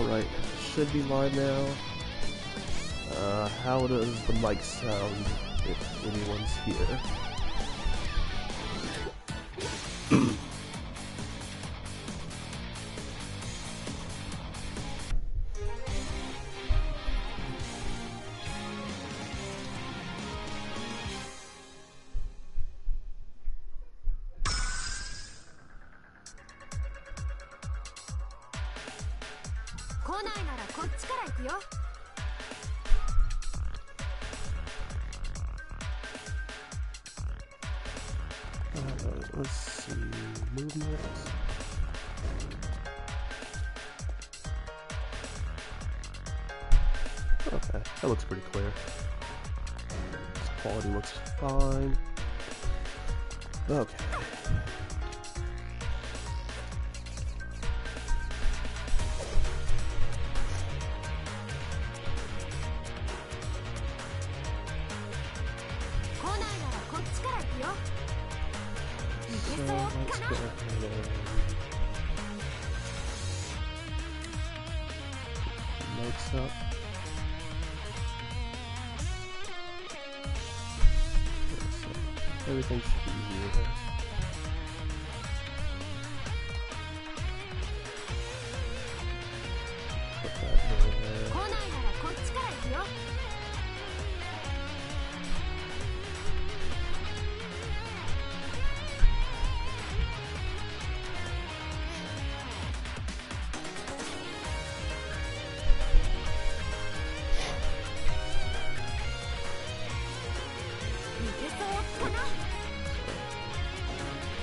Alright, should be live now. How does the mic sound if anyone's here? Let's see, movement. Okay, that looks pretty clear. This quality looks fine. Okay. So let's go ahead and notes up. So everything should be here. Put that there.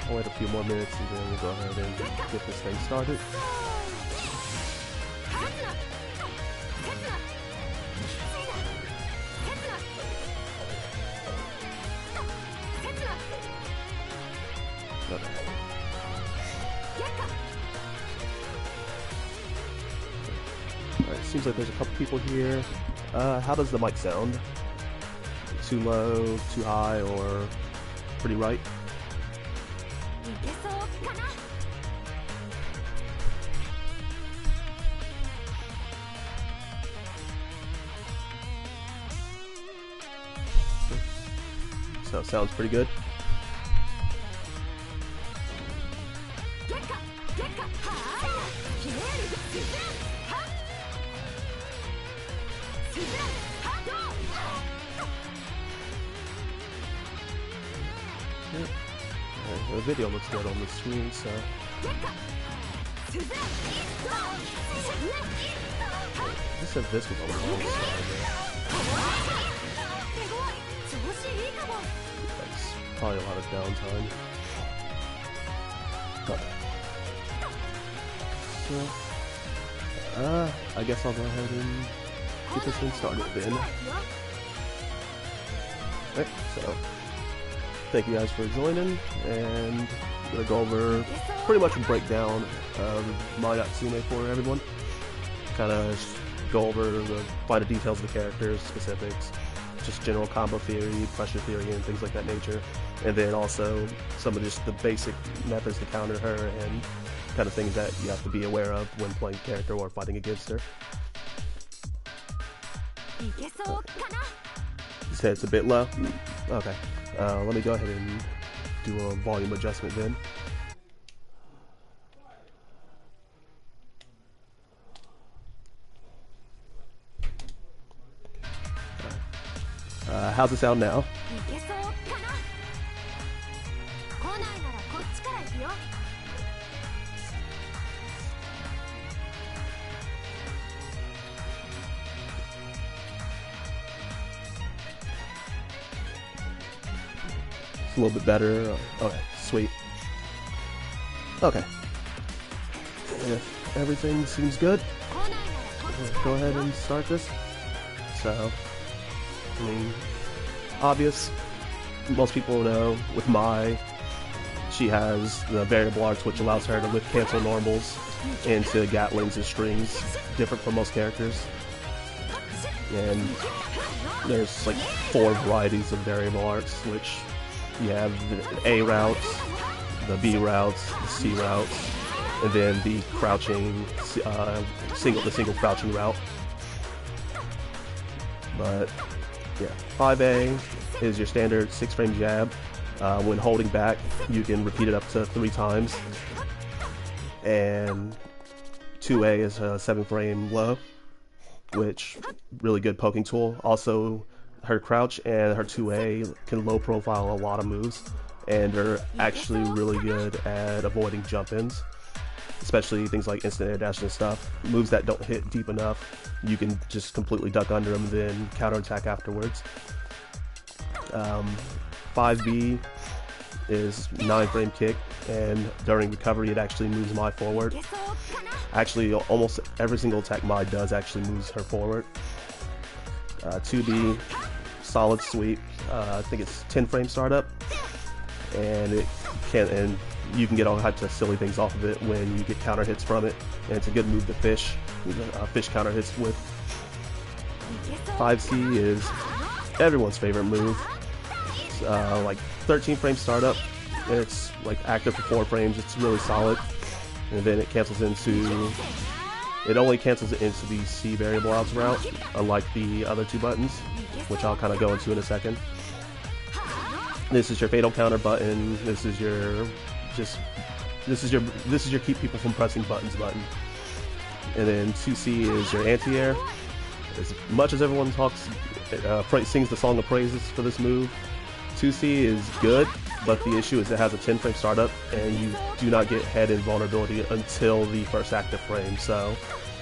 I'll wait a few more minutes and then we'll go ahead and get this thing started. Okay. Alright, seems like there's a couple people here. How does the mic sound? Too low, too high, or pretty right? So it sounds pretty good. The video looks good on the screen, so I said this was on the wrong side. That's probably a lot of downtime. So, I guess I'll go ahead and get this thing started then. Okay, so thank you guys for joining, and I'm going to go over pretty much a breakdown of my Natsume for everyone. Kind of go over the finer details of the characters, specifics, just general combo theory, pressure theory, and things like that nature. And then also some of just the basic methods to counter her and kind of things that you have to be aware of when playing the character or fighting against her. His head's a bit low. Okay. Let me go ahead and do a volume adjustment then. How's it sound now? It's a little bit better. Okay, sweet. Okay. If everything seems good, let's go ahead and start this. So, I mean, obvious. Most people know with Mai, she has the variable arts, which allows her to cancel normals into gatlings and strings, different from most characters. And there's like 4 varieties of variable arts, which you have the A routes, the B routes, the C routes, and then the crouching single crouching route. But yeah, 5A is your standard 6-frame jab. When holding back, you can repeat it up to 3 times. And 2A is a 7-frame low, which really good poking tool. Also, her crouch and her 2A can low profile a lot of moves, and are actually really good at avoiding jump-ins, especially things like instant air dash and stuff. Moves that don't hit deep enough, you can just completely duck under them and then counterattack afterwards. 5B is 9-frame kick, and during recovery it actually moves Mai forward. Actually, almost every single attack Mai does actually moves her forward. 2B, solid sweep. I think it's 10-frame startup, and you can get all types of silly things off of it when you get counter hits from it, and it's a good move to fish counter hits with. 5C is everyone's favorite move. It's like 13-frame startup. It's like active for 4 frames. It's really solid, and then it only cancels it into the C variable outs route, unlike the other 2 buttons, which I'll kind of go into in a second. This is your fatal counter button. This is your keep people from pressing buttons button. And then 2C is your anti-air. As much as everyone sings the song of praises for this move, 2C is good, but the issue is it has a 10-frame startup, and you do not get head invulnerability until the first active frame, so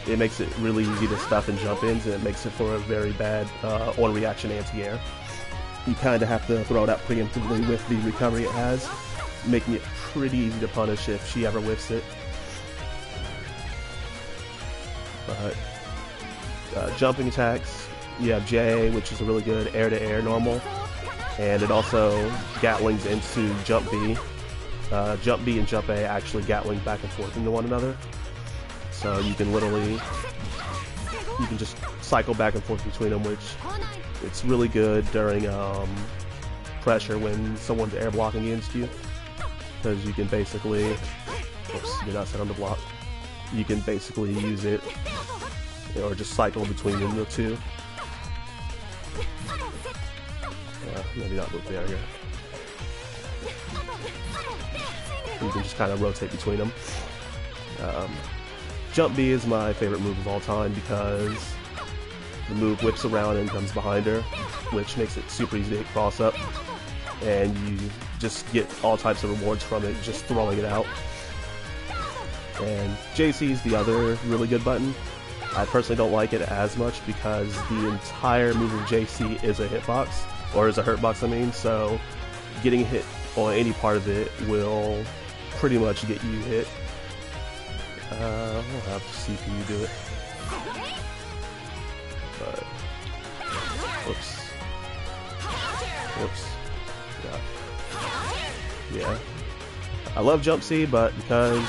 it makes it really easy to stuff and jump ins, and it makes it for a very bad on-reaction anti-air. You kind of have to throw it out preemptively with the recovery it has, making it pretty easy to punish if she ever whiffs it. But jumping attacks, you have J, which is a really good air-to-air normal, and it also gatlings into jump B. Jump B and jump A actually gatling back and forth into one another, so you can just cycle back and forth between them, which it's really good during pressure when someone's air blocking against you, because you can basically, oops, you're not set on the block. You can basically use it, or just cycle between the 2. Maybe not move there here. You can just kind of rotate between them. Jump B is my favorite move of all time because the move whips around and comes behind her, which makes it super easy to hit cross up, and you just get all types of rewards from it just throwing it out. And JC is the other really good button. I personally don't like it as much because the entire move of JC is a hitbox, or is a hurtbox, I mean, so getting hit on any part of it will pretty much get you hit. We'll have CPU do it. But, whoops. Yeah. I love Jump C, but because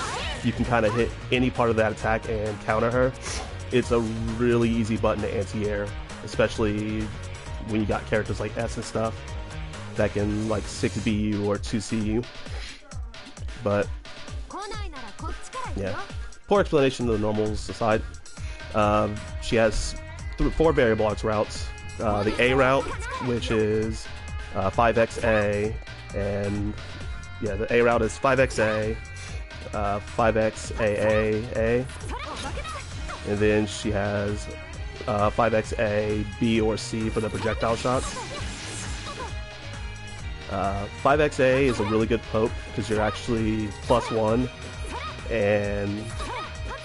you can kind of hit any part of that attack and counter her, it's a really easy button to anti-air, especially when you got characters like S and stuff that can like 6B you or 2C you. But yeah, poor explanation of the normals aside, she has 4 variable arts routes. The A route, which is 5XA, and yeah, the A route is 5XA, 5XAA, and then she has 5XA, B or C for the projectile shots. 5XA is a really good poke because you're actually +1, and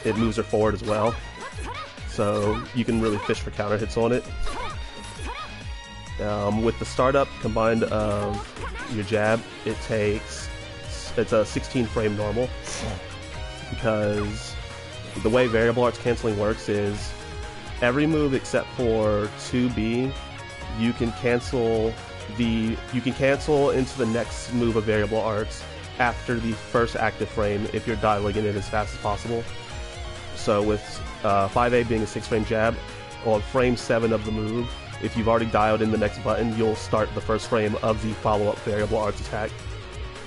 it moves her forward as well, so you can really fish for counter hits on it. With the startup combined of your jab, it's a 16-frame normal, because the way variable arts canceling works is every move except for 2B, you can cancel into the next move of variable arts after the first active frame if you're dialing it in as fast as possible. So with 5A being a 6-frame jab, on frame 7 of the move, if you've already dialed in the next button, you'll start the first frame of the follow-up variable arts attack.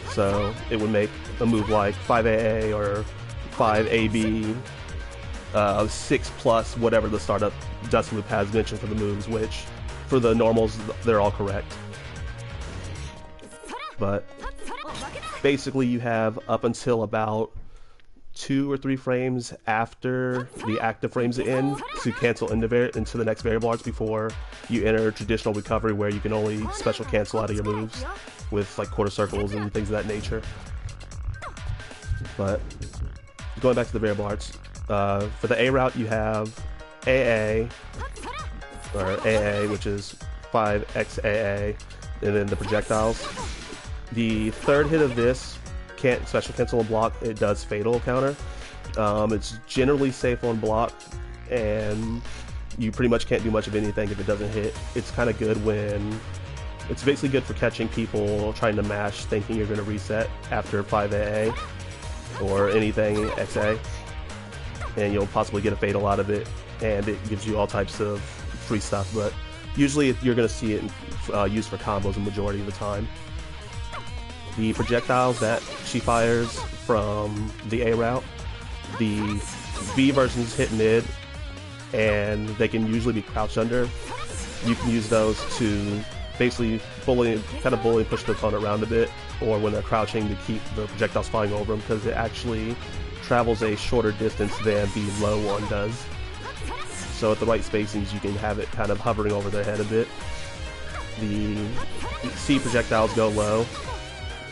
So it would make a move like 5AA or 5AB, 6 plus whatever the startup Dust Loop has mentioned for the moves, which for the normals they're all correct. But basically you have up until about 2 or 3 frames after the active frames end to cancel into the next variable arts before you enter traditional recovery, where you can only special cancel out of your moves with like quarter circles and things of that nature. But going back to the variable arts, for the A route you have AA, or AA, which is 5XAA, and then the projectiles. The third hit of this can't special cancel and block. It does fatal counter. It's generally safe on block, and you pretty much can't do much of anything if it doesn't hit. It's kind of good when it's basically good for catching people trying to mash thinking you're going to reset after 5AA or anything XA, and you'll possibly get a fatal out of it, and it gives you all types of free stuff. But usually you're going to see it used for combos the majority of the time. The projectiles that she fires from the A route, the B versions hit mid, and they can usually be crouched under. You can use those to basically bully and push the opponent around a bit, or when they're crouching to keep the projectiles flying over them, because it actually travels a shorter distance than the low one does. So at the right spacings you can have it kind of hovering over their head a bit. The C projectiles go low,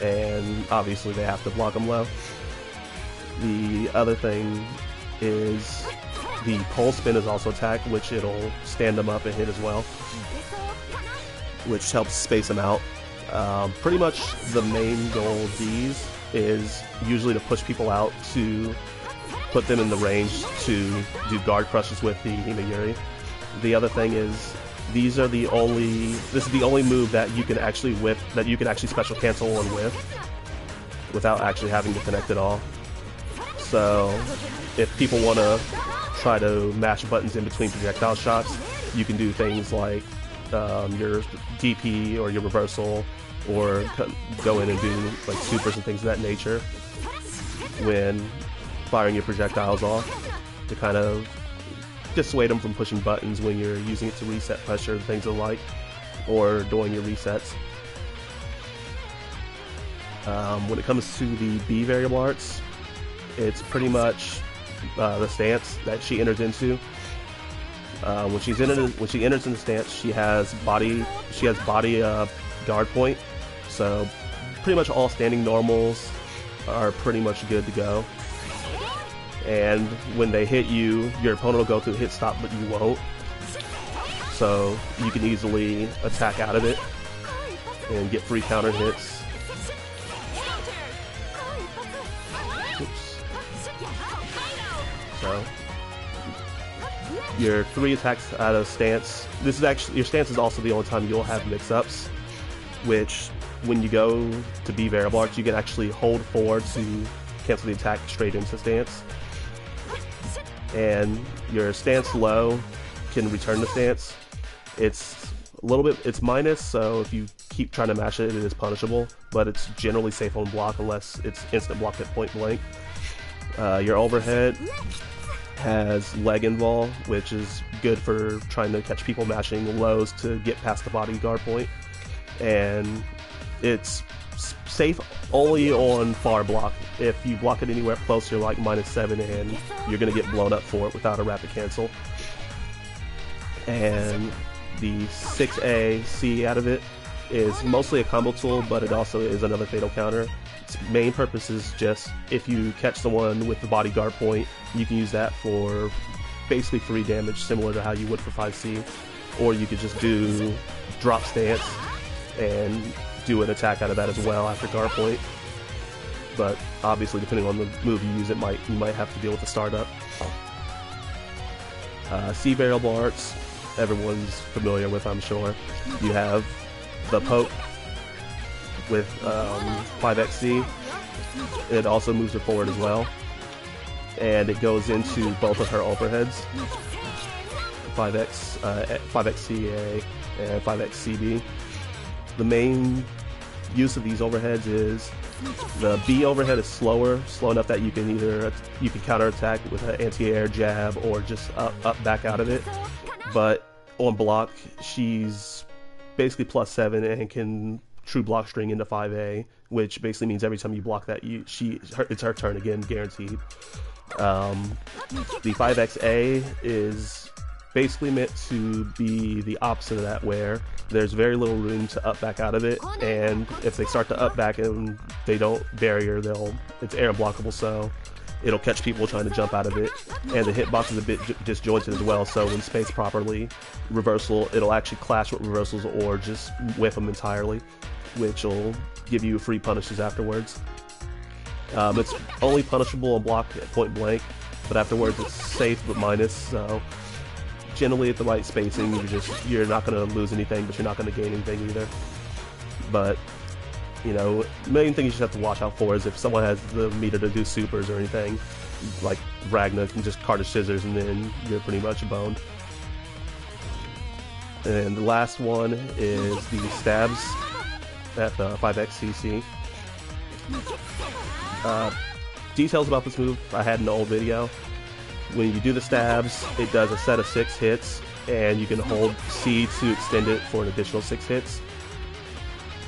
and obviously they have to block them low. The other thing is the pole spin is also attacked, which it'll stand them up and hit as well, which helps space them out. Pretty much the main goal of these is usually to push people out to put them in the range to do guard crushes with the Himagiri. The other thing is this is the only move that you can actually whip, that you can actually special cancel and whip without actually having to connect at all. So if people want to try to mash buttons in between projectile shots, you can do things like your DP or your reversal, or go in and do like supers and things of that nature when firing your projectiles off, to kind of dissuade them from pushing buttons when you're using it to reset pressure and things of the like, or doing your resets. When it comes to the B variable arts, it's pretty much the stance that she enters into. When she enters in the stance, she has body guard point, so pretty much all standing normals are pretty much good to go. And when they hit you, your opponent will go through hit stop, but you won't. So you can easily attack out of it and get free counter hits. Oops. So your 3 attacks out of stance. This is actually, your stance is also the only time you'll have mix-ups, which when you go to B variable arts, you can actually hold forward to cancel the attack straight into stance. And your stance low can return the stance. It's a little bit, it's minus, so if you keep trying to mash it, it is punishable, but it's generally safe on block unless it's instant block at point blank. Your overhead has leg invol, which is good for trying to catch people mashing lows to get past the body guard point, and it's safe only on far block. If you block it anywhere close, you're like -7 and you're gonna get blown up for it without a rapid cancel. And the 6A C out of it is mostly a combo tool, but it also is another fatal counter. Its main purpose is just if you catch someone with the bodyguard point, you can use that for basically free damage, similar to how you would for 5C, or you could just do drop stance and do an attack out of that as well after guard point. But obviously, depending on the move you use, you might have to deal with the startup. C variable arts, everyone's familiar with, I'm sure. You have the poke with 5XC. It also moves it forward as well, and it goes into both of her overheads, 5XCA and 5XCB. The main use of these overheads is the B overhead is slow enough that you can counterattack with an anti-air jab or just up back out of it. But on block, she's basically +7 and can true block string into 5A, which basically means every time you block that, it's her turn again, guaranteed. The 5XA is basically meant to be the opposite of that, where there's very little room to up back out of it, and if they start to up back and they don't barrier, it's air blockable, so it'll catch people trying to jump out of it, and the hitbox is a bit disjointed as well, so when spaced properly, reversal, it'll actually clash with reversals or just whiff them entirely, which will give you free punishes afterwards. It's only punishable on block at point blank, but afterwards it's safe but minus, so generally at the right spacing, you're not going to lose anything, but you're not going to gain anything either. But, you know, the main thing you just have to watch out for is if someone has the meter to do supers or anything, like Ragna can just Carnage Scissors and then you're pretty much boned. And the last one is the stabs at the 5XCC. Details about this move I had in the old video. When you do the stabs, it does a set of 6 hits, and you can hold C to extend it for an additional 6 hits.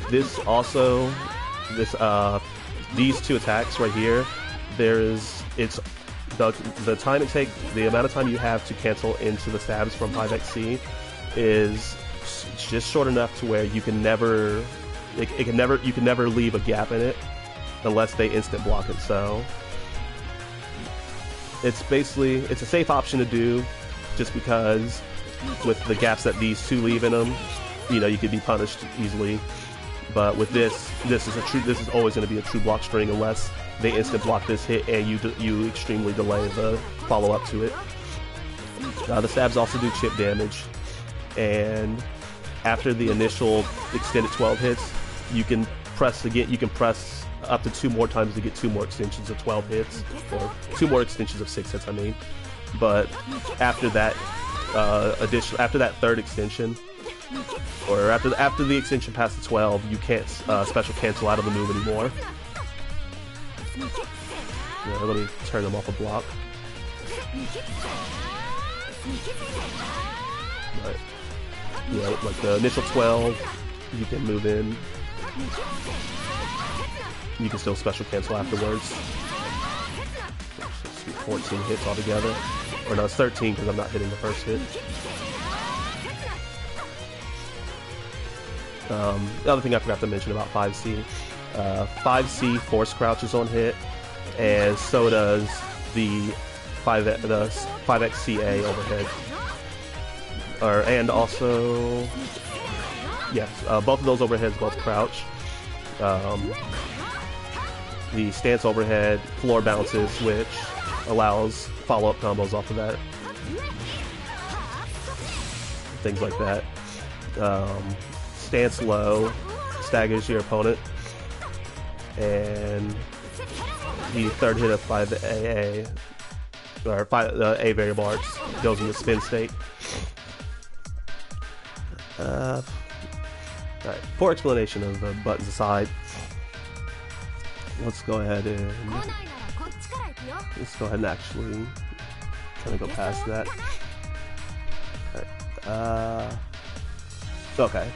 These two attacks right here, the time it takes, the amount of time you have to cancel into the stabs from 5XC is just short enough to where you can never leave a gap in it unless they instant block it. So it's a safe option to do, just because with the gaps that these two leave in them, you know, you could be punished easily. But with this is always going to be a true block string unless they instant block this hit and you extremely delay the follow up to it. The stabs also do chip damage, and after the initial extended 12 hits, you can press again. You can press up to 2 more times to get 2 more extensions of 12 hits, or 2 more extensions of 6 hits, I mean. But after that after that third extension, or after the extension past the 12, you can't special cancel out of the move anymore. Yeah, let me turn them off a block. Right. Yeah, like the initial 12, you can move in. You can still special cancel afterwards. 14 hits altogether. Or no, it's 13 because I'm not hitting the first hit. The other thing I forgot to mention about 5C. 5C force crouches on hit, and so does the 5XCA overhead. And also, yes, both of those overheads both crouch. The stance overhead floor bounces, which allows follow-up combos off of that. Things like that. Stance low staggers your opponent. And the third hit of 5AA, or A variable arts, goes into spin state. Alright, for explanation of the buttons aside, let's go ahead and actually kind of go past that. Alright, okay,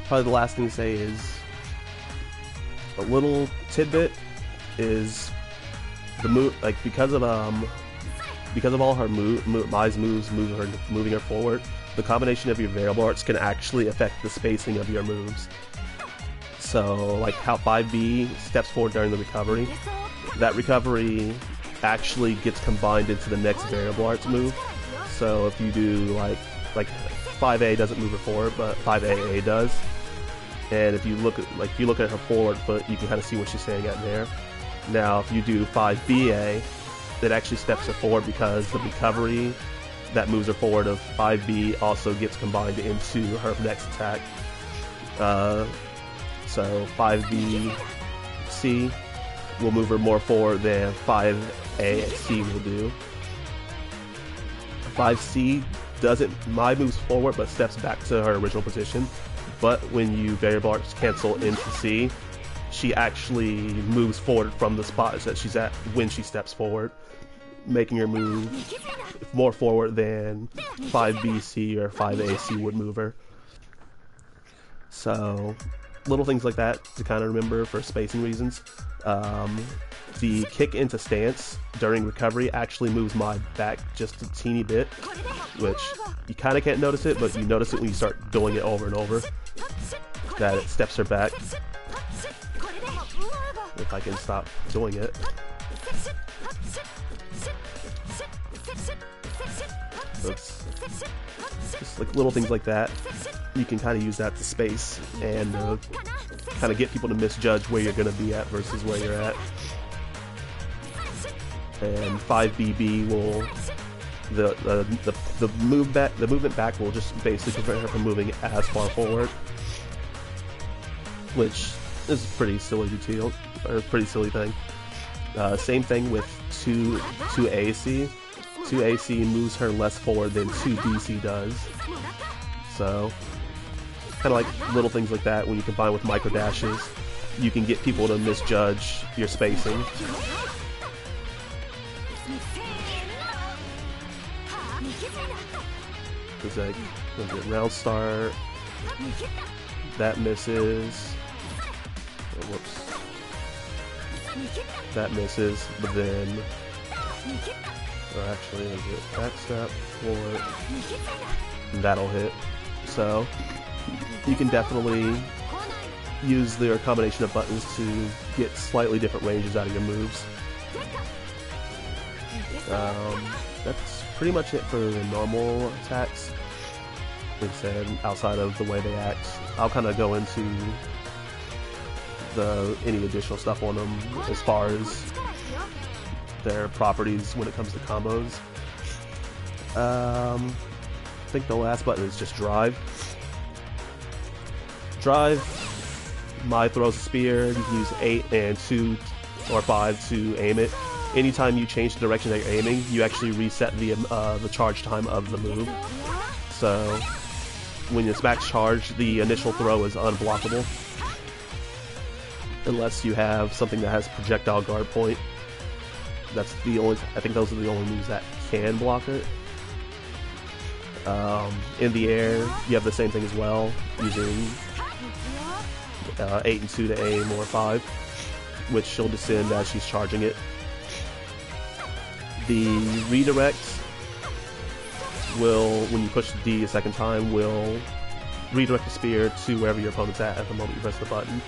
probably the last thing to say is a little tidbit is the move, like because of all her Mai's moves moving her forward, the combination of your variable arts can actually affect the spacing of your moves. So like how 5B steps forward during the recovery, that recovery actually gets combined into the next variable arts move. So if you do like 5A doesn't move her forward, but 5AA does. And if you look at her forward foot, you can kind of see what she's saying at there. Now if you do 5BA, that actually steps her forward because the recovery that moves her forward of 5B also gets combined into her next attack. So 5BC will move her more forward than 5AC will do. 5C moves forward but steps back to her original position. But when you variable arts cancel into C, she actually moves forward from the spot that she's at when she steps forward, making her move more forward than 5BC or 5AC would move her. So, little things like that to kind of remember for spacing reasons. The kick into stance during recovery actually moves my back just a teeny bit, which you kind of can't notice it, but you notice it when you start doing it over and over, that it steps her back. If I can stop doing it. So it's just like little things like that. You can kind of use that to space and kind of get people to misjudge where you're going to be at versus where you're at. And 5BB will the movement back will just basically prevent her from moving as far forward, which is a pretty silly detail, or a pretty silly thing. Same thing with 2AC. 2AC moves her less forward than 2BC does. So, kind of like little things like that, when you combine with micro dashes, you can get people to misjudge your spacing. It's like, round start, that misses, oh, whoops, that misses, but then, or actually, is it back step, forward, and that'll hit. So, you can definitely use their combination of buttons to get slightly different ranges out of your moves. That's pretty much it for the normal attacks. Like I said, outside of the way they act, I'll kind of go into any additional stuff on them as far as their properties when it comes to combos. I think the last button is just drive. Drive, Mai throws a spear, you can use 8 and 2 or 5 to aim it. Anytime you change the direction that you're aiming, you actually reset the charge time of the move. So, when it's max charge, the initial throw is unblockable. Unless you have something that has projectile guard point. That's the only, I think those are the only moves that can block it. In the air, you have the same thing as well, using 8 and 2 to aim, or 5, which she'll descend as she's charging it. The redirect will, when you push the D a second time, will redirect the spear to wherever your opponent's at the moment you press the button.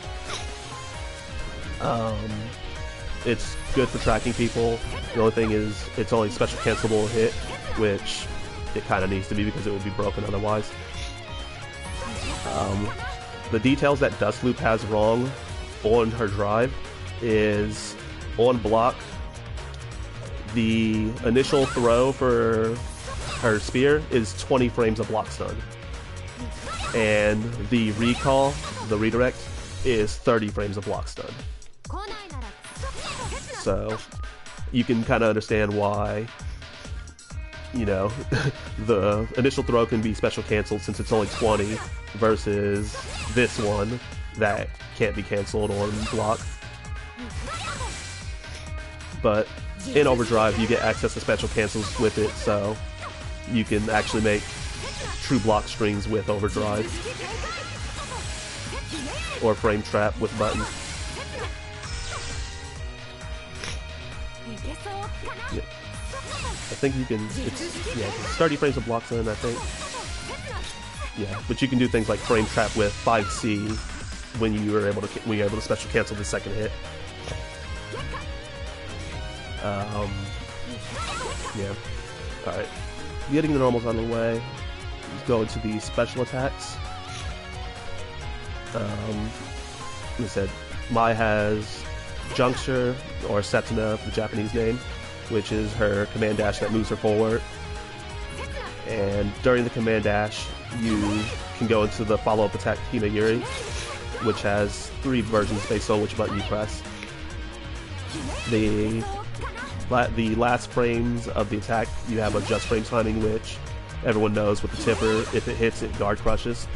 It's good for tracking people. The only thing is, it's only special cancelable hit, which it kind of needs to be because it would be broken otherwise. The details that Dustloop has wrong on her drive is, on block, the initial throw for her spear is 20 frames of block stun. And the recall, the redirect, is 30 frames of block stun. So, you can kind of understand why, you know, the initial throw can be special canceled since it's only 20 versus this one that can't be canceled on block. But in Overdrive, you get access to special cancels with it, so you can actually make true block strings with Overdrive. Or Frame Trap with buttons. Yeah. I think you can, it's 30 frames of block stun, I think. Yeah, but you can do things like Frame Trap with 5C when you're able to special cancel the second hit. Yeah. Alright. Getting the normals out of the way, let's go into the special attacks. Like I said, Mai has Juncture, or Setsuna, the Japanese name, which is her command dash that moves her forward. And during the command dash, you can go into the follow-up attack Himeyuri, which has 3 versions based on which button you press. The last frames of the attack, you have a just frame timing, which everyone knows with the tipper, if it hits, it guard crushes.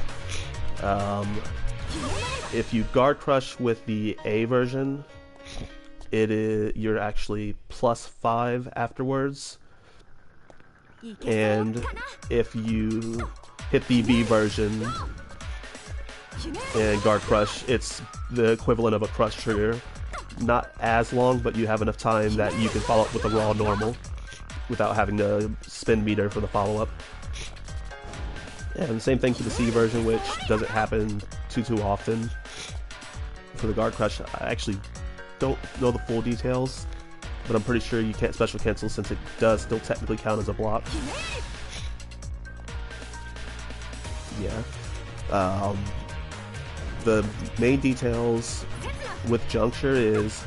if you guard crush with the A version, you're actually +5 afterwards, and if you hit the B version and guard crush, it's the equivalent of a crush trigger. Not as long, but you have enough time that you can follow up with a raw normal without having to spend meter for the follow-up. And the same thing for the C version, which doesn't happen too often. For the guard crush, I actually don't know the full details, but I'm pretty sure you can't special cancel since it does still technically count as a block. Yeah. The main details with Juncture is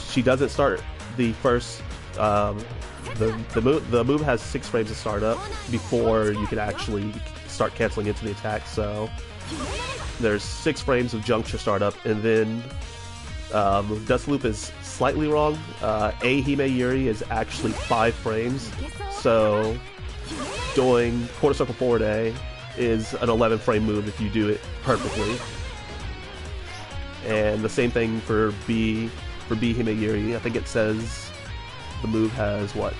she doesn't start the first the move has 6 frames of startup before you can actually start canceling into the attack, so there's 6 frames of Juncture startup, and then Dust Loop is slightly wrong. A Hime Yuri is actually 5 frames, so doing quarter circle forward A is an 11 frame move if you do it perfectly. And the same thing for B Hime Yuri. I think it says the move has what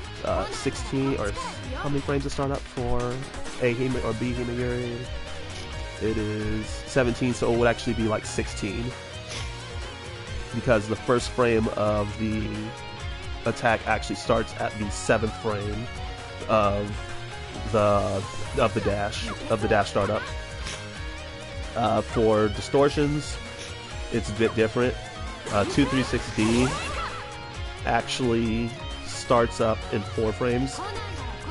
16 or how many frames to start up for A Hime or B Hime Yuri? It is 17, so it would actually be like 16 because the first frame of the attack actually starts at the 7th frame of the dash startup. For distortions, it's a bit different. 236D actually starts up in 4 frames,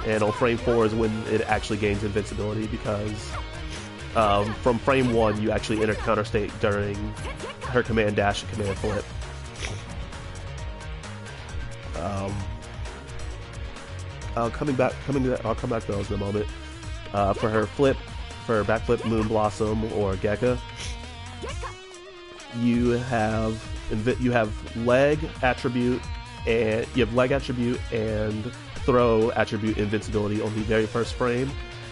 and on frame 4 is when it actually gains invincibility, because from frame 1 you actually enter counter state during her command dash and command flip. I'll come back to those in a moment. For her flip, for backflip, Moon Blossom, or Gekka, you have leg attribute and throw attribute invincibility on the very first frame,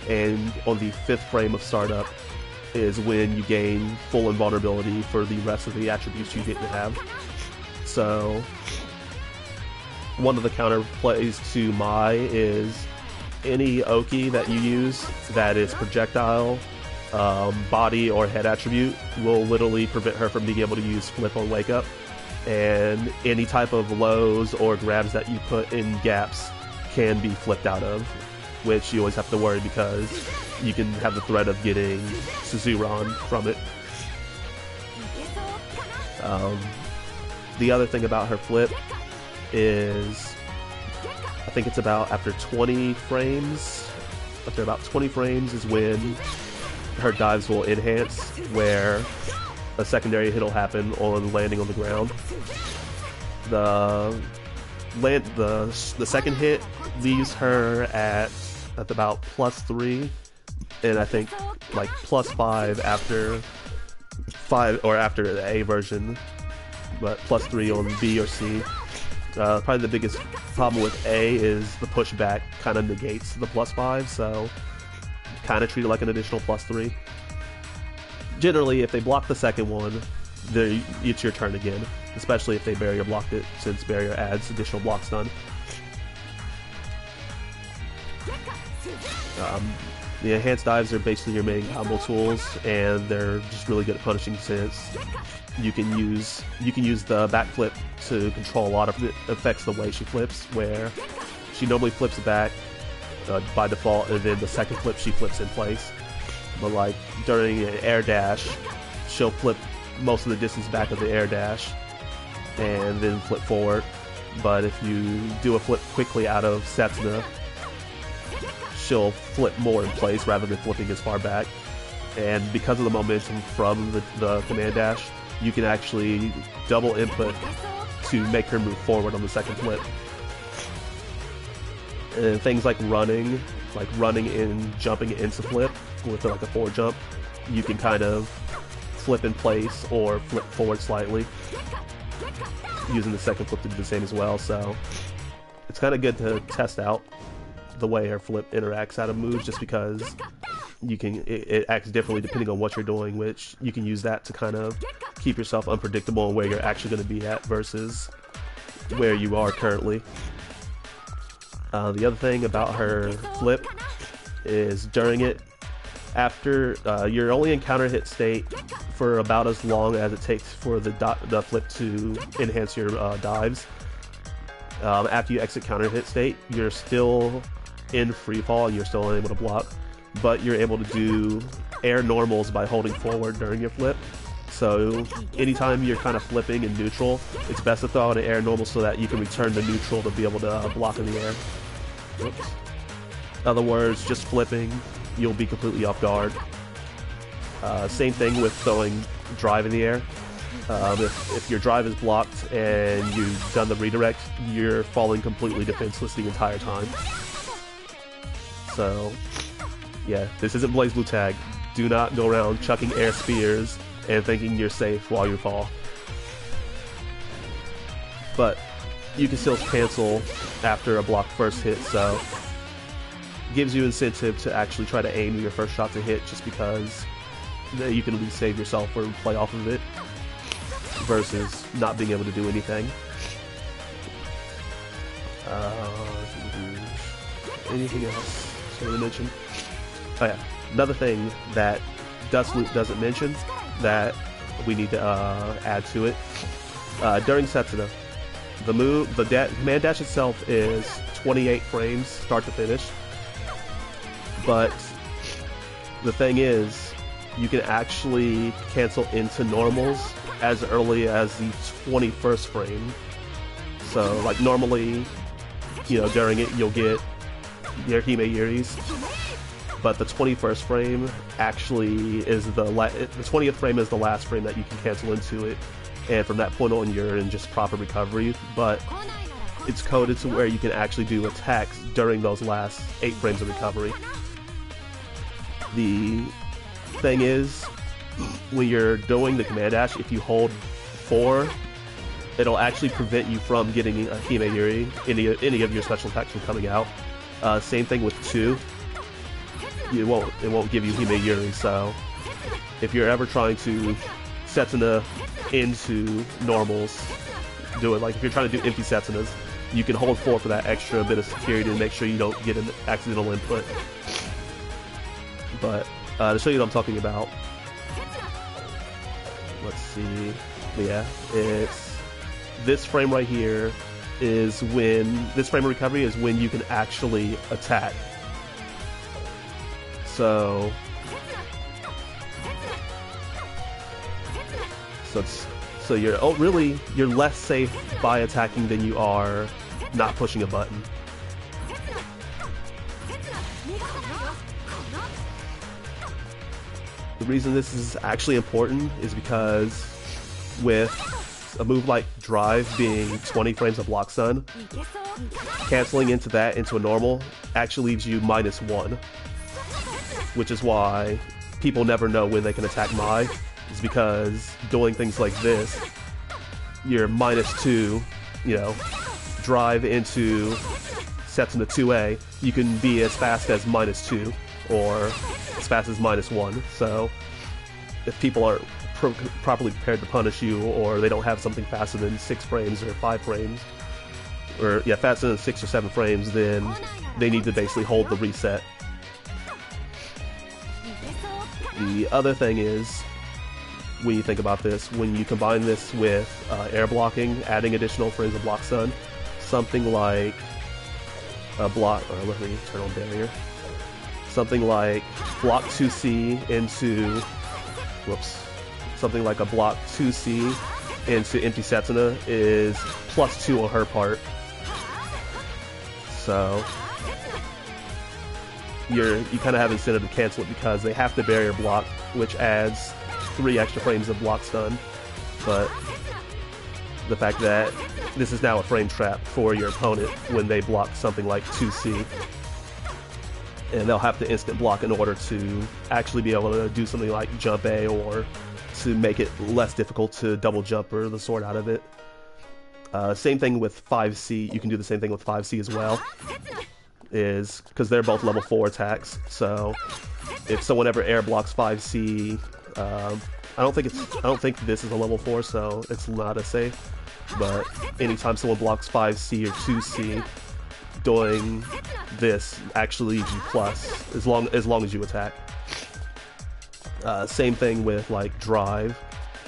and on the 5th frame of startup is when you gain full invulnerability for the rest of the attributes you didn't have. So one of the counter plays to Mai is any Oki that you use that is projectile, body, or head attribute will literally prevent her from being able to use flip or wake up, and any type of lows or grabs that you put in gaps can be flipped out of, which you always have to worry because you can have the threat of getting Suzuran from it. The other thing about her flip is, I think it's about after 20 frames. After about 20 frames is when her dives will enhance, where a secondary hit will happen on landing on the ground. The second hit leaves her at about +3, and I think like +5 after 5 or after the A version, but +3 on B or C. Probably the biggest problem with A is the pushback kind of negates the +5, so kind of treat it like an additional +3. Generally, if they block the second one, it's your turn again, especially if they barrier blocked it, since barrier adds additional block stun. The enhanced dives are basically your main combo tools, and they're just really good at punishing, since you can use the backflip to control a lot of it. Affects the way she flips, where she normally flips back by default, and then the second flip she flips in place. But like during an air dash, she'll flip most of the distance back of the air dash and then flip forward. But if you do a flip quickly out of Setsuna, she'll flip more in place rather than flipping as far back. And because of the momentum from the command dash, you can actually double input to make her move forward on the second flip. And things like running and jumping into flip with like a forward jump, you can kind of flip in place or flip forward slightly, using the second flip to do the same as well. So it's kind of good to test out the way her flip interacts out of moves, just because it acts differently depending on what you're doing, which you can use that to kind of keep yourself unpredictable and where you're actually going to be at versus where you are currently. The other thing about her flip is during it, after you're only in counter hit state for about as long as it takes for the flip to enhance your dives. After you exit counter hit state, you're still in free fall and you're still unable to block, but you're able to do air normals by holding forward during your flip. So anytime you're kind of flipping in neutral, it's best to throw out an air normal so that you can return to neutral to be able to block in the air. Oops. In other words, just flipping, you'll be completely off guard. Same thing with throwing drive in the air. If your drive is blocked and you've done the redirect, you're falling completely defenseless the entire time. So, yeah, this isn't BlazBlue Tag. Do not go around chucking air spears and thinking you're safe while you fall. But you can still cancel after a block first hit, so gives you incentive to actually try to aim your first shot to hit, just because you can at least save yourself or play off of it versus not being able to do anything. Anything else I want to mention? Oh yeah, another thing that Dust Loop doesn't mention that we need to add to it. During Setsuna, the command dash itself is 28 frames start to finish, but the thing is, you can actually cancel into normals as early as the 21st frame. So, like, normally, you know, during it you'll get your Hime Yuris, but the 21st frame actually is the 20th frame is the last frame that you can cancel into it, and from that point on you're in just proper recovery, but it's coded to where you can actually do attacks during those last 8 frames of recovery. The thing is, when you're doing the command dash, if you hold 4, it'll actually prevent you from getting a Hime Yuri, any of your special attacks from coming out. Same thing with 2. It won't give you Hime Yuri, so if you're ever trying to Setsuna into normals, do it. Like if you're trying to do empty Setsunas, you can hold 4 for that extra bit of security to make sure you don't get an accidental input. But to show you what I'm talking about, let's see. Yeah, it's this frame right here is when this frame of recovery is when you can actually attack. So you're less safe by attacking than you are not pushing a button. The reason this is actually important is because with a move like Drive being 20 frames of block stun, canceling into that into a normal actually leaves you -1, which is why people never know when they can attack Mai, is because doing things like this, you're -2, you know, Drive into Setsuna 2A, you can be as fast as -2 or as fast as -1. So if people aren't properly prepared to punish you, or they don't have something faster than 6 frames or 5 frames, or yeah, faster than 6 or 7 frames, then they need to basically hold the reset. The other thing is, when you think about this, when you combine this with air blocking, adding additional frames of block stun, something like a block, or let me turn on barrier, something like block 2C into, something like a block 2C into empty Setsuna is +2 on her part. So you kind of have incentive to cancel it because they have to barrier block, which adds 3 extra frames of block stun. But the fact that this is now a frame trap for your opponent when they block something like 2C, and they'll have to instant block in order to actually be able to do something like jump A, or to make it less difficult to double jump or the sword out of it. Same thing with 5C, you can do the same thing with 5C as well, is because they're both level 4 attacks, so if someone ever air blocks 5C, I don't think this is a level 4, so it's not as safe. But anytime someone blocks 5C or 2C, doing this actually leaves you plus as long as you attack. Same thing with like drive.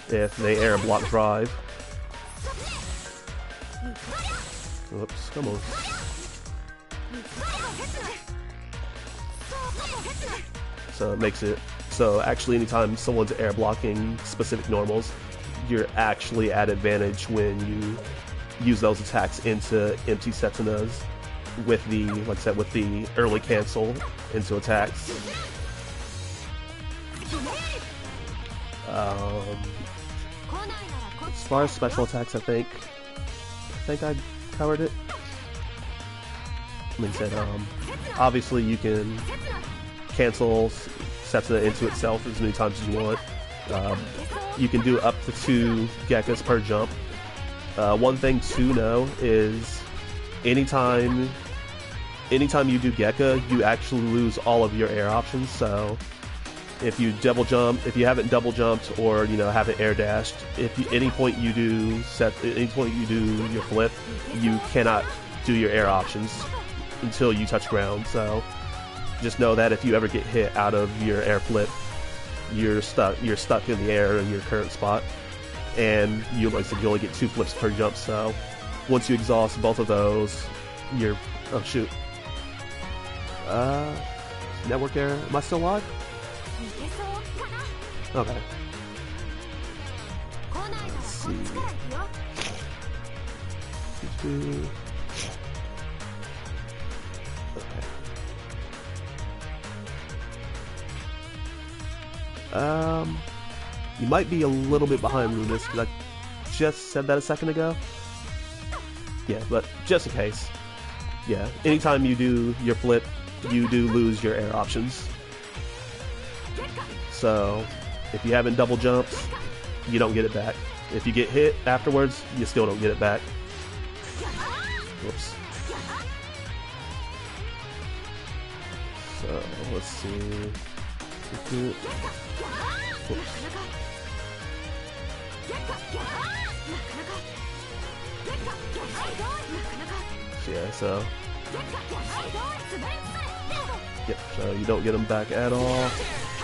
If they air block drive, oops, come on. So it makes it so actually anytime someone's air blocking specific normals, you're actually at advantage when you use those attacks into empty Setsunas with the, like I said, with the early cancel into attacks. As far as special attacks, I think I covered it. Like I said, obviously you can cancel Setsuna into itself as many times as you want. You can do up to 2 Gekkas per jump. One thing to know is anytime you do Gekka, you actually lose all of your air options. So if you double jump, if you haven't double jumped or haven't air dashed, if any point you do your flip, you cannot do your air options until you touch ground. So just know that if you ever get hit out of your air flip, you're stuck in the air in your current spot, and you only get 2 flips per jump. So once you exhaust both of those, you're network error. Am I still live? Okay. Let's see. Okay. You might be a little bit behind on this because I just said that a second ago. Yeah, but just in case. Yeah, anytime you do your flip, you do lose your air options. So if you haven't double jumped, you don't get it back. If you get hit afterwards, you still don't get it back. Whoops. So let's see. Whoops. Yeah, so yep, so you don't get them back at all.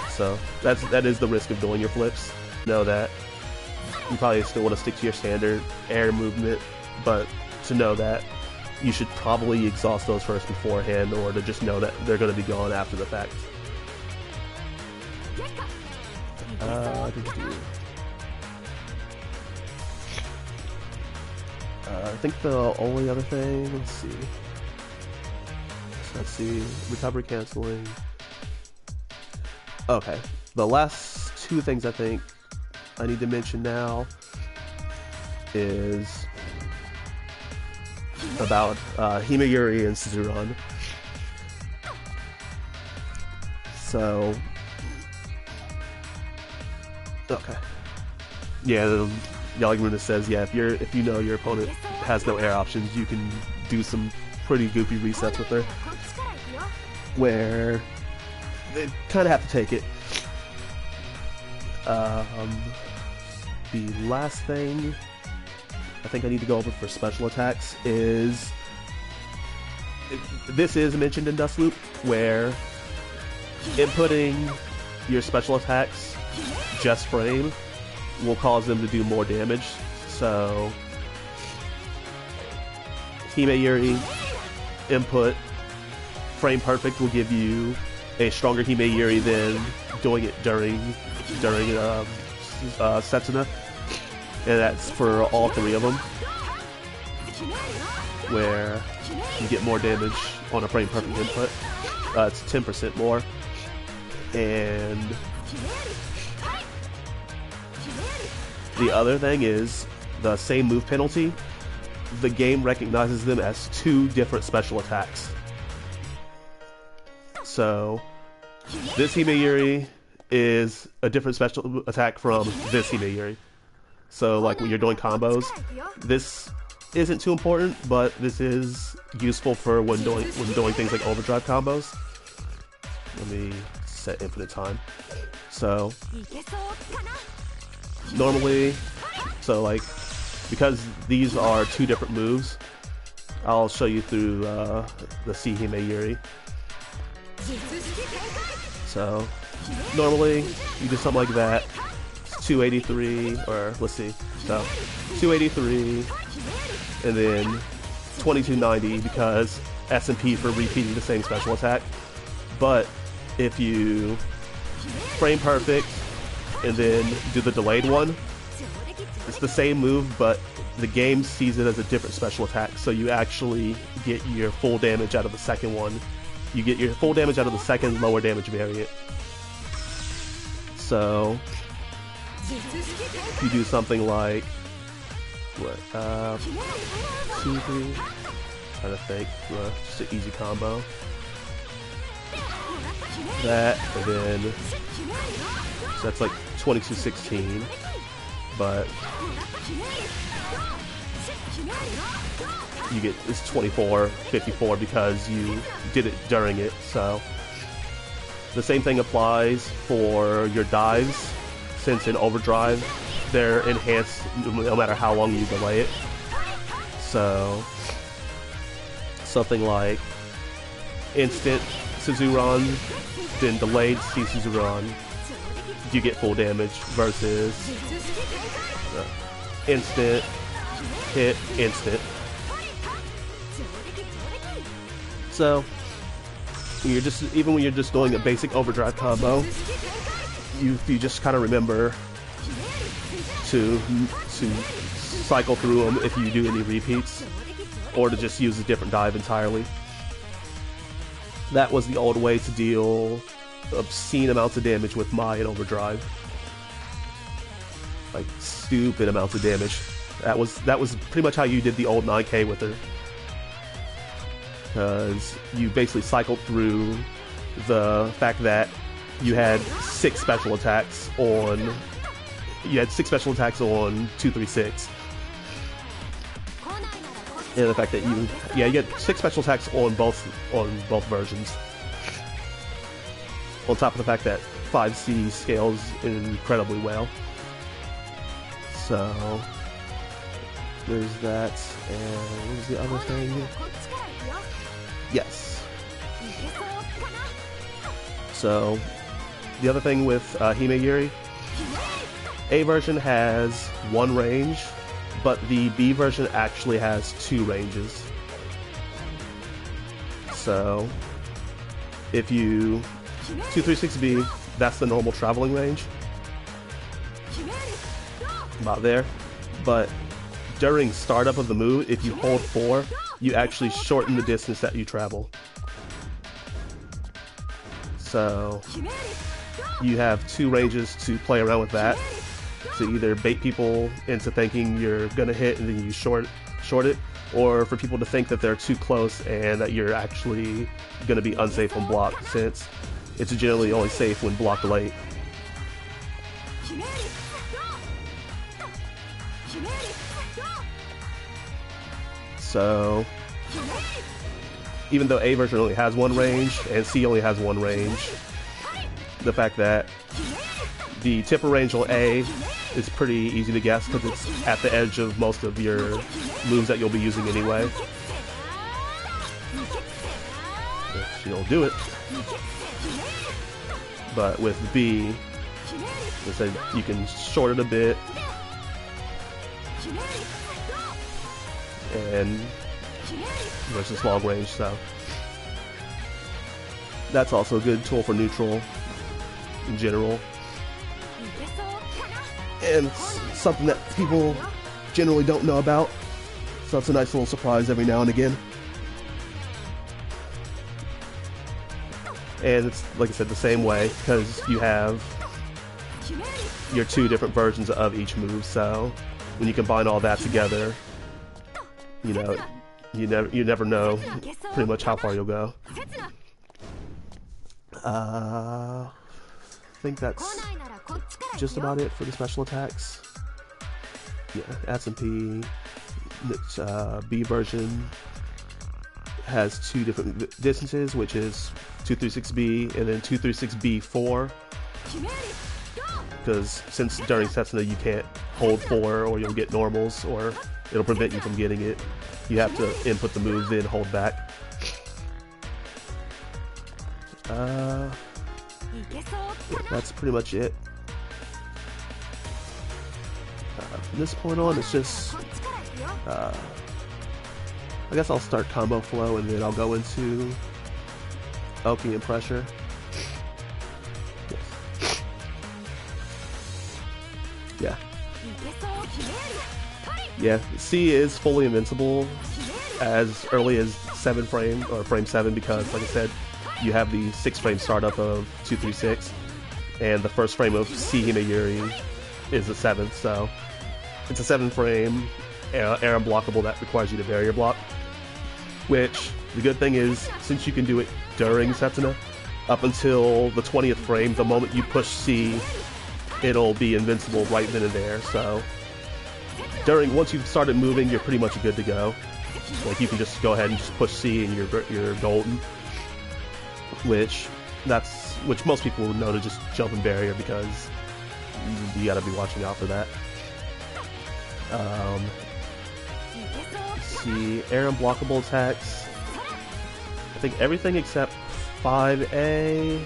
So that is the risk of doing your flips. Know that you probably still want to stick to your standard air movement, but to know that you should probably exhaust those first beforehand, or to just know that they're going to be gone after the fact. I think the only other thing, let's see, recovery canceling. Okay, the last 2 things I think I need to mention now is about Himayuri and Suzuran. So, okay, yeah, Yaligmuna says, yeah, if you know your opponent has no air options, you can do some pretty goofy resets with her, where they kind of have to take it. The last thing I think I need to go over for special attacks is, this is mentioned in Dust Loop, where inputting your special attacks just frame will cause them to do more damage. So Himayuri input frame perfect will give you a stronger Himayuri than doing it during Setsuna, and that's for all 3 of them, where you get more damage on a frame perfect input. It's 10% more, and the other thing is the same move penalty. The game recognizes them as 2 different special attacks. So this Himayuri is a different special attack from this Himayuri. So like when you're doing combos, this isn't too important, but this is useful for when doing things like overdrive combos. Let me set infinite time. So normally, so like, because these are two different moves, I'll show you through the Sihime Yuri. So normally you do something like that. It's 283, or let's see, so 283 and then 2290 because S&P for repeating the same special attack. But if you frame perfect and then do the delayed one, it's the same move, but the game sees it as a different special attack, so you actually get your full damage out of the second one. You get your full damage out of the second lower damage variant. So you do something like what? 2, 3. Trying to think. Just an easy combo. That, and then so that's like 2216, but you get it's 2454 because you did it during it. So the same thing applies for your dives, since in overdrive they're enhanced no matter how long you delay it. So something like instant Suzuran, then delayed C Suzuran, you get full damage, versus instant hit instant. So you're just, even when you're just doing a basic overdrive combo, you just kind of remember to cycle through them if you do any repeats, or to just use a different dive entirely. That was the old way to deal obscene amounts of damage with Mai and overdrive, like stupid amounts of damage. That was pretty much how you did the old 9K with her, because you basically cycled through the fact that you had 6 special attacks on 236, and the fact that you get 6 special attacks on both versions, on top of the fact that 5C scales incredibly well. So there's that, and what was the other thing? Yes. So the other thing with Hime Yuri, A version has 1 range, but the B version actually has 2 ranges. So if you 236B, that's the normal traveling range, about there. But during startup of the move, if you hold 4, you actually shorten the distance that you travel. So you have 2 ranges to play around with that, to either bait people into thinking you're gonna hit and then you short it, or for people to think that they're too close and that you're actually gonna be unsafe when blocked, since it's generally only safe when blocked late. So even though A version only has 1 range and C only has 1 range, the fact that the tipper range on A is pretty easy to guess because it's at the edge of most of your moves that you'll be using anyway. If you'll do it. But with B, I said you can short it a bit, and versus long range, so that's also a good tool for neutral in general, and it's something that people generally don't know about, so it's a nice little surprise every now and again. And it's, like I said, the same way, because you have your 2 different versions of each move, so when you combine all that together, you know, you never know pretty much how far you'll go. I think that's just about it for the special attacks. Yeah, S&P, B version has 2 different distances, which is 236B, and then 236B4. Because since during Setsuna you can't hold 4 or you'll get normals or it'll prevent you from getting it. You have to input the move, then hold back. Yeah, that's pretty much it. From this point on, it's just I guess I'll start combo flow and then I'll go into Oki and pressure. Yeah. Yeah, C is fully invincible as early as 7 frame, or frame 7, because like I said, you have the 6 frame startup of 236, and the first frame of C Hinayuri is the 7th, so it's a 7 frame air unblockable that requires you to barrier block, which the good thing is, since you can do it during Setsuna, up until the 20th frame, the moment you push C, it'll be invincible right then and there, so once you've started moving, you're pretty much good to go. Like, you can just go ahead and just push C and you're golden. Which most people would know to just jump and barrier, because you gotta be watching out for that. Let's see, air unblockable attacks. I think everything except 5A,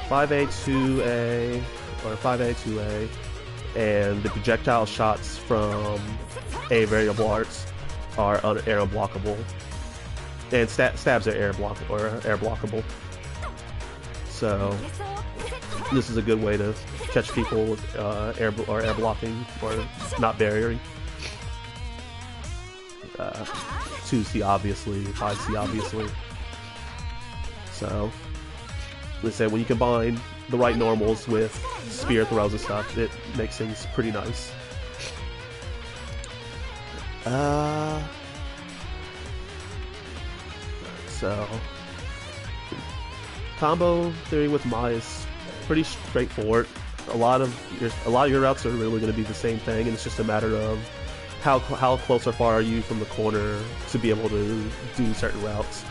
2A, or 5A, 2A, and the projectile shots from A variable arts are air unblockable, and stabs are air blockable. So this is a good way to catch people with air blocking or not barriering. 2C obviously, 5C obviously. So let's say when you combine the right normals with spear throws and stuff, it makes things pretty nice. So combo theory with Mai is pretty straightforward. A lot of your routes are really going to be the same thing, and it's just a matter of how close or far are you from the corner to be able to do certain routes.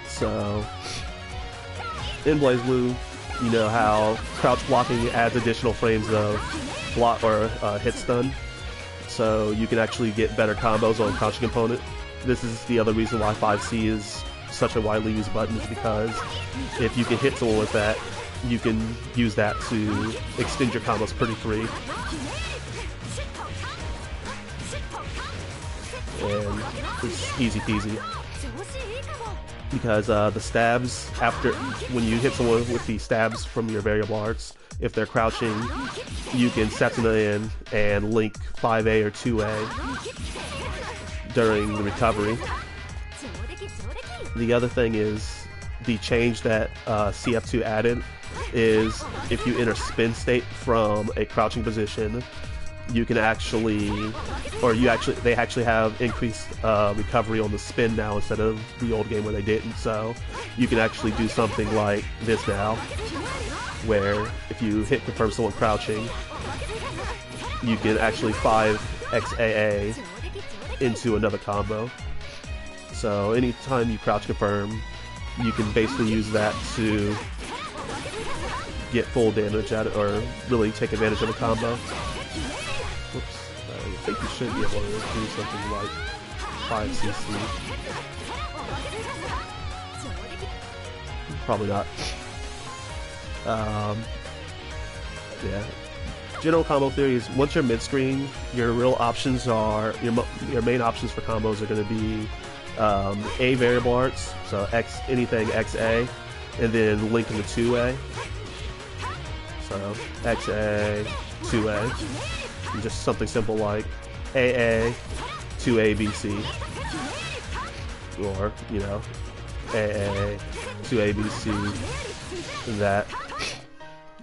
So in BlazBlue, you know how crouch blocking adds additional frames of block or hit stun, so you can actually get better combos on crouching component. This is the other reason why 5C is such a widely used button, is because if you can hit someone with that, you can use that to extend your combos pretty free. And it's easy peasy. Because the stabs, when you hit someone with the stabs from your variable arts, if they're crouching, you can Setsuna in and link 5A or 2A during the recovery. The other thing is, the change that CF2 added is if you enter spin state from a crouching position, you can they actually have increased recovery on the spin now instead of the old game where they didn't. So you can actually do something like this now, where if you hit confirm someone crouching, you can actually 5xAA into another combo. So anytime you crouch confirm, you can basically use that to get full damage at it, or really take advantage of a combo. Whoops. I think you should be able to do something like 5cc. Probably not. Yeah. General combo theory is, once you're mid-screen, your real options are, your main options for combos are going to be A variable arts, so anything XA, and then link into 2A. So XA, 2A. And just something simple like AA, 2ABC, or, you know, AA, 2ABC, and that.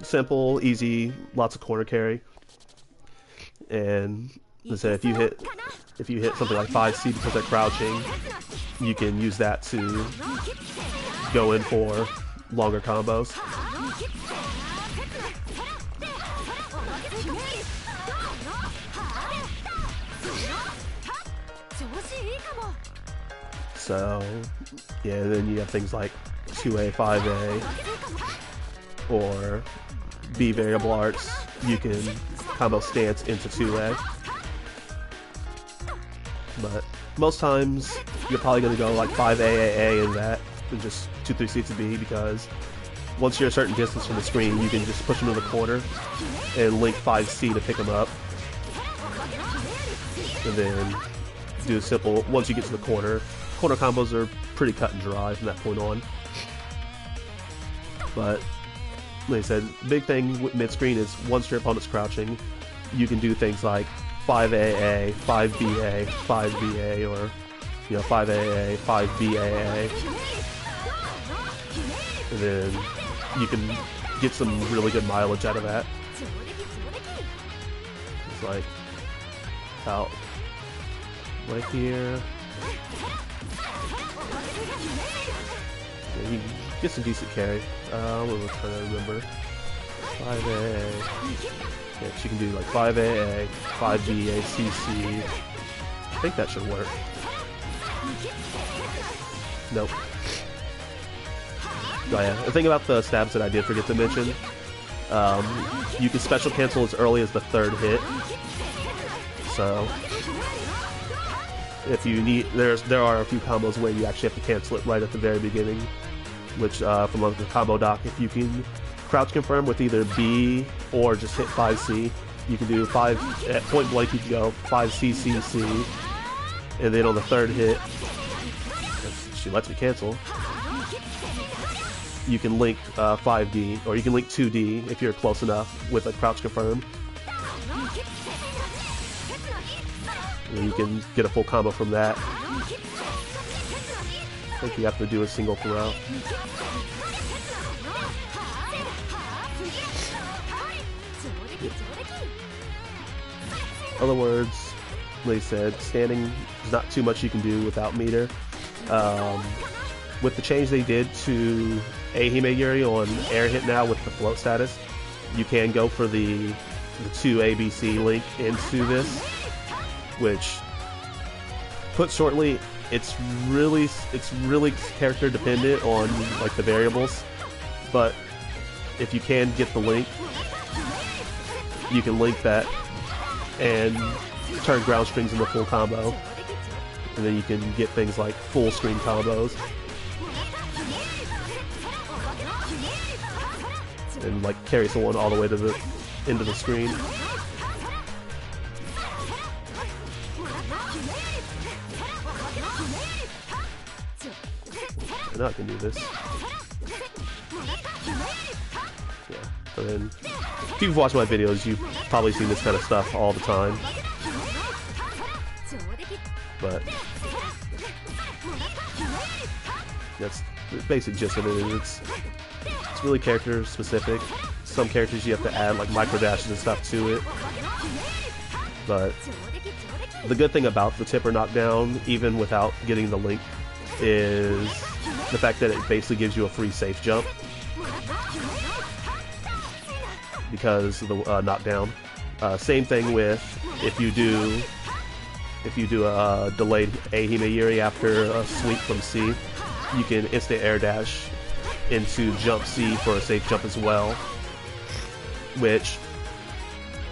Simple, easy, lots of corner carry. And let's say if you hit something like 5C because they're crouching, you can use that to go in for longer combos. So, yeah, then you have things like 2A, 5A, or B variable arts. You can combo stance into 2A. But most times, you're probably going to go like 5A and that, and just 2-3C to B, because once you're a certain distance from the screen, you can just push them to the corner and link 5C to pick them up. And then do a simple, once you get to the corner combos are pretty cut and dry from that point on. But, like I said, big thing with mid-screen is once your opponent's crouching, you can do things like 5AA, 5BA, 5BA, or, you know, 5AA, 5BAA. And then you can get some really good mileage out of that. It's like out right here. Yeah, you can get some decent carry. I'm trying to remember. 5AA. Yeah, she can do like 5AA, 5BA, CC. I think that should work. Nope. Oh yeah, the thing about the stabs that I did forget to mention, you can special cancel as early as the 3rd hit. So if you need, there are a few combos where you actually have to cancel it right at the very beginning, which from the combo doc, if you can crouch confirm with either B or just hit 5C, you can do 5 at point blank. You can go 5CCC, and then on the 3rd hit, she lets me cancel. You can link 5D, or you can link 2D if you're close enough with a crouch confirm. And you can get a full combo from that. I think you have to do a single throw. In other words, like I said, standing, there's not too much you can do without meter. With the change they did to Ahime Yuri on air hit now with the float status, you can go for the 2 ABC link into this, which, put shortly, it's really character dependent on like the variables, but if you can get the link, you can link that and turn ground strings into full combo, and then you can get things like full screen combos and like carry someone all the way to the end of the screen. And now I can do this. Yeah, and then if you've watched my videos, you've probably seen this kind of stuff all the time. But that's the basic gist of it. It's really character specific. Some characters you have to add like micro dashes and stuff to it. But the good thing about the tipper knockdown, even without getting the link, is the fact that it basically gives you a free safe jump because of the knockdown. Same thing with if you do a delayed Ahime Yuri after a sweep from C, you can instant air dash into jump C for a safe jump as well, which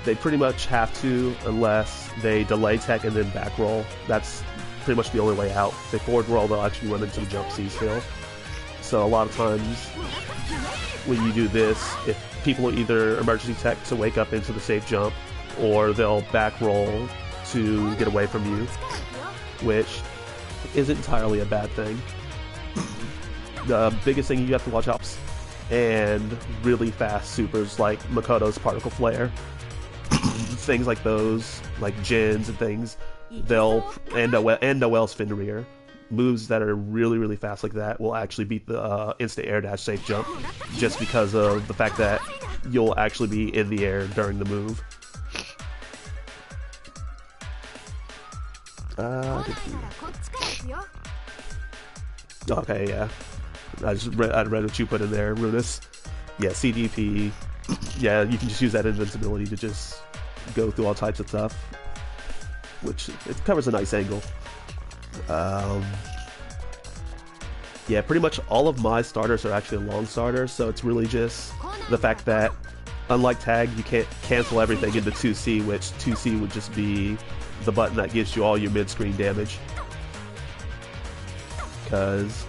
they pretty much have to unless they delay tech and then back roll. That's pretty much the only way out. If they forward roll, they'll actually run into the jump C still. So a lot of times when you do this, if people will either emergency tech to wake up into the safe jump, or they'll back roll to get away from you, which isn't entirely a bad thing. The biggest thing you have to watch out and really fast supers like Makoto's Particle Flare, things like those, like Jins and things, and Noel's Fenrir, moves that are really fast like that will actually beat the instant air dash safe jump, just because of the fact that you'll actually be in the air during the move. Okay, yeah. I read what you put in there, Runus. Yeah, CDP. Yeah, you can just use that invincibility to just go through all types of stuff, which it covers a nice angle. Yeah, pretty much all of my starters are actually long starters, so it's really just the fact that, unlike tag, you can't cancel everything into 2C, which 2C would just be the button that gives you all your mid-screen damage. Because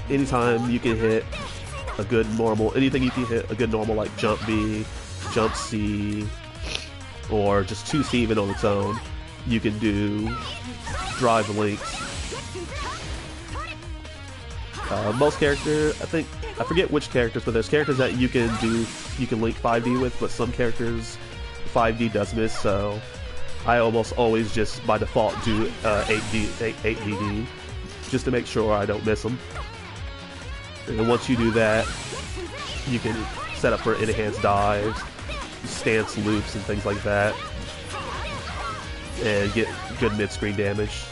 anytime you can hit a good normal, anything you can hit a good normal like jump B, jump C, or just 2C even on its own, you can do drive links. Most characters, I forget which characters, but there's characters that you can link 5D with, but some characters 5D does miss, so I almost always just by default do 8DD, just to make sure I don't miss them. And then once you do that, you can set up for enhanced dives, stance loops, and things like that, and get good mid-screen damage.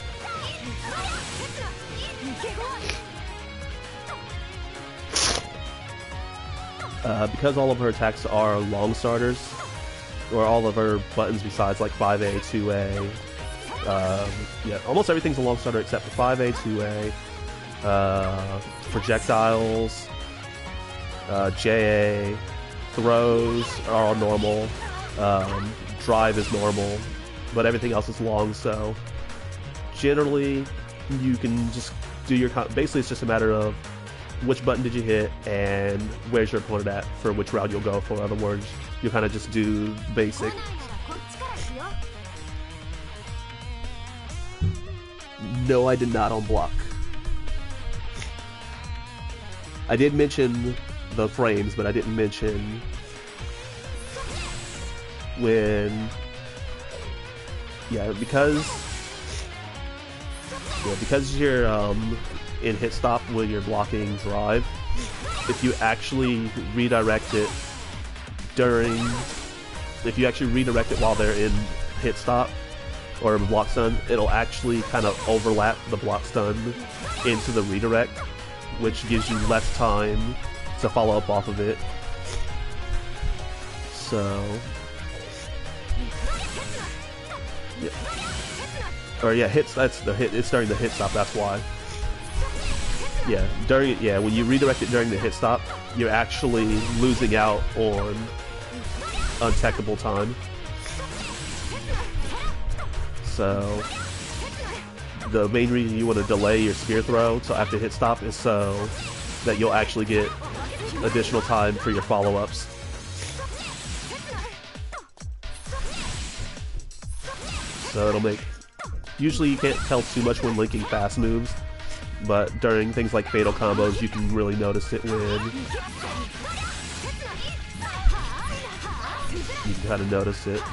Because all of her attacks are long starters, or all of her buttons besides like 5A, 2A, yeah, almost everything's a long starter except for 5A, 2A, projectiles, JA, throws are all normal, drive is normal, but everything else is long, so generally you can just do your, basically it's just a matter of which button did you hit and where's your opponent at for which route you'll go for. In other words, you kind of just do basic. No, I did not on block. I did mention the frames, but I didn't mention when, because you're in hit stop when you're blocking drive, if you actually redirect it while they're in hit stop or block stun, it'll actually kind of overlap the block stun into the redirect, which gives you less time to follow up off of it. So yeah. Or yeah, hits, that's the hit, it's during the hit stop, that's why. Yeah, when you redirect it during the hit stop, you're actually losing out on untechable time. So the main reason you want to delay your spear throw until after hit stop is so that you'll actually get additional time for your follow-ups. So it'll make, usually you can't tell too much when linking fast moves, but during things like fatal combos, you can really notice it when you can kind of notice it.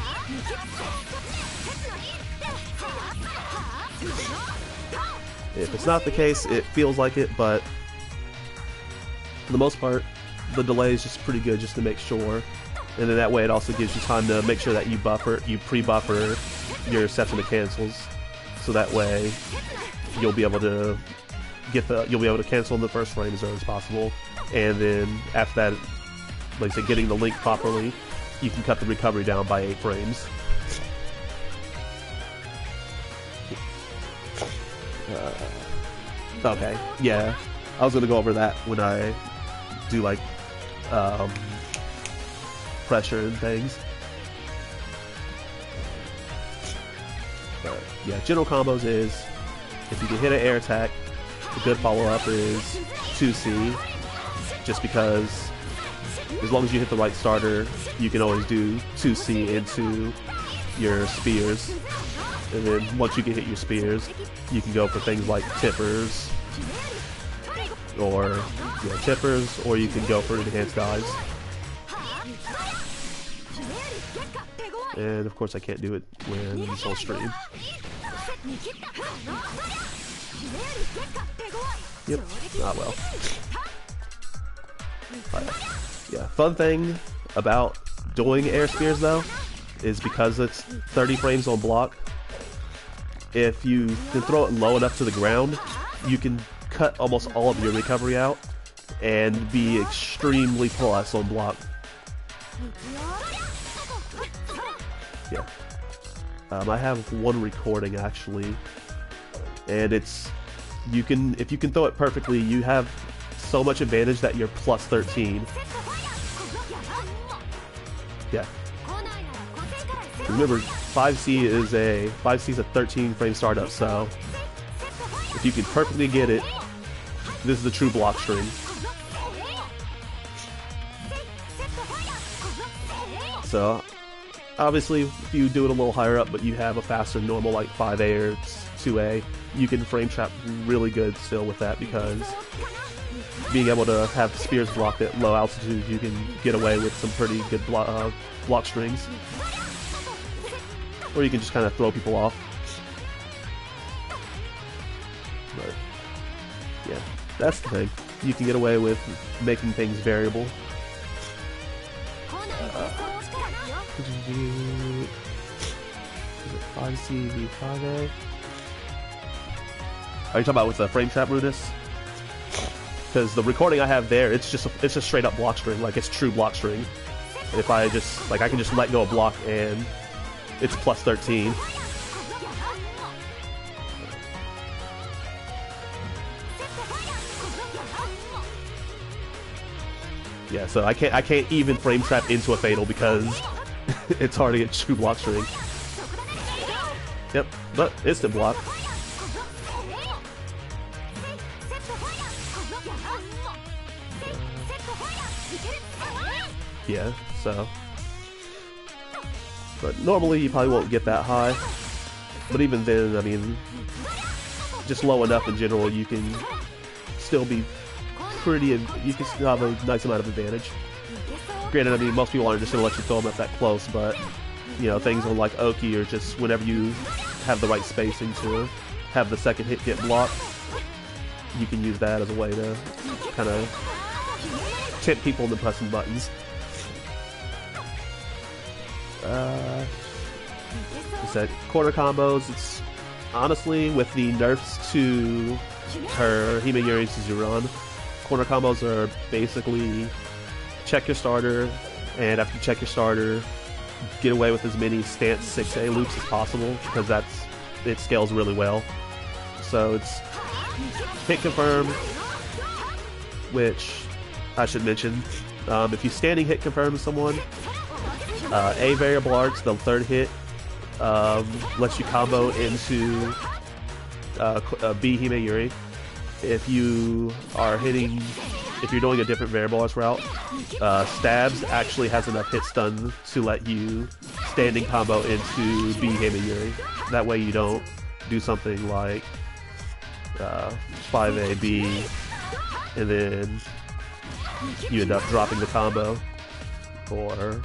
If it's not the case, it feels like it, but for the most part, the delay is just pretty good just to make sure. And then that way it also gives you time to make sure that you pre-buffer your sets and the cancels, so that way you'll be able to cancel in the first frame as early as possible, and then after that, like I said, getting the link properly, you can cut the recovery down by 8 frames. Okay, yeah, I was gonna go over that when I do like pressure and things. But yeah, general combos is if you can hit an air attack, a good follow-up is 2C, just because as long as you hit the right starter, you can always do 2C into your spears. And then once you can hit your spears, you can go for things like tippers, or you can go for enhanced dives. And of course I can't do it when it's on stream. Yep, not well. Yeah, fun thing about doing air spears though, is because it's 30 frames on block, if you can throw it low enough to the ground, you can cut almost all of your recovery out and be extremely plus on block. Yeah. I have one recording actually, and it's you can, if you can throw it perfectly, you have so much advantage that you're plus 13. Yeah. Remember, 5C is a 13 frame startup, so if you can perfectly get it, this is a true block string. So obviously, if you do it a little higher up, but you have a faster normal like 5A or 2A, you can frame trap really good still with that, because being able to have spears blocked at low altitude, you can get away with some pretty good block strings. Or you can just kind of throw people off. But yeah, that's the thing. You can get away with making things variable. Is it 5C v 5A? Are you talking about with the frame trap Brutus? Because the recording I have there, it's just straight up block string, like it's true block string. If I just I can just let go of block and it's plus 13. Yeah, so I can't even frame trap into a fatal because it's hard to get true block string. Yep, but instant block. Yeah, so. But normally you probably won't get that high. But even then, I mean, just low enough in general, you can still be pretty, you can still have a nice amount of advantage. Granted, I mean, most people aren't just going to let you throw them up that close, but, you know, things on like Oki or just whenever you have the right spacing to have the second hit get blocked, you can use that as a way to kind of tempt people into pressing buttons. Said corner combos. It's honestly, with the nerfs to her Hime Suzuran, corner combos are basically check your starter, and after you check your starter, get away with as many stance 6A loops as possible, because it scales really well. So it's hit confirm, which I should mention. If you standing hit confirm someone, A variable arts, the third hit, lets you combo into B Hime Yuri. If you are hitting, if you're doing a different variable arts route, stabs actually has enough hit stun to let you standing combo into B Hime Yuri. That way you don't do something like 5A B and then you end up dropping the combo, or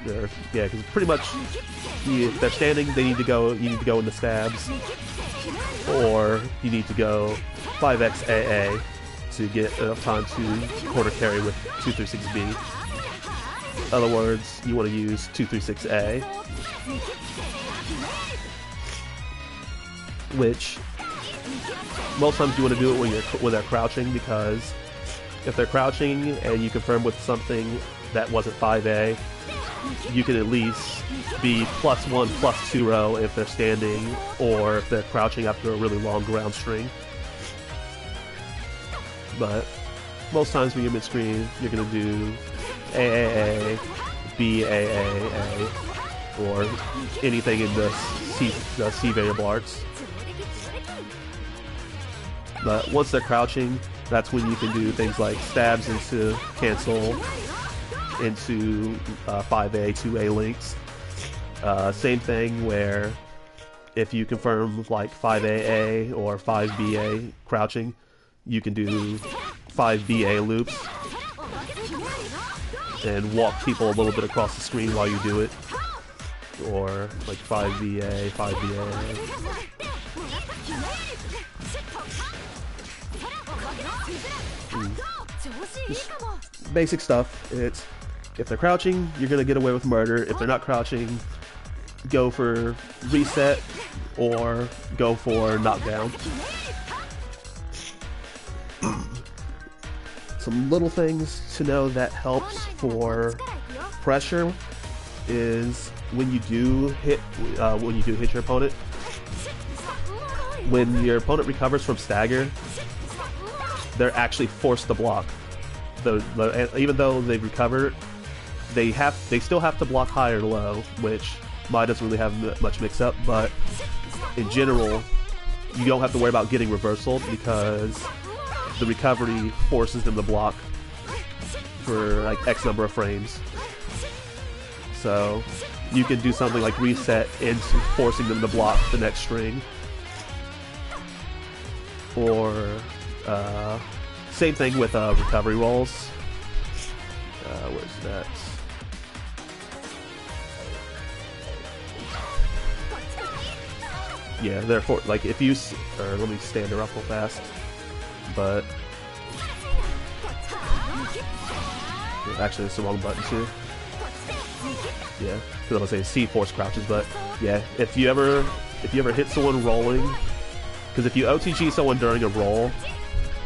yeah, because pretty much if they're standing, they need to go. You need to go into stabs, or you need to go 5x AA to get enough time to quarter carry with 236B. In other words, you want to use 236A, which most times you want to do it when they're crouching, because if they're crouching and you confirm with something that wasn't 5A, you can at least be +1, +2 row if they're standing, or if they're crouching after a really long ground string. But most times when you're mid-screen, you're going to do AAA, BAAA, or anything in the C variable arts. But once they're crouching, that's when you can do things like stabs into cancel, into 5A, 2A links. Same thing where if you confirm like 5AA or 5BA crouching, you can do 5BA loops and walk people a little bit across the screen while you do it. Or like 5BA, 5BA. Just basic stuff. It's if they're crouching, you're gonna get away with murder. If they're not crouching, go for reset or go for knockdown. Some little things to know that helps for pressure is when you do hit your opponent, when your opponent recovers from stagger, they're actually forced to block. Even though they've recovered, they still have to block high or low, which Mai doesn't really have much mix-up, but in general, you don't have to worry about getting reversal because the recovery forces them to block for like X number of frames. So you can do something like reset into forcing them to block the next string. Or same thing with recovery rolls. Where's that? Yeah, therefore, like if you, or let me stand her up real fast, but actually it's the wrong button too. Yeah, because I'm gonna say C force crouches, but yeah, if you ever hit someone rolling, because if you OTG someone during a roll,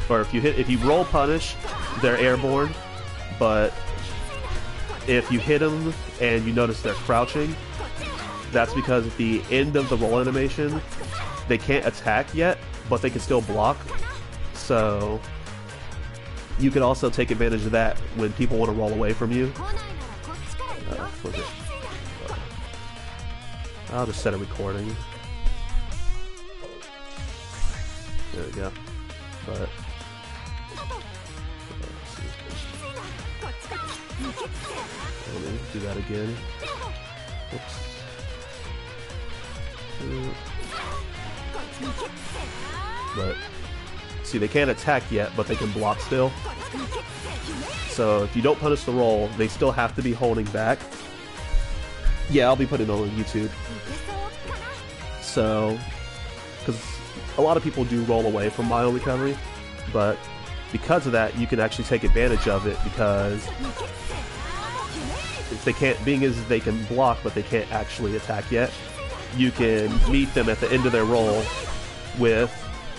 or if you roll punish, they're airborne, but if you hit them and you notice they're crouching, that's because at the end of the roll animation, they can't attack yet, but they can still block. So you can also take advantage of that when people want to roll away from you. I'll just set a recording. There we go. But let me do that again. Oops. But see, they can't attack yet, but they can block still. So if you don't punish the roll, they still have to be holding back. Yeah, I'll be putting it on YouTube. So, because a lot of people do roll away from Mile recovery, but because of that, you can actually take advantage of it because if they can't, being as they can block, but they can't actually attack yet, you can meet them at the end of their roll with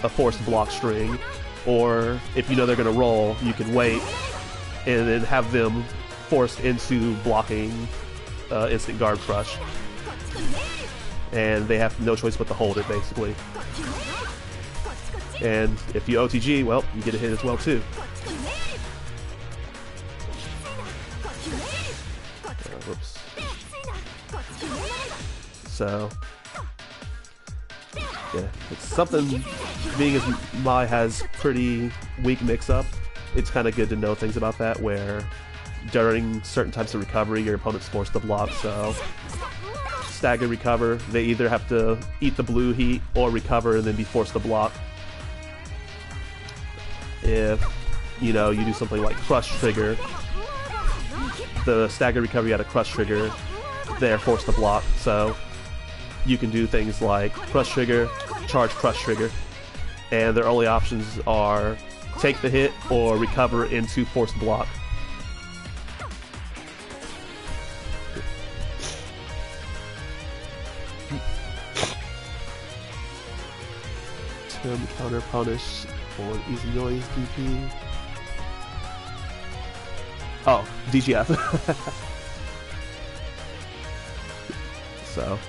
a forced block string, or if you know they're going to roll, you can wait and then have them forced into blocking instant guard crush, and they have no choice but to hold it basically. And if you OTG, well, you get a hit as well too. Whoops. So yeah, it's something, being as Mai has pretty weak mix-up, it's kind of good to know things about that, where during certain types of recovery, your opponent's forced to block, so stagger recover, they either have to eat the blue heat or recover and then be forced to block. If, you know, you do something like crush trigger, the stagger recovery at a crush trigger, they're forced to block, so you can do things like crush trigger, charge crush trigger, and their only options are take the hit or recover into forced block. Counter punish on easy noise DP. Oh, DGF. So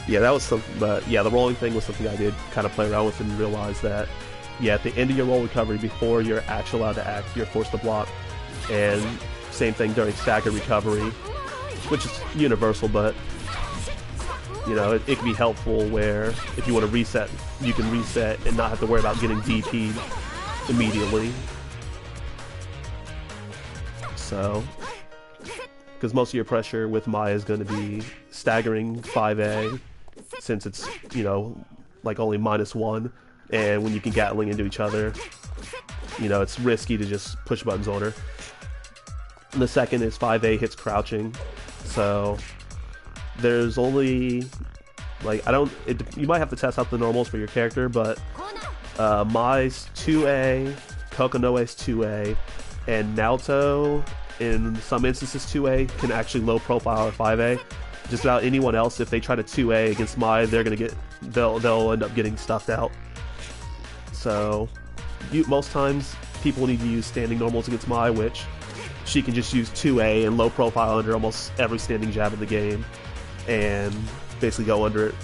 yeah, that was something, but yeah, the rolling thing was something I did kind of play around with and realize that, yeah, at the end of your roll recovery, before you're actually allowed to act, you're forced to block. And same thing during stagger recovery, which is universal, but you know, it can be helpful where if you want to reset, you can reset and not have to worry about getting DP'd immediately. So, because most of your pressure with Maya is going to be staggering 5A, since it's, you know, like only -1, and when you can Gatling into each other, you know, it's risky to just push buttons on her. And the second is 5A hits crouching, so there's only, like, you might have to test out the normals for your character, but Mai's 2A, Kokonoe's 2A, and Naoto, in some instances 2A, can actually low profile at 5A. Just about anyone else, if they try to 2A against Mai, they'll end up getting stuffed out. So most times people need to use standing normals against Mai, which she can just use 2A and low profile under almost every standing jab in the game and basically go under it.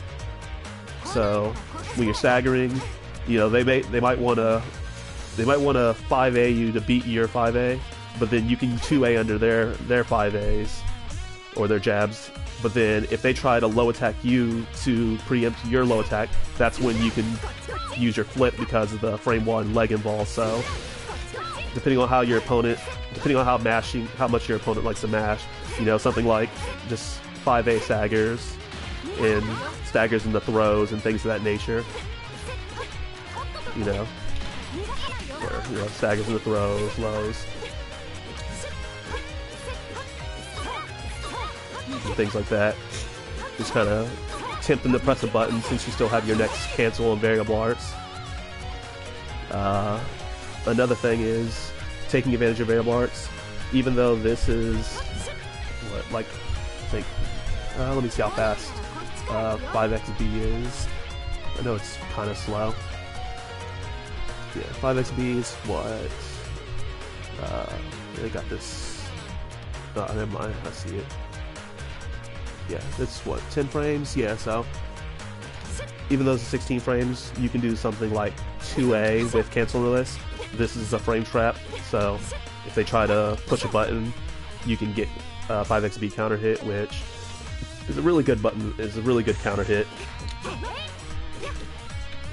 So when you're staggering, you know, they might want to 5A you to beat your 5A, but then you can 2A under their 5As or their jabs. But then if they try to low attack you to preempt your low attack, that's when you can use your flip because of the frame 1 leg involved. So depending on how your opponent, depending on how much your opponent likes to mash, you know, something like just 5A staggers and staggers in the throws and things of that nature. You know, or, you know, staggers in the throws, lows, and things like that. Just kind of tempt them to press a button since you still have your next cancel and variable arts. Another thing is taking advantage of variable arts. Even though this is what, like, I think, let me see how fast 5XB is. I know it's kind of slow. Yeah, 5XB is what? They got this. Oh, never mind. I see it. Yeah, it's what, 10 frames? Yeah, so even though it's 16 frames, you can do something like 2A with cancel release. This is a frame trap, so if they try to push a button, you can get 5XB counter hit, which is a really good button. Is a really good counter hit.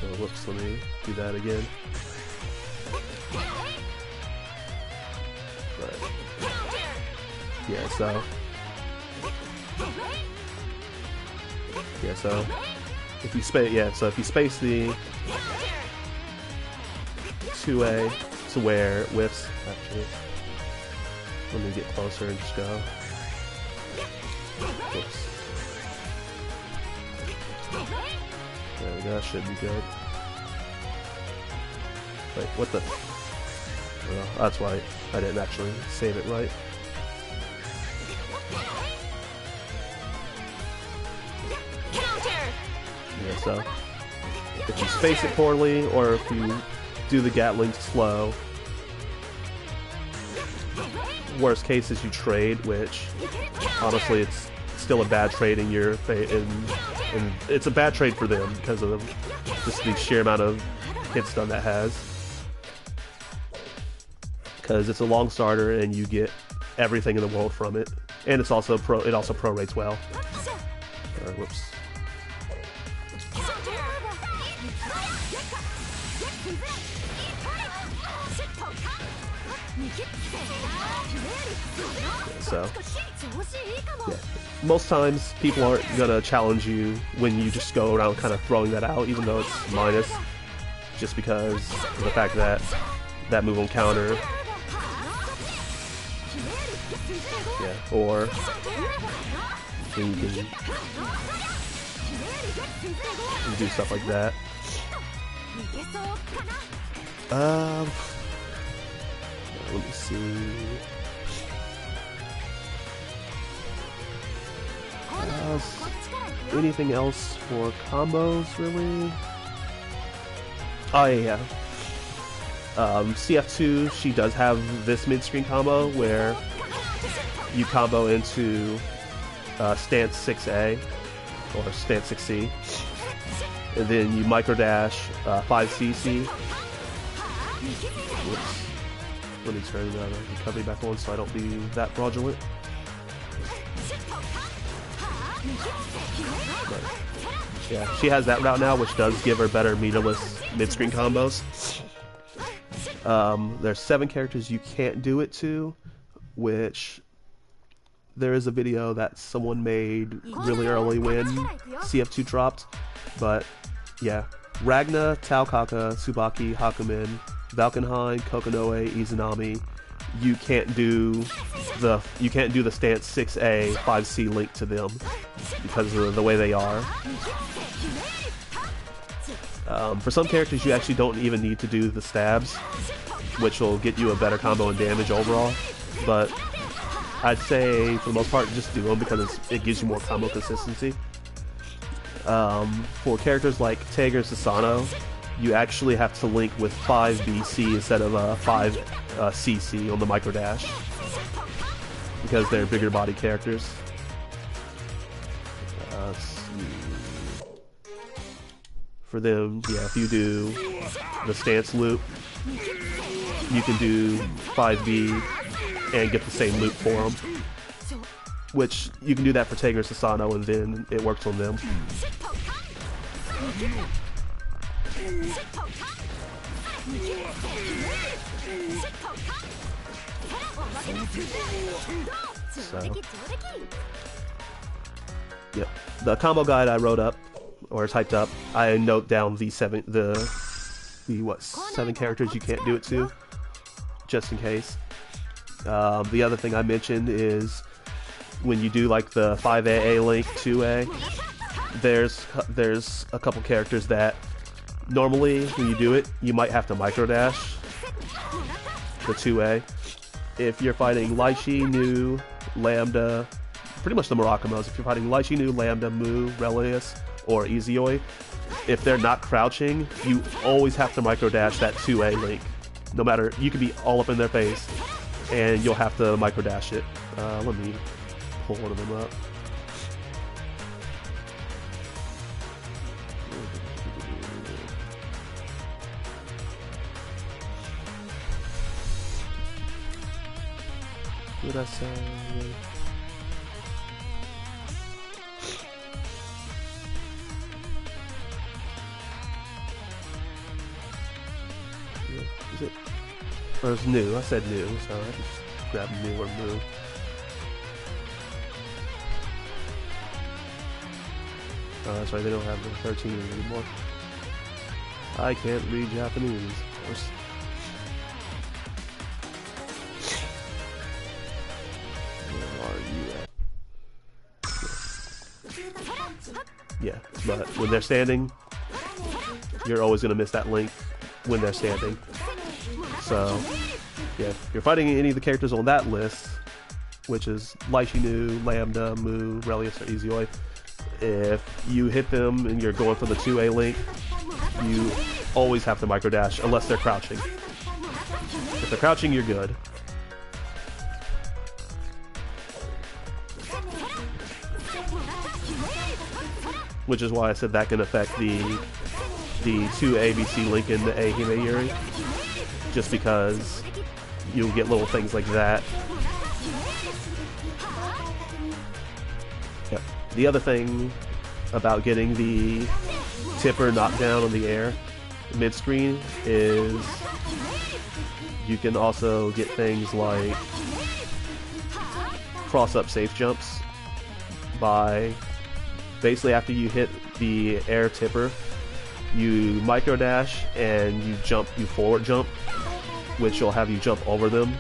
Oh, whoops, let me do that again. But, yeah, so if you space the 2A to where it whiffs. Actually, let me get closer and just go. Whoops. There we go. That should be good. Wait, what the? Well, that's why I didn't actually save it right. Yeah, so if you space it poorly, or if you do the Gatling slow, worst case is you trade, which honestly it's still a bad trade in your and it's a bad trade for them because of just the sheer amount of hit stun that has. Because it's a long starter and you get everything in the world from it, and it's also prorates well. Whoops. So, yeah. Most times people aren't gonna challenge you when you just go around kind of throwing that out, even though it's minus, just because of the fact that that move on counter. Yeah, or you can do stuff like that. Let me see. Anything else for combos, really? Oh yeah. CF2, she does have this mid-screen combo where you combo into stance 6A or stance 6C, and then you micro dash 5CC. Whoops. Let me turn the recovery back on so I don't be that fraudulent. But, yeah, she has that route now, which does give her better meterless mid-screen combos. There's 7 characters you can't do it to, which there is a video that someone made really early when CF2 dropped. But yeah, Ragna, Taokaka, Tsubaki, Hakumen, Valkenhayn, Kokonoe, Izanami. You can't do the stance 6A 5C link to them because of the way they are. For some characters you actually don't even need to do the stabs, which will get you a better combo and damage overall, but I'd say for the most part just do them because it gives you more combo consistency. For characters like Tager Sasano, you actually have to link with 5BC instead of 5CC on the micro dash because they're bigger body characters. Let's see. for them, yeah, if you do the stance loop, you can do 5B and get the same loop for them. Which, you can do that for Tager and Sasano, and then it works on them. So, yep. The combo guide I wrote up, or typed up, I note down the seven characters you can't do it to, just in case. The other thing I mentioned is when you do like the 5AA link 2A, there's a couple characters that normally when you do it, you might have to microdash the 2A. If you're fighting Laishi, Nu, Lambda, pretty much the Murakamos, if you're fighting Laishi, Nu, Lambda, Mu, Relius, or Izioi, if they're not crouching, you always have to microdash that 2A link. No matter, you could be all up in their face, and you'll have to microdash it. Let me pull one of them up. What did I say? Is it? Or it's Nu. I said Nu, so I just grabbed Nu or Mu. Oh, that's right, they don't have the 13 anymore. I can't read Japanese, of course. Where are you at? Yeah, but when they're standing, you're always going to miss that link when they're standing. So, yeah, if you're fighting any of the characters on that list, which is Laishi, Nu, Lambda, Mu, Relius, or Izioi, if you hit them and you're going for the 2A link, you always have to microdash unless they're crouching. If they're crouching, you're good. Which is why I said that can affect the 2ABC link in the A Hime Yuri. Just because you'll get little things like that. Yep. The other thing about getting the tipper knocked down on the air mid-screen is you can also get things like cross-up safe jumps by basically after you hit the air tipper, you micro dash and you forward jump, which will have you jump over them.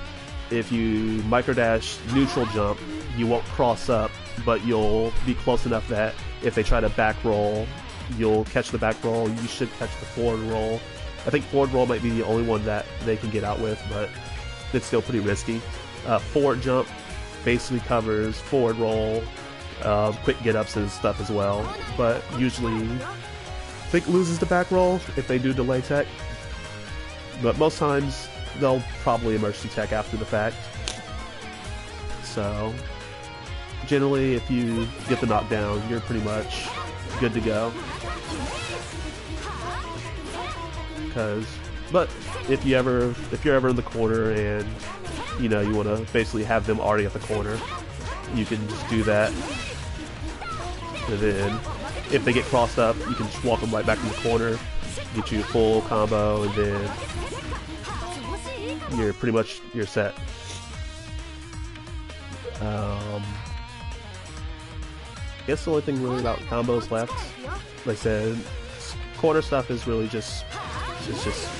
If you micro dash neutral jump, you won't cross up, but you'll be close enough that if they try to back roll, you'll catch the back roll. You should catch the forward roll. I think forward roll might be the only one that they can get out with, but it's still pretty risky. Forward jump basically covers forward roll, quick get-ups and stuff as well, but usually I think loses the back roll if they do delay tech, but most times they'll probably emergency tech after the fact. So generally if you get the knockdown, you're pretty much good to go. But if you're ever in the corner and you know you want to basically have them already at the corner, you can just do that. And then if they get crossed up, you can just walk them right back in the corner, get you a full combo, and then you're set. I guess the only thing really about combos left, like I said, corner stuff is really just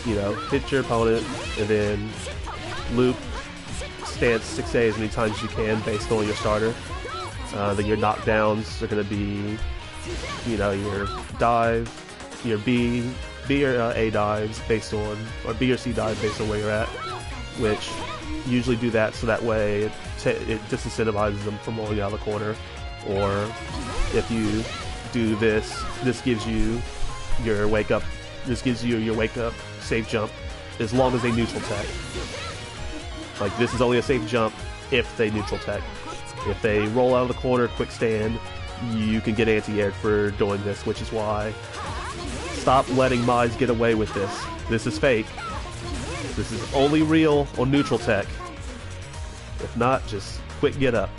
you know, hit your opponent and then loop stance 6A as many times as you can based on your starter. Then your knockdowns are going to be, you know, your dive, your B or A dives based on, or B or C dive based on where you're at, which usually do that so that way it disincentivizes them from rolling out of the corner. Or if you do this gives you your wake up. This gives you your wake up safe jump as long as they neutral tech. Like this is only a safe jump if they neutral tech. If they roll out of the corner, quick stand, you can get anti-aired for doing this, which is why stop letting mods get away with this. This is fake. This is only real on neutral tech. If not, just quick get up.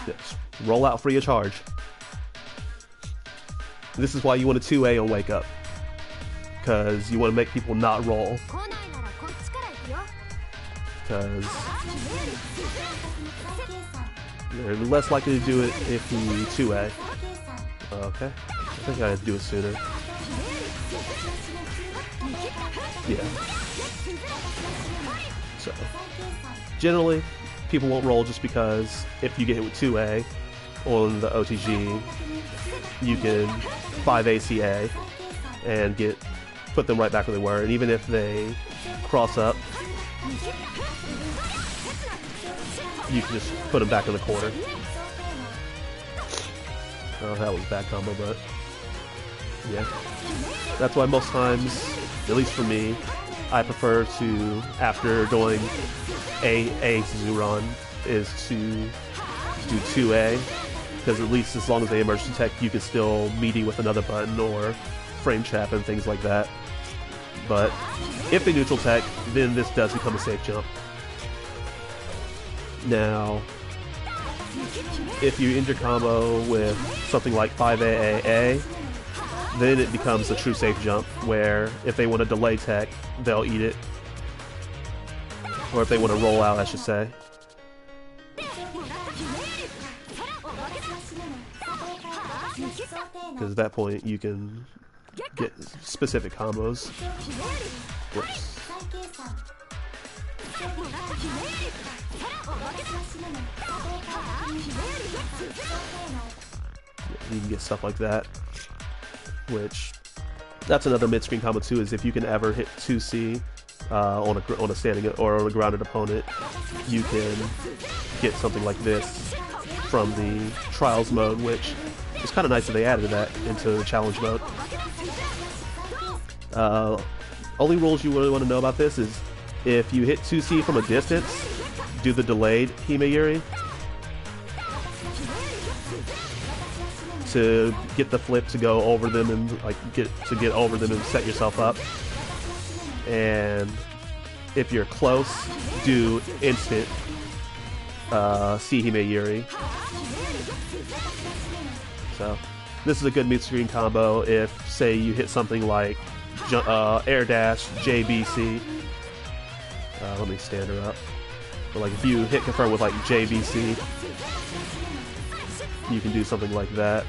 Just roll out free of charge. This is why you want a 2A on wake up. Because you want to make people not roll. Because they're less likely to do it if you 2A. Okay. I think I had to do it sooner. Yeah. So, generally, people won't roll just because if you get hit with 2A on the OTG, you can 5 ACA and put them right back where they were. And even if they cross up, you can just put them back in the corner. Oh, that was a bad combo, but yeah. That's why most times, at least for me, I prefer to, after doing a Suzu run, is to do 2A, because at least as long as they emergency tech, you can still meaty with another button or frame trap and things like that. But if they neutral tech, then this does become a safe jump. Now, if you end your combo with something like 5AAA, then it becomes a true safe jump, where if they want to delay tech, they'll eat it. Or if they want to roll out, I should say. Because at that point, you can get specific combos. Whoops. You can get stuff like that, which that's another mid-screen combo too. Is if you can ever hit 2C on a standing or on a grounded opponent, you can get something like this from the trials mode, which is kind of nice that they added that into the challenge mode. Only rules you really want to know about this is if you hit 2C from a distance, do the delayed Hime-Yuri to get the flip to go over them and get over them and set yourself up. And if you're close, do instant C Hime-Yuri. So this is a good mid-screen combo if, say, you hit something like air dash JBC. Let me stand her up. But like if you hit confirm with like JBC, you can do something like that.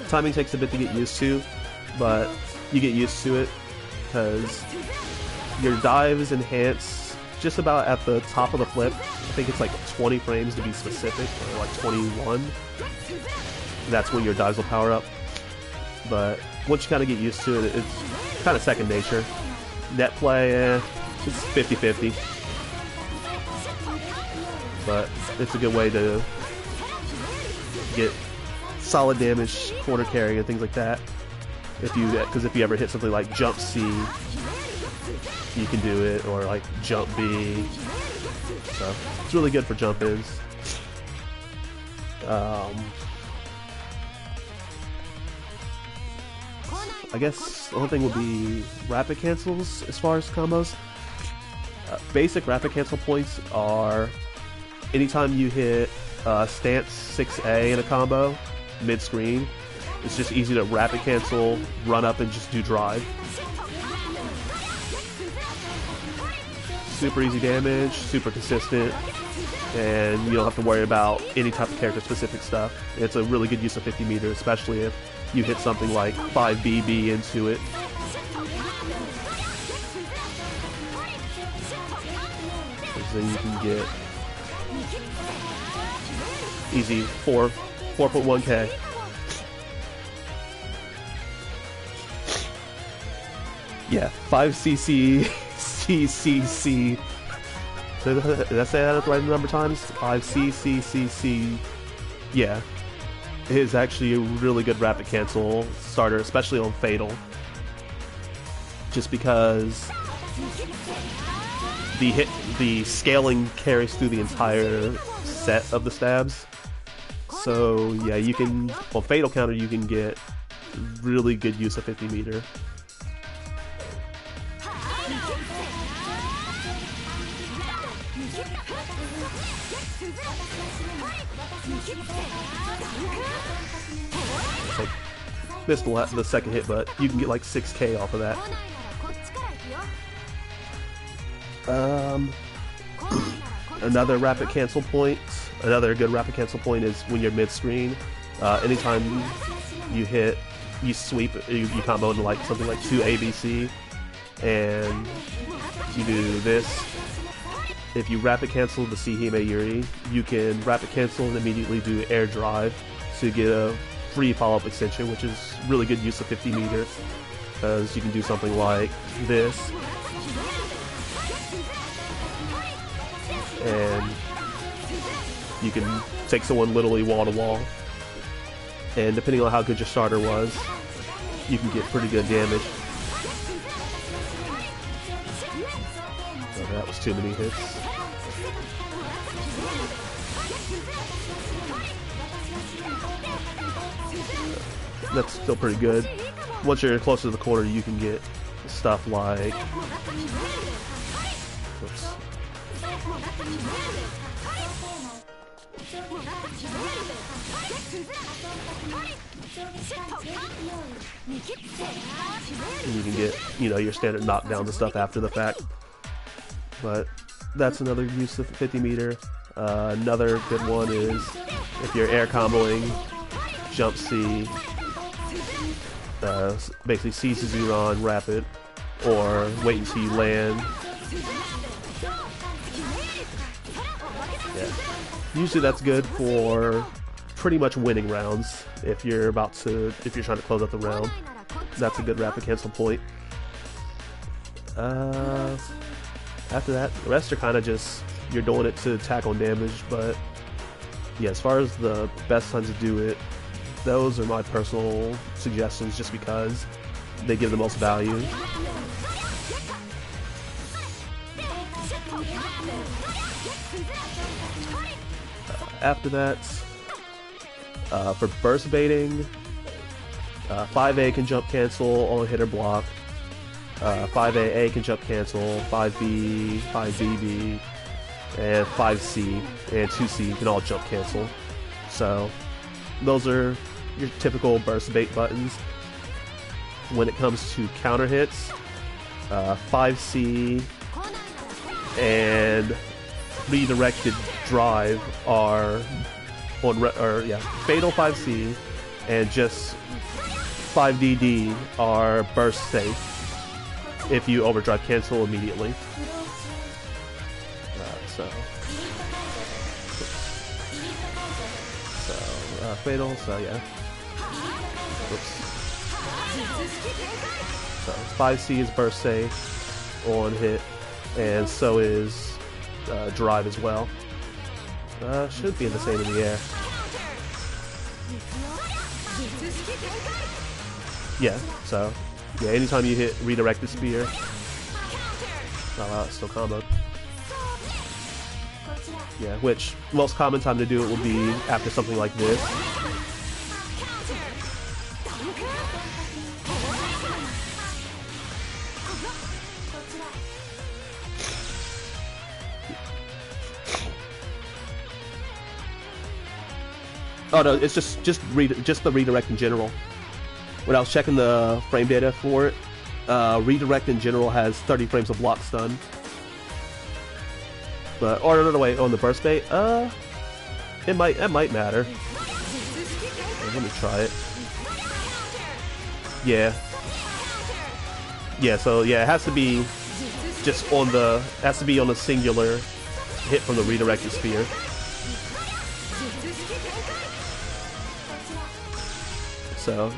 Timing takes a bit to get used to, but you get used to it because your dive is enhanced just about at the top of the flip. I think it's like 20 frames to be specific, or like 21. That's when your dives will power up. But once you kind of get used to it, it's kind of second nature. Net play, it's 50-50. But it's a good way to get solid damage, corner carry, and things like that. Because if you ever hit something like jump C, you can do it, or like jump B. So it's really good for jump ins. I guess the only thing would be rapid cancels as far as combos. Basic rapid cancel points are anytime you hit stance 6A in a combo mid-screen, it's just easy to rapid cancel, run up, and just do drive. Super easy damage, super consistent, and you don't have to worry about any type of character-specific stuff. It's a really good use of 50 meters, especially if you hit something like 5BB into it. Then you can get easy 4.1k. Yeah, 5cc CCC. Did I say that at the right number of times? 5cc. Yeah. It is actually a really good rapid cancel starter, especially on Fatal. just because the scaling carries through the entire set of the stabs. So yeah, you can, on Fatal Counter, you can get really good use of 50 meter. Like, missed the second hit, but you can get like 6k off of that. Another rapid cancel point. Another good rapid cancel point is when you're mid-screen. Anytime you hit, you sweep, you combo into like something like 2 ABC, and you do this. If you rapid cancel the Sihime Yuri, you can rapid cancel and immediately do air drive to get a free follow-up extension, which is really good use of 50 meter, because you can do something like this, and you can take someone literally wall to wall, and depending on how good your starter was, you can get pretty good damage. Oh, that was too many hits. That's still pretty good. Once you're closer to the corner, you can get stuff like... Oops. You can get, you know, your standard knockdowns and stuff after the fact. But that's another use of 50 meter. Another good one is if you're air comboing, jump C, basically C Suzuran rapid, or wait until you land. Yeah. Usually that's good for pretty much winning rounds. If you're trying to close out the round, that's a good rapid cancel point. After that, the rest are kind of just, you're doing it to tackle damage, but yeah, as far as the best times to do it, those are my personal suggestions just because they give the most value. After that, for burst baiting, 5A can jump cancel on hit or block, 5A can jump cancel, 5B, 5BB, and 5C and 2C can all jump cancel. So those are your typical burst bait buttons. When it comes to counter hits, 5C and redirected drive are on fatal 5C, and just 5DD are burst safe if you overdrive cancel immediately. Fatal, so yeah. Oops. So 5C is burst safe on hit, and so is drive as well. Should be the same in the air. Yeah, so yeah, anytime you hit redirected spear. Oh wow, it's still comboed. Yeah, which most common time to do it will be after something like this. Oh no, it's just the redirect in general. When I was checking the frame data for it, redirect in general has 30 frames of block stun. But, or another way, on the burst bait, it might matter. Let me try it. Yeah. Yeah, so yeah, it has to be just on the, on a singular hit from the redirected spear. So,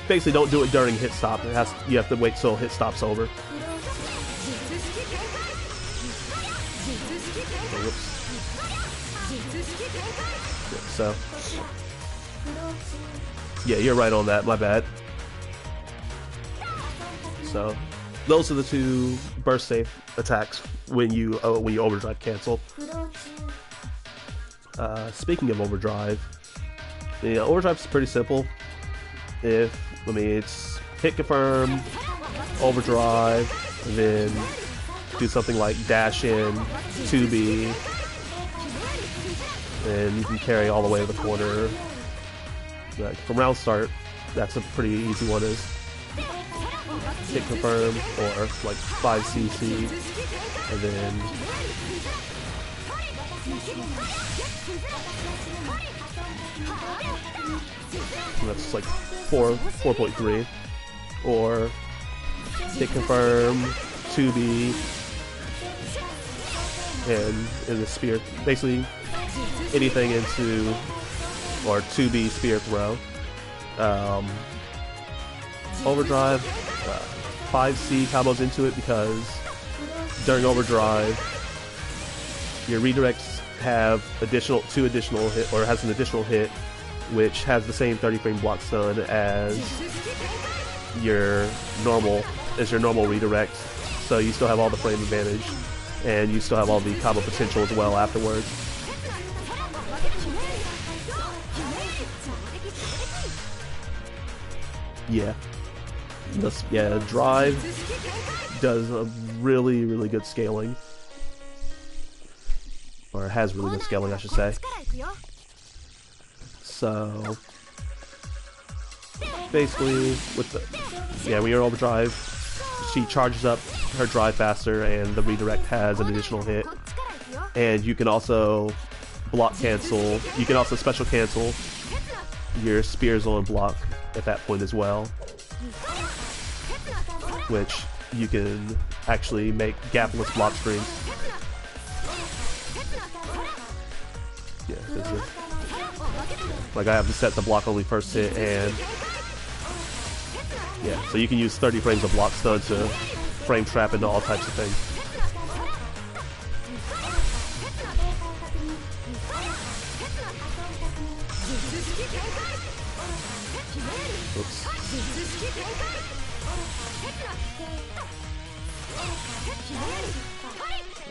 basically don't do it during hit stop. You have to wait till hit stop's over. So, yeah, you're right on that, my bad. So, those are the two burst safe attacks when you overdrive cancel. Speaking of overdrive, overdrive's pretty simple. It's hit confirm, overdrive, and then do something like dash in, 2B, and you can carry all the way to the corner. Like from round start, that's a pretty easy one. Is hit confirm or like 5cc, and then that's like 4.3, or hit confirm, 2B, and in the spear, basically anything into, or 2B spear throw. Overdrive, 5C combos into it because during overdrive, your redirects have two additional hit, or has an additional hit, which has the same 30 frame block stun as your normal redirect. So you still have all the frame advantage, and you still have all the combo potential as well afterwards. Yeah. Drive does a really good scaling. Or has really good scaling, I should say. So basically when you're overdrive, she charges up her drive faster and the redirect has an additional hit. And you can also block cancel, you can also special cancel your spears on block at that point as well, which you can actually make gapless block strings. Like I have to set the block only first hit, and so you can use 30 frames of block stun to frame trap into all types of things. Oops.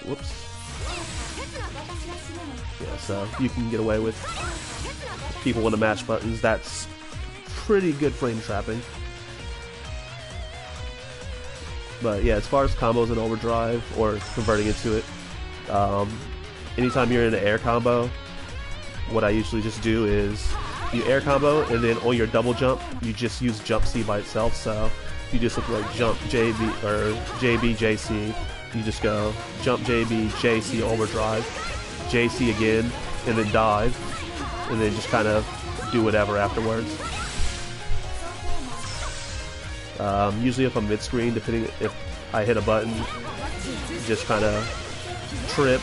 Whoops. Yeah, so you can get away with people in the match buttons. That's pretty good frame trapping. But yeah, as far as combos in overdrive or converting into it, anytime you're in an air combo, what I usually just do is you air combo, and then on your double jump, you just use jump C by itself. So you just look like jump JB or JB JC. You just go jump JB JC overdrive, JC again, and then dive, and then just kind of do whatever afterwards. Usually if I'm mid-screen, depending if I hit a button, just kind of trip,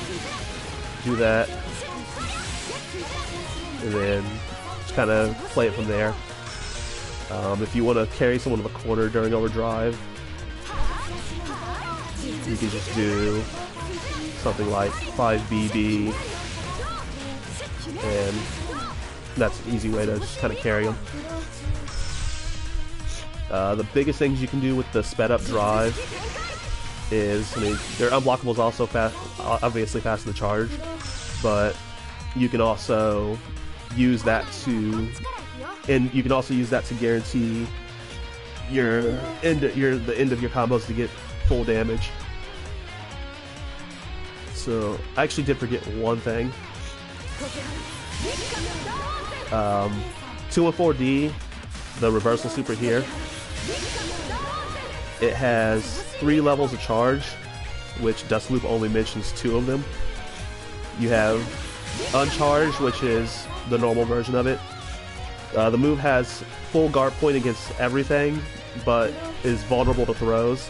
do that, and then just kind of play it from there. If you want to carry someone to the corner during overdrive, you can just do something like 5BB, and that's an easy way to just kind of carry them. The biggest things you can do with the sped up drive is, their unblockables also fast, obviously fast to charge, but you can also use that to, guarantee the end of your combos to get full damage. So I actually did forget one thing. 214D, the reversal super here, it has 3 levels of charge, which Dustloop only mentions 2 of them. You have Uncharged, which is the normal version of it. The move has full guard point against everything, but is vulnerable to throws.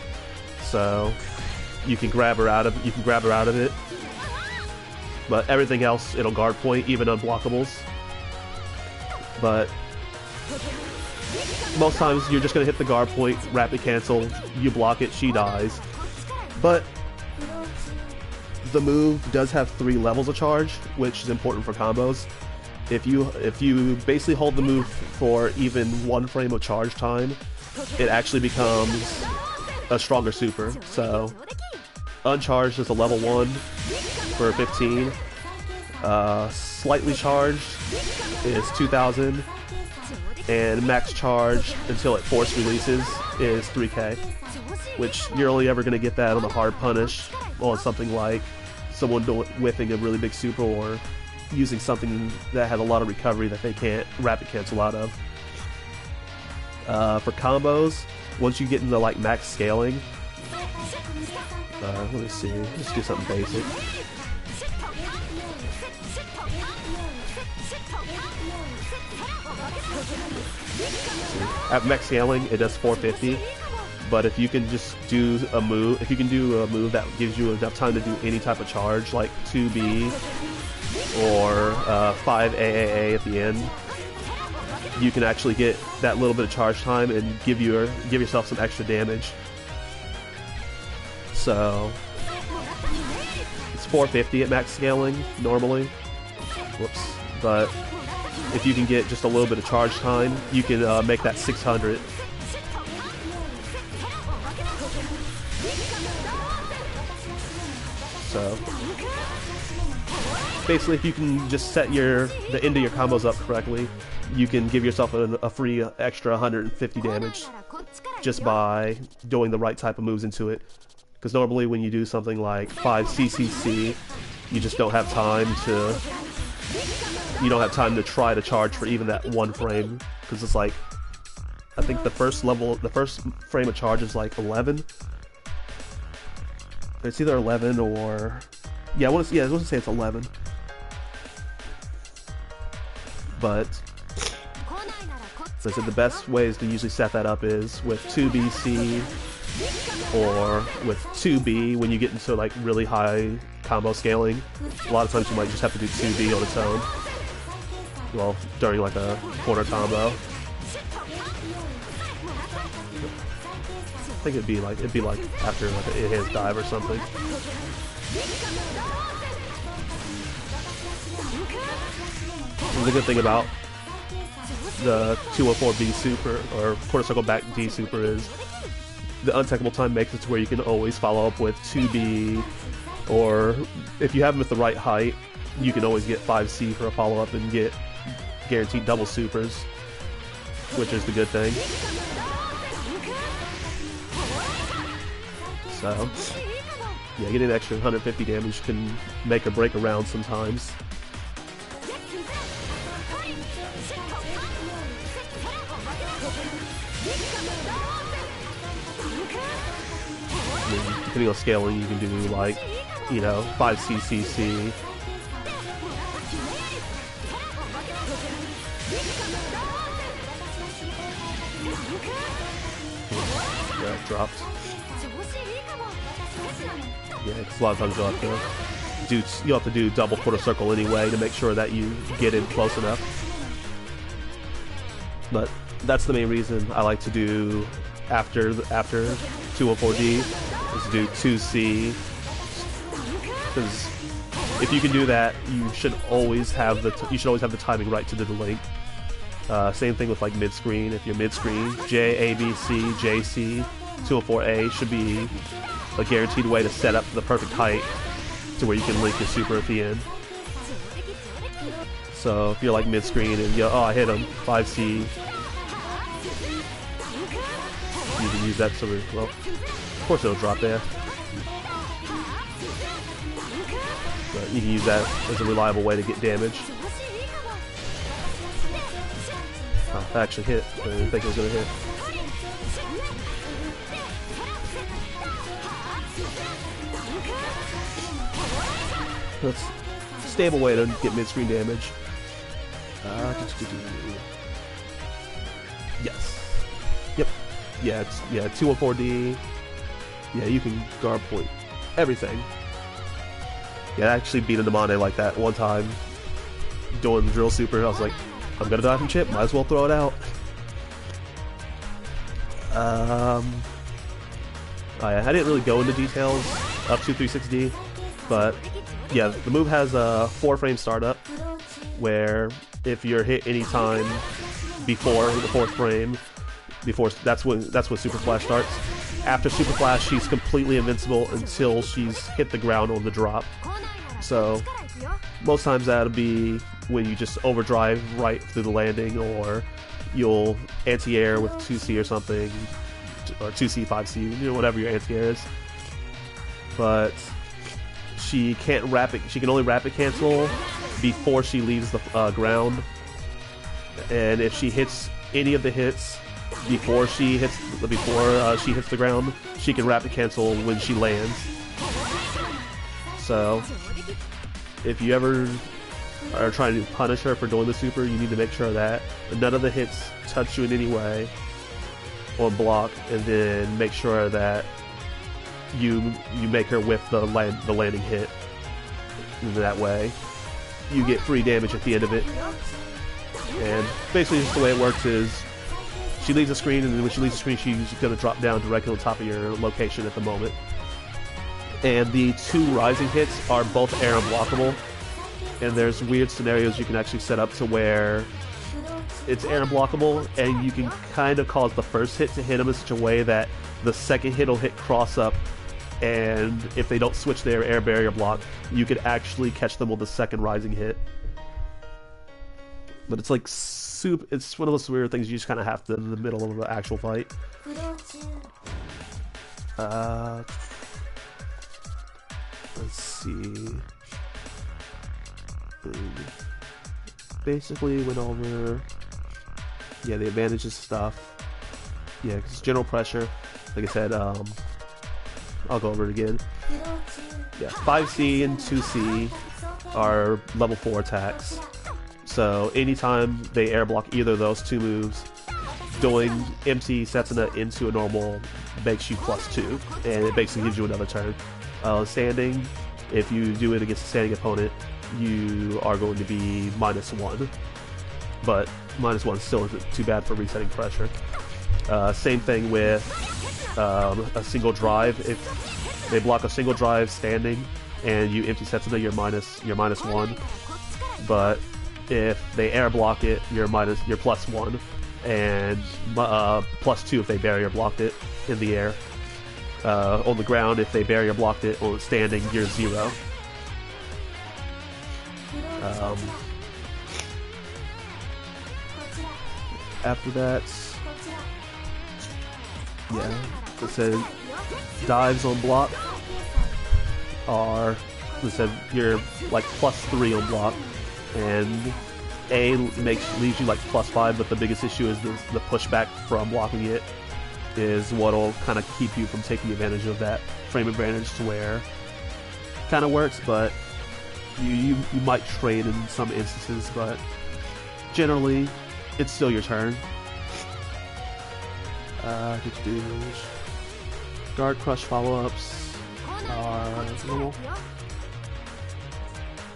So you can grab her out of it. But everything else, it'll guard point, even unblockables. But most times you're just gonna hit the guard point, rapid cancel, you block it, she dies. But the move does have 3 levels of charge, which is important for combos. If you basically hold the move for even 1 frame of charge time, it actually becomes a stronger super. So uncharged is a level 1 for 15. Slightly charged is 2000, and max charge until it force releases is 3k, which you're only ever going to get that on a hard punish on something like someone whiffing a really big super or using something that has a lot of recovery that they can't rapid cancel out of. For combos, once you get into like max scaling, let me see, let's do something basic. At max scaling, it does 450, but if you can just do a move, that gives you enough time to do any type of charge, like 2B or 5 AAA at the end, you can actually get that little bit of charge time and give yourself some extra damage. So it's 450 at max scaling normally. Whoops. But if you can get just a little bit of charge time, you can make that 600. So basically, if you can just set the end of your combos up correctly, you can give yourself a free extra 150 damage just by doing the right type of moves into it. Because normally when you do something like 5 CCC, you just don't have time to try to charge for even that 1 frame, because it's like, I think the first frame of charge is like 11. It's either 11 or I want to say it's 11. But so I said the best ways to usually set that up is with 2BC or with 2B when you get into like really high combo scaling. A lot of times you might just have to do 2B on its own. Well, during like a corner combo. I think it'd be like after like a his dive or something. And the good thing about the 214B super or quarter circle back D super is the untechable time makes it to where you can always follow up with 2B, or if you have them at the right height, you can always get 5C for a follow up and get guaranteed double supers, which is the good thing. So yeah, getting an extra 150 damage can make or break a round sometimes. Depending on scaling, you can do like, 5 CCC. Yeah, it dropped. Yeah, because a lot of times you'll have to do double quarter circle anyway to make sure that you get in close enough. But that's the main reason I like to do after 214D is to do 2C, because if you can do that, you should always have the timing right to do the link. Same thing with like mid screen. If you're mid screen, J, A, B, C, J, C, 204A should be a guaranteed way to set up the perfect height to where you can link your super at the end. So if you're like mid screen and I hit him 5C, you can use that sort of, well, of course it'll drop there. But you can use that as a reliable way to get damage. Oh, that actually hit. I didn't think it was going to hit. That's a stable way to get mid-screen damage. Yes. Yep. Yeah, it's 214D. Yeah, you can guard point everything. Yeah, I actually beat a Namane like that one time doing the drill super. I was like, I'm gonna die from chip, might as well throw it out. I didn't really go into details up to 360D, but yeah, the move has a 4-frame startup, where if you're hit any time before the 4th frame, that's when Super Flash starts. after Super Flash, she's completely invincible until she's hit the ground on the drop. So most times that'll be when you just overdrive right through the landing, or you'll anti-air with 2C or something, or 2C, 5C, you know, whatever your anti-air is. But she can't rapid. She can only rapid cancel before she leaves the ground, and if she hits any of the hits before she hits the ground, she can rapid cancel when she lands. So if you ever are trying to punish her for doing the super, you need to make sure that none of the hits touch you in any way on block, and then make sure that you make her whiff the landing hit. And that way you get free damage at the end of it. And basically just the way it works is she leaves the screen, and then when she leaves the screen, she's going to drop down directly on top of your location at the moment. And the 2 rising hits are both air unblockable, and there's weird scenarios you can actually set up to where it's air unblockable, and you can kind of cause the first hit to hit them in such a way that the second hit will hit cross up, and if they don't switch their air barrier block, you could actually catch them with the second rising hit. But it's like it's one of those weird things you just kind of have to in the middle of the actual fight. Let's see. Basically went over, yeah, the advantages stuff. Yeah, because general pressure, like I said, I'll go over it again. Yeah, 5C and 2C are level 4 attacks. So anytime they air block either of those 2 moves, doing empty Setsuna into a normal makes you +2, and it basically gives you another turn. Standing, if you do it against a standing opponent, you are going to be -1, but -1 still isn't too bad for resetting pressure. Same thing with a single drive. If they block a single drive standing and you empty Setsuna, you're -1. But if they air block it, you're +1, and +2 if they barrier blocked it in the air. On the ground, if they barrier blocked it on standing, you're 0. After that, yeah, it said dives on block are, it said you're like +3 on block, and A leaves you like +5, but the biggest issue is the pushback from blocking it is what'll kind of keep you from taking advantage of that frame advantage, to where it kind of works, but you might trade in some instances, but generally it's still your turn. Guard crush follow-ups are normal.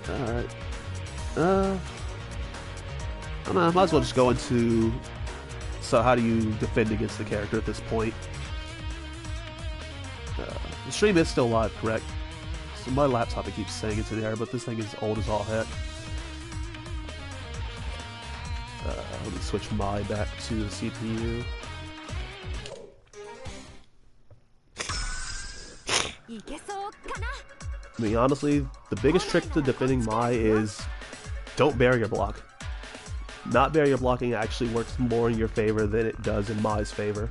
Alright. I don't know, I might as well just go into, so how do you defend against the character at this point? The stream is still live, correct? So my laptop, it keeps saying it's in there, but this thing is old as all heck. Let me switch my back to the CPU. I mean, honestly, the biggest trick to defending Mai is don't barrier block. Not barrier blocking actually works more in your favor than it does in Mai's favor.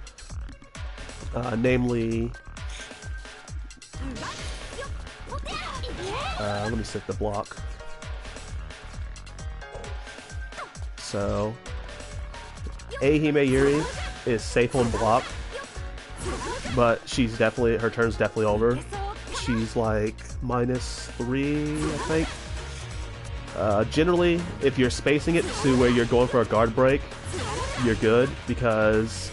Namely, let me set the block. So, Ahime Yuri is safe on block, but she's definitely, her turn's definitely over. She's like -3, I think. Generally, if you're spacing it to where you're going for a guard break, you're good, because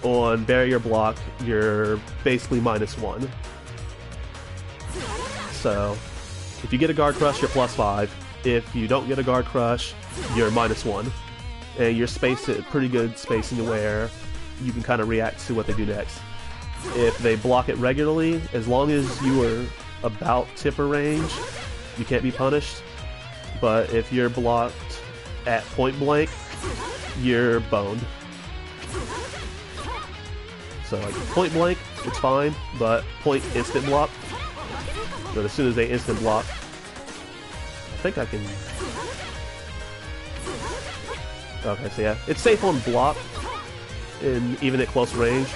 on barrier block, you're basically -1. So, if you get a guard crush, you're +5. If you don't get a guard crush, you're -1. And you're spaced at pretty good spacing to where you can kind of react to what they do next. If they block it regularly, as long as you are about tipper range, you can't be punished. But if you're blocked at point blank, you're boned. So like point blank, it's fine, but point instant block. But as soon as they instant block, I think I can... Okay, so yeah, it's safe on block, and even at close range,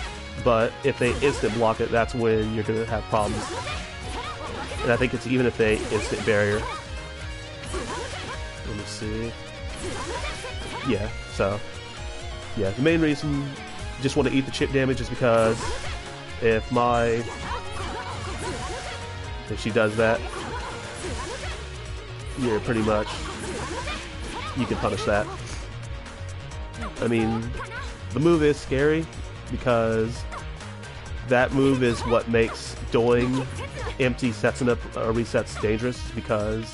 but if they instant block it, that's when you're gonna have problems. And I think it's even if they instant barrier. Let me see. Yeah, so yeah, the main reason just want to eat the chip damage is because if she does that, you're pretty much, you can punish that. I mean, the move is scary because that move is what makes doing empty sets and resets dangerous, because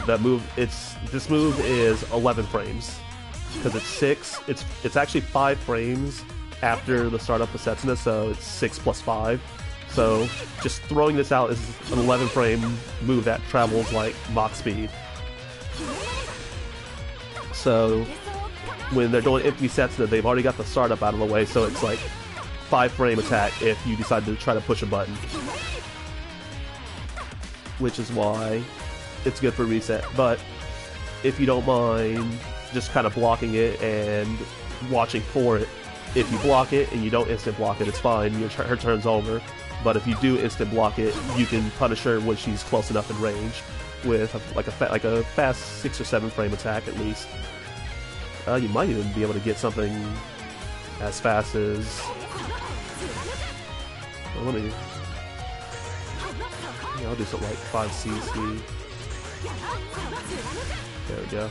that move, this move is 11 frames because it's 6. It's actually 5 frames after the startup of Setsuna, so it's 6 plus 5. So just throwing this out is an 11 frame move that travels like Mach speed. So when they're doing empty Setsuna, they've already got the startup out of the way, so it's like 5 frame attack if you decide to try to push a button. Which is why it's good for reset. But if you don't mind just kind of blocking it and watching for it, if you block it and you don't instant block it, it's fine, her turn's over. But if you do instant block it, you can punish her when she's close enough in range with like a fast 6 or 7 frame attack at least. You might even be able to get something as fast as... Well, let me... Yeah, I'll do something like 5cc. There we go.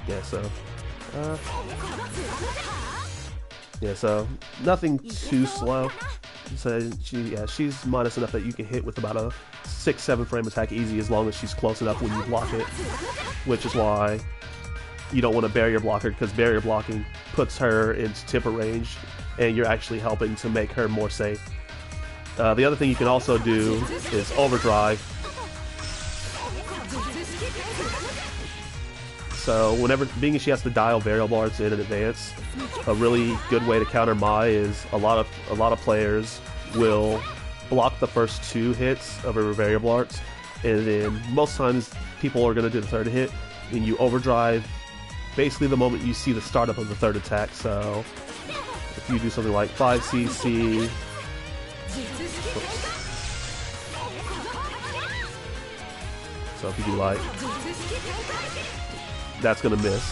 Yeah, so... yeah, so nothing too slow. So she's minus enough that you can hit with about a 6-7 frame attack easy as long as she's close enough when you block it. Which is why you don't want to barrier block her, because barrier blocking puts her into tipper range and you're actually helping to make her more safe. The other thing you can also do is overdrive. So whenever, being as she has to dial variable arts in advance, a really good way to counter Mai is a lot of players will block the first 2 hits of her variable arts, and then most times people are going to do the 3rd hit, and you overdrive basically the moment you see the startup of the 3rd attack. So if you do something like 5cc, so if you do like, that's gonna miss,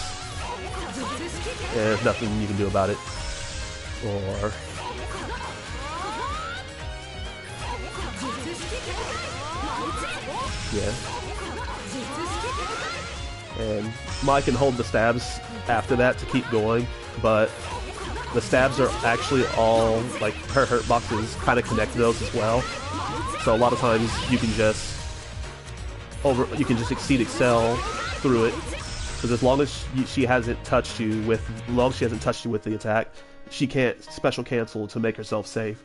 and there's nothing you can do about it. Or yeah, and Mai can hold the stabs after that to keep going, but the stabs are actually all, like, her hurt box is kind of connected to those as well. So a lot of times you can just exceed excel through it, because as long as she hasn't touched you with the attack, she can't special cancel to make herself safe.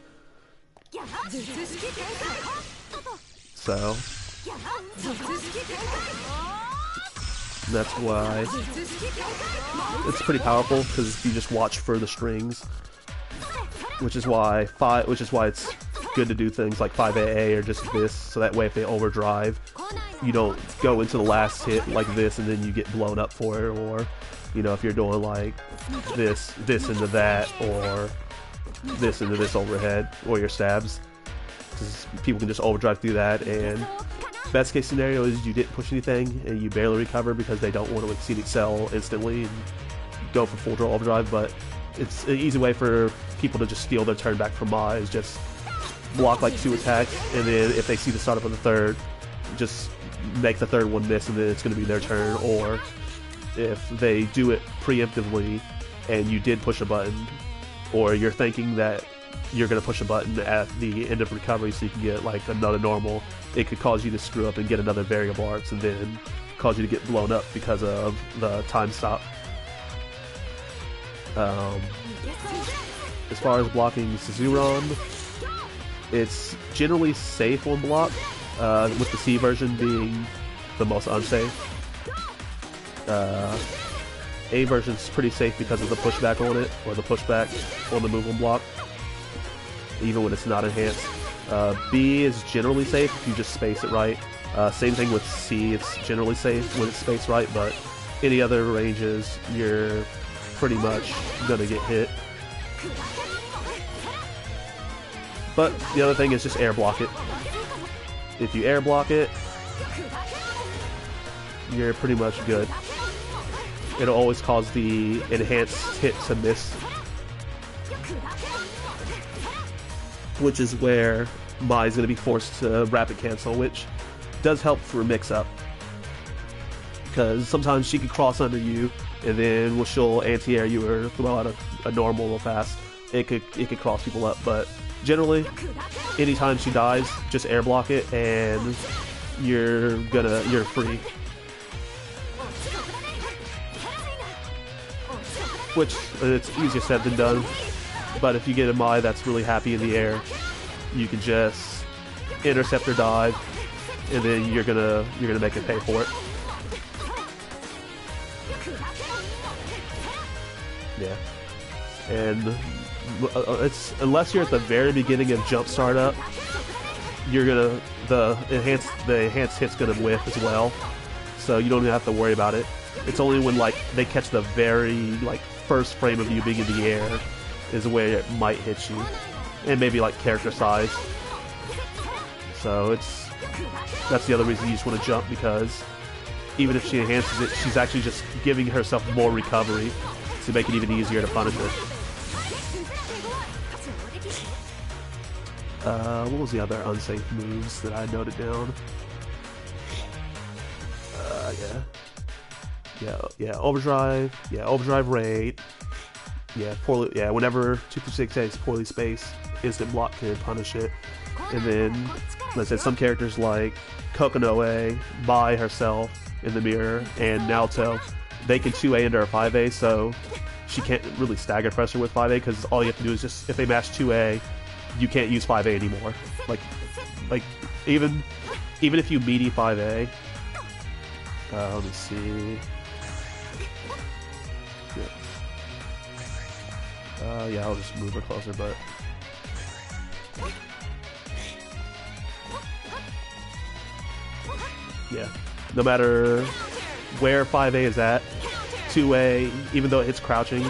So that's why it's pretty powerful, because you just watch for the strings, which is why it's good to do things like 5AA or just this, so that way if they overdrive, you don't go into the last hit like this and then you get blown up for it, or, you know, if you're doing like this into that, or this into this overhead, or your stabs, because people can just overdrive through that, and best case scenario is you didn't push anything and you barely recover because they don't want to exceed excel instantly and go for full draw overdrive. But it's an easy way for people to just steal their turn back from Mai, is just block like 2 attacks, and then if they see the startup of the 3rd, just make the 3rd one miss, and then it's going to be their turn. Or if they do it preemptively and you did push a button, or you're thinking that you're going to push a button at the end of recovery so you can get like another normal, it could cause you to screw up and get another variable arts, and then cause you to get blown up because of the time stop. As far as blocking Suzuran, it's generally safe on block, with the C version being the most unsafe. A version's pretty safe because of the pushback on it, or the pushback on the movement block, even when it's not enhanced. B is generally safe if you just space it right. Same thing with C, it's generally safe when it's spaced right, but any other ranges, you're pretty much gonna get hit. But the other thing is just air block it. If you air block it, you're pretty much good. It'll always cause the enhanced hit to miss, which is where Mai's going to be forced to rapid cancel, which does help for mix-up. Because sometimes she can cross under you, and then when she'll anti-air you or throw out a normal real fast, it could cross people up. But generally, anytime she dies, just air block it, and you're free. Which, it's easier said than done, but if you get a Mai that's really happy in the air, you can just intercept her dive, and then you're gonna make it pay for it. Yeah, and it's unless you're at the very beginning of jump startup, the enhanced hit's gonna whiff as well, so you don't even have to worry about it. It's only when like they catch the very first frame of you being in the air is where it might hit you, and maybe like character size. So that's the other reason you just want to jump, because even if she enhances it, she's actually just giving herself more recovery to make it even easier to punish her. What was the other unsafe moves that I noted down? Overdrive. Yeah, overdrive rate. Yeah, poorly. Yeah, whenever 2 through 6 is poorly spaced, instant block can punish it. And then, let's say some characters like Kokonoe, Mai herself in the mirror, and Naoto, they can 2A into her 5A, so she can't really stagger pressure with 5A, because all you have to do is just, if they mash 2A, you can't use 5A anymore. Like even if you meaty 5A, let me see. Yeah, I'll just move her closer, but yeah, no matter where 5A is at, 2A, even though it hits crouching,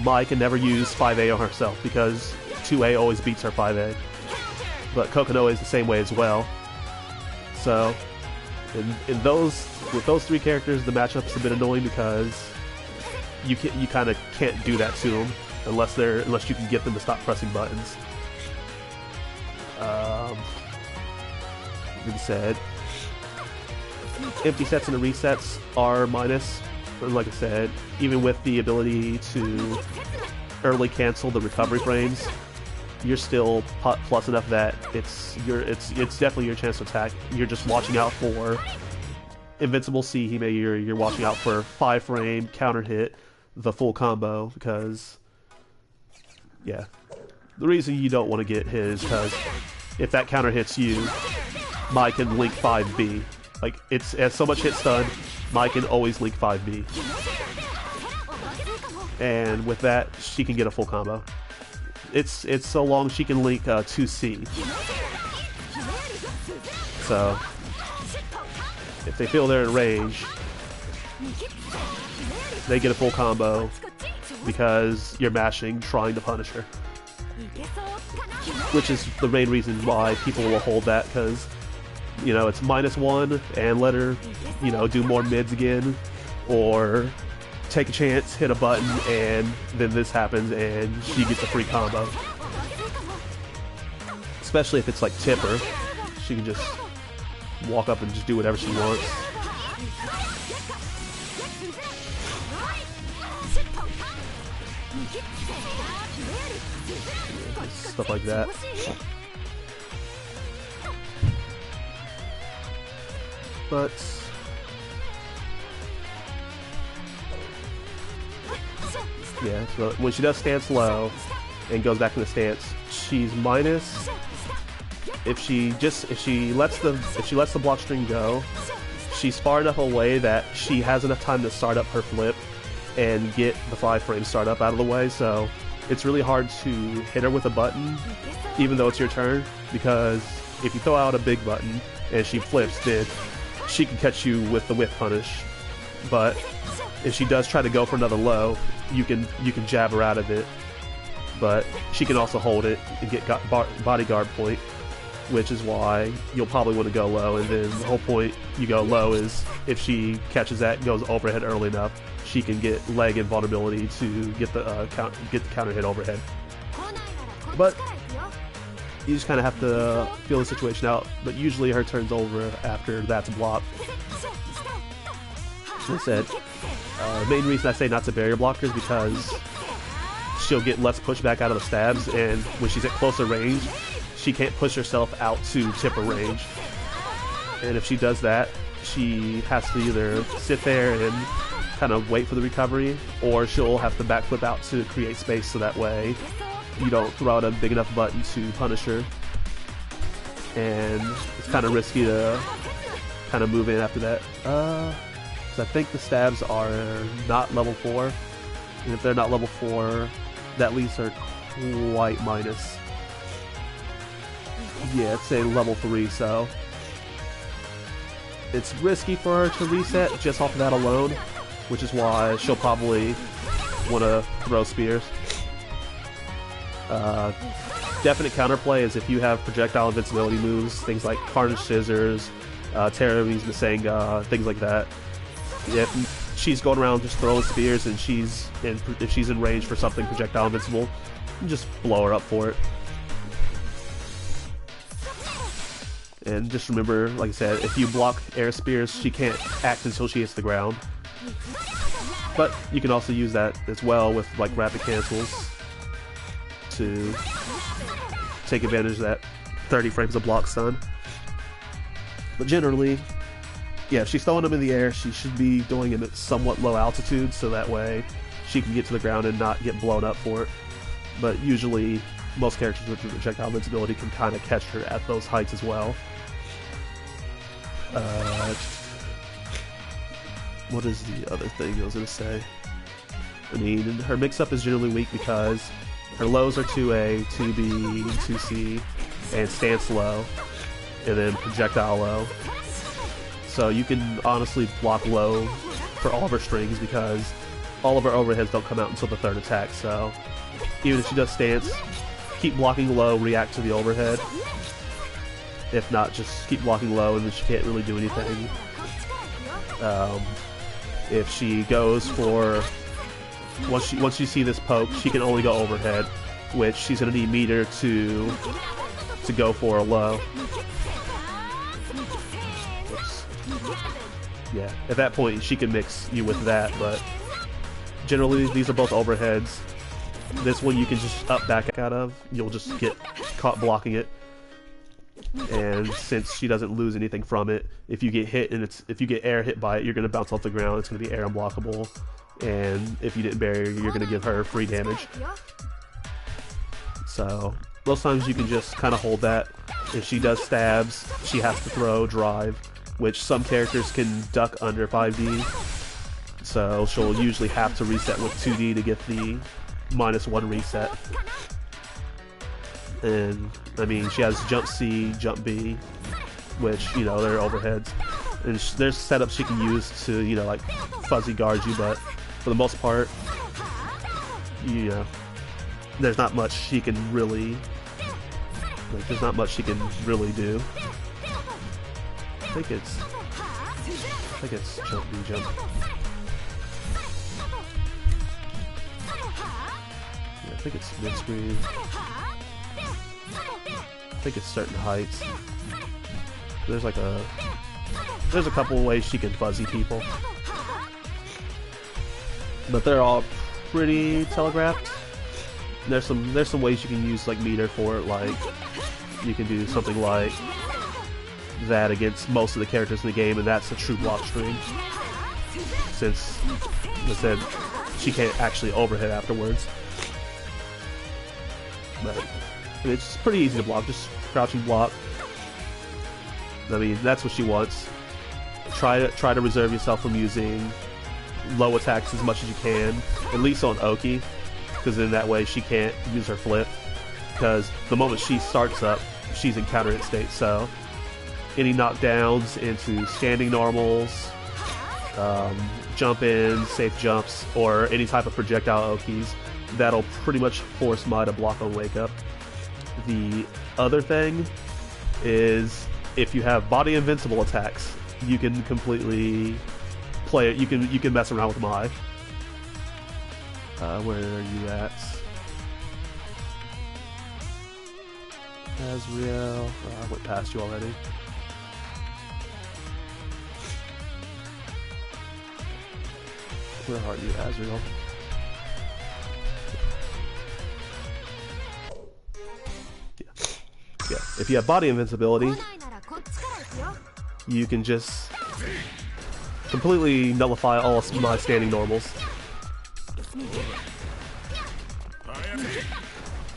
Mai can never use 5A on herself because 2A always beats her 5A. But Kokonoe is the same way as well. So, with those three characters, the matchup's a bit annoying because you kind of can't do that to them unless you can get them to stop pressing buttons. Like I said, empty sets and the resets are minus. But like I said, even with the ability to early cancel the recovery frames, you're still plus enough that it's definitely your chance to attack. You're just watching out for Invincible C Hime. You're watching out for 5-frame counter hit, the full combo, because yeah, the reason you don't want to get hit is because if that counter hits you, Mai can link 5B. Like, it has so much hit stun, Mai can always link 5B. And with that, she can get a full combo. It's so long she can link 2C. So, if they feel they're in range, they get a full combo because you're mashing, trying to punish her. Which is the main reason why people will hold that, because, you know, it's -1 and let her, you know, do more mids again, or take a chance, hit a button, and then this happens and she gets a free combo. Especially if it's like Tipper, she can just walk up and just do whatever she wants. Stuff like that. But yeah, so when she does stance low and goes back in the stance, she's minus. If she lets the block string go, she's far enough away that she has enough time to start up her flip and get the 5 frame startup out of the way, so it's really hard to hit her with a button, even though it's your turn, because if you throw out a big button and she flips, then she can catch you with the whip punish. But if she does try to go for another low, you can jab her out of it. But she can also hold it and get bodyguard point, which is why you'll probably want to go low. And then the whole point you go low is if she catches that and goes overhead early enough, she can get leg invulnerability to get the counter hit overhead. But you just kind of have to feel the situation out. But usually her turn's over after that's blocked. As I said, the main reason I say not to barrier block her is because she'll get less pushback out of the stabs, and when she's at closer range, she can't push herself out to tipper range. And if she does that, she has to either sit there and kind of wait for the recovery, or she'll have to backflip out to create space so that way you don't throw out a big enough button to punish her. And it's kind of risky to kind of move in after that. Because I think the stabs are not level 4, and if they're not level 4, that leaves her quite minus. Yeah, it's a level 3, so it's risky for her to reset just off of that alone, which is why she'll probably want to throw spears. Definite counterplay is if you have projectile invincibility moves, things like Carnage Scissors, Terrorese Masenga, things like that. If she's going around just throwing spears and if she's in range for something projectile invincible, just blow her up for it. And just remember, like I said, if you block air spears, she can't act until she hits the ground. But you can also use that as well with like rapid cancels to take advantage of that 30 frames of block stun. But generally, yeah, if she's throwing them in the air, she should be doing it at somewhat low altitude, so that way she can get to the ground and not get blown up for it. But usually, most characters with projectile invincibility can kind of catch her at those heights as well. What is the other thing I was going to say? I mean, her mix-up is generally weak because her lows are 2A, 2B, 2C, and stance low, and then projectile low. So you can honestly block low for all of her strings because all of her overheads don't come out until the 3rd attack, so even if she does stance, keep blocking low, react to the overhead. If not, just keep blocking low and then she can't really do anything. If she goes for... Once you see this poke, she can only go overhead, which she's going to need meter to go for a low. Oops. Yeah, at that point she can mix you with that, but generally these are both overheads. This one you can just up back out of, you'll just get caught blocking it. And since she doesn't lose anything from it, if you get hit and if you get air hit by it, you're going to bounce off the ground, it's going to be air unblockable. And if you didn't barrier, you're going to give her free damage. So most times you can just kind of hold that. If she does stabs, she has to throw drive, which some characters can duck under 5D. So she'll usually have to reset with 2D to get the -1 reset. And I mean, she has jump C, jump B, which, you know, they're overheads. And there's setups she can use to, you know, like fuzzy guard you, but for the most part, you know, there's not much she can really, like, there's not much she can really do. I think it's jump B, jump. Yeah, I think it's mid screen. I think it's certain heights. There's a couple of ways she can fuzzy people, but they're all pretty telegraphed. There's some ways you can use like meter for it, like you can do something like that against most of the characters in the game, and that's a true block string. Since, as I said, she can't actually overhead afterwards. But it's pretty easy to block, just crouching block. I mean, that's what she wants. try to reserve yourself from using low attacks as much as you can, at least on Oki, because in that way she can't use her flip, because the moment she starts up, she's in counter hit state, so any knockdowns into standing normals, jump in, safe jumps, or any type of projectile Okis, that'll pretty much force Mai to block on wake up. The other thing is, if you have body invincible attacks, you can completely play it. You can mess around with Mai. Where are you at? Azrael. I went past you already. Where are you, Azrael? Yeah. If you have body invincibility, you can just completely nullify all of my standing normals.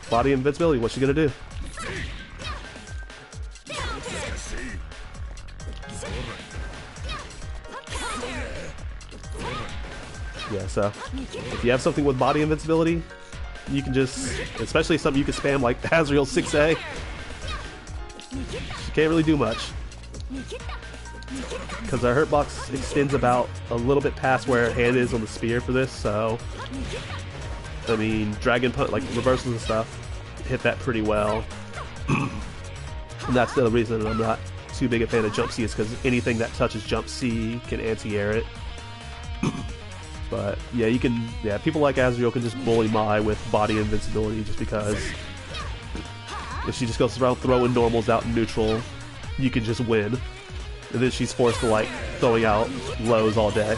Body invincibility, what's she gonna do? Yeah, so if you have something with body invincibility, you can just, especially something you can spam like Azrael 6A, she can't really do much. Because her hurt box extends about a little bit past where her hand is on the spear for this, so I mean, Dragon Punch, like reversals and stuff, hit that pretty well. And that's the other reason I'm not too big a fan of Jump C, is because anything that touches Jump C can anti-air it. But yeah, people like Azrael can just bully Mai with body invincibility, just because if she just goes around throwing normals out in neutral, you can just win. And then she's forced to like throwing out lows all day.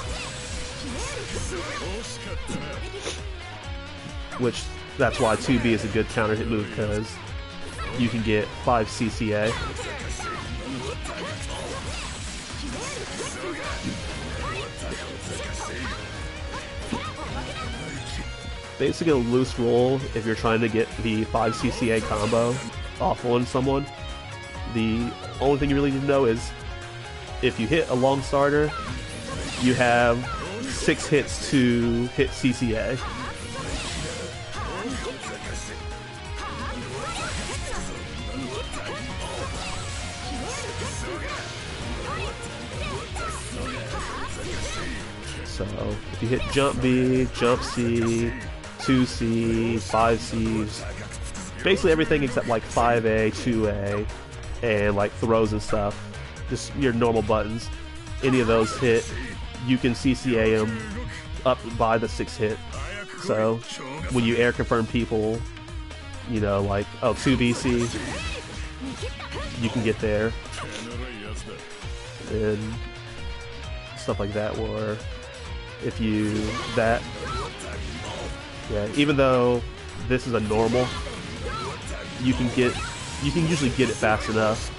Which, that's why 2B is a good counter hit move, because you can get 5 CCA. Basically a loose roll if you're trying to get the 5 CCA combo off on someone. The only thing you really need to know is, if you hit a long starter, you have 6 hits to hit CCA. So if you hit Jump B, Jump C, 2C, 5Cs, basically everything except like 5A, 2A, and like throws and stuff, just your normal buttons, any of those hit, you can CCA them up by the 6 hit. So when you air confirm people, you know, like, oh, 2BC, you can get there. And stuff like that, or if you, yeah, even though this is a normal, you can usually get it fast enough.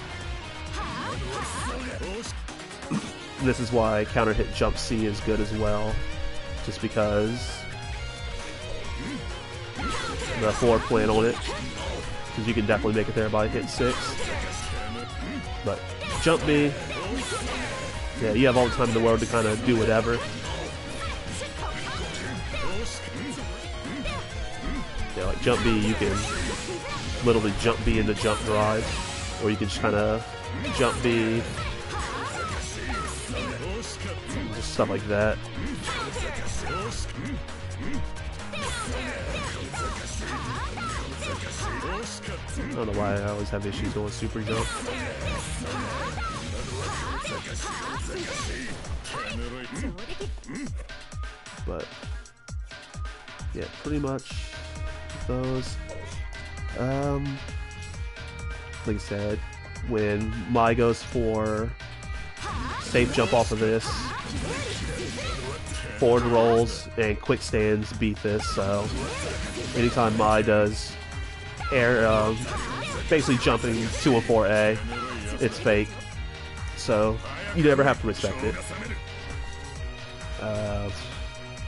This is why counter hit Jump C is good as well, just because the forward plan on it, because you can definitely make it there by hit 6. But Jump B, yeah, you have all the time in the world to kind of do whatever. Yeah, like Jump B, you can literally Jump B into Jump Drive, or you can just kind of Jump B, just stuff like that. I don't know why I always have issues going super jump. But yeah, pretty much those. Like I said, when Mai goes for safe jump off of this, forward rolls and quick stands beat this. So anytime Mai does air, basically jumping 2 and 4A, it's fake. So you never have to respect it.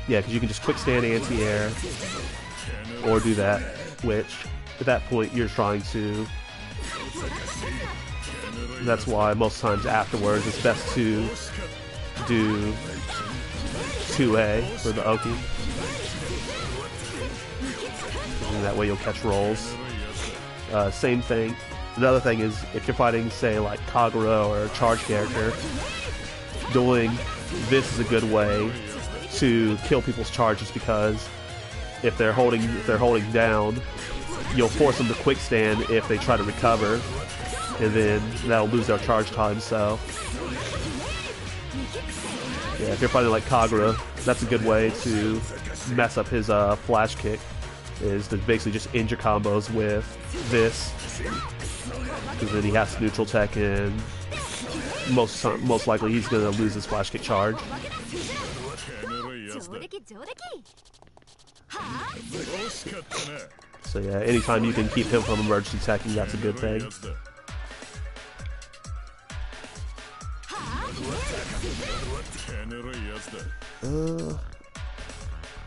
Yeah, because you can just quick stand anti-air, or do that, which at that point you're trying to. That's why most times afterwards it's best to do 2A for the Oki. And that way you'll catch rolls. Same thing. Another thing is if you're fighting, say, like Kagura or a charge character, doing this is a good way to kill people's charges, because if they're holding down, you'll force them to quick stand if they try to recover, and then that'll lose their charge time. So yeah, if you're fighting like Kagura, that's a good way to mess up his flash kick, is to basically just end your combos with this, because then he has to neutral tech, and most likely he's going to lose his flash kick charge. So yeah, anytime you can keep him from emergency attacking, that's a good thing.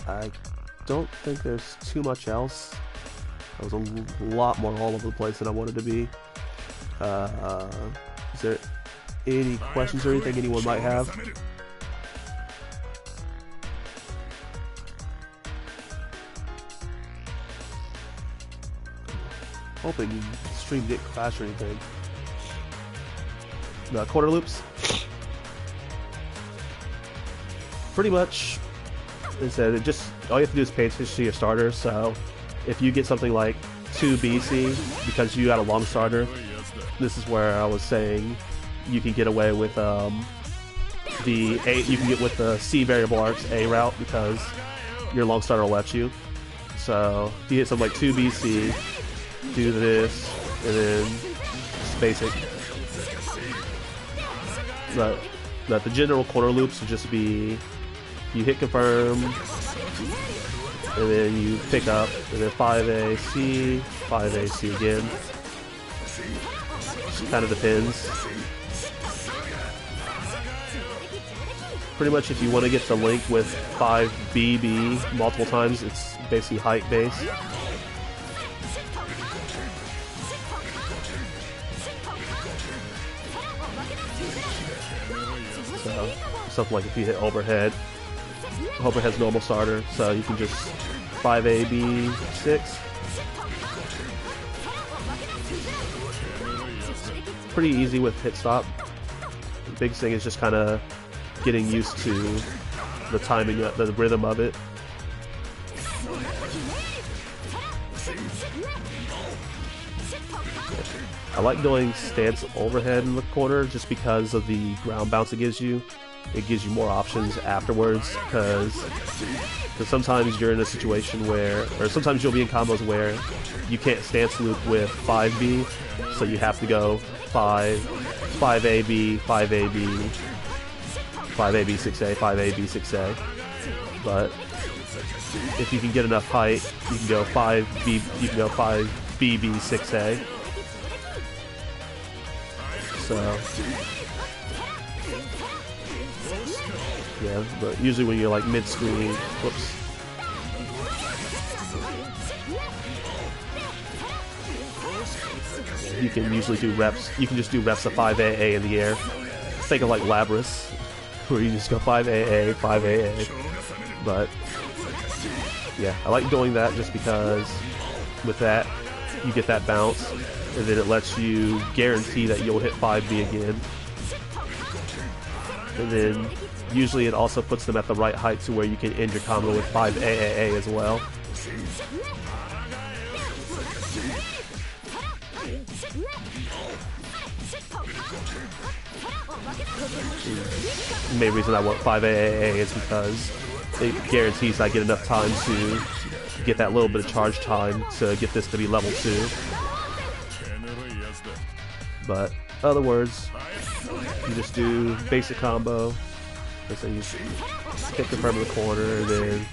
I don't think there's too much else. I was a lot more all over the place than I wanted to be. Is there any questions or anything anyone might have? Hoping the stream didn't crash or anything. The quarter loops. Pretty much, as I said, it just all you have to do is pay attention to your starter. So if you get something like 2 BC because you got a long starter, this is where I was saying you can get away with you can get with the C variable arcs A route, because your long starter will let you. So if you hit something like 2 BC, do this, and then just basic. But the general corner loops would just be you hit confirm, and then you pick up, and then 5A C, 5A C again. Just kind of depends. Pretty much if you want to get the link with 5BB multiple times, it's basically height based. So something like if you hit overhead has normal starter, so you can just 5AB 6. Pretty easy with hit stop. The big thing is just kind of getting used to the timing, the rhythm of it. I like doing stance overhead in the corner just because of the ground bounce it gives you. It gives you more options afterwards, because sometimes you're in a situation where, or sometimes you'll be in combos where you can't stance loop with 5B, so you have to go 5AB, 5AB, 5AB 6A, 5AB 6A. But if you can get enough height, you can go 5BB 6A. So yeah, but usually when you're like mid-screen, whoops. You can usually do reps. You can just do reps of 5AA in the air. Think of like Labras, where you just go 5AA, 5AA. But yeah, I like doing that just because with that you get that bounce, and then it lets you guarantee that you'll hit 5B again. And then usually it also puts them at the right height to where you can end your combo with 5AAA as well. The main reason I want 5AAA is because it guarantees I get enough time to get that little bit of charge time to get this to be level 2. But in other words, you just do basic combo. So you hit confirm in the corner, and then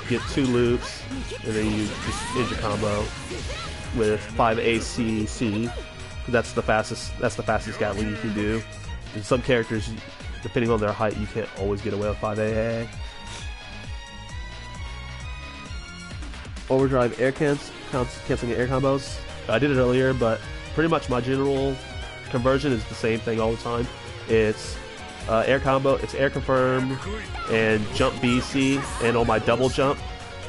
get 2 loops, and then you just end your combo with 5ACC. That's the fastest Gatling you can do. And some characters, depending on their height, you can't always get away with 5AA. Overdrive air canceling air combos. I did it earlier, but pretty much my general conversion is the same thing all the time. It's Air combo, it's air confirm and jump B, C, and on my double jump,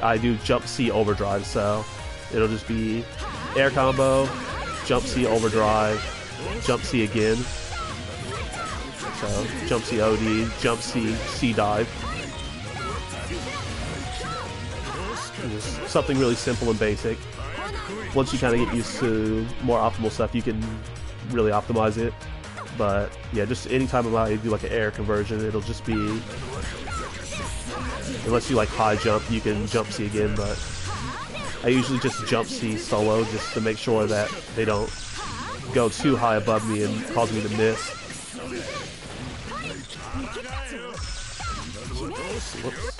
I do jump C overdrive, so it'll just be air combo, jump C overdrive, jump C again. So jump C OD, jump C, C dive. Just something really simple and basic. Once you kind of get used to more optimal stuff, you can really optimize it. But yeah, just anytime I do like an air conversion, it'll just be, unless you like high jump, you can jump C again, but I usually just jump C solo just to make sure that they don't go too high above me and cause me to miss. Whoops.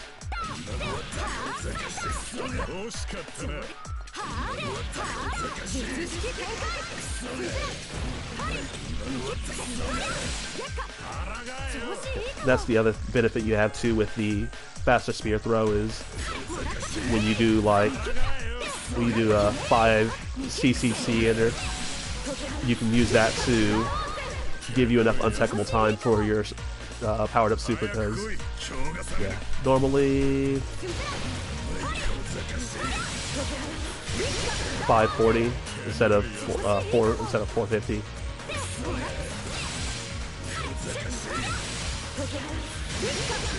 That's the other benefit you have too with the faster spear throw is when you do like 5 CCC enter, you can use that to give you enough untechable time for your powered up super, because yeah, normally 540 instead of 450.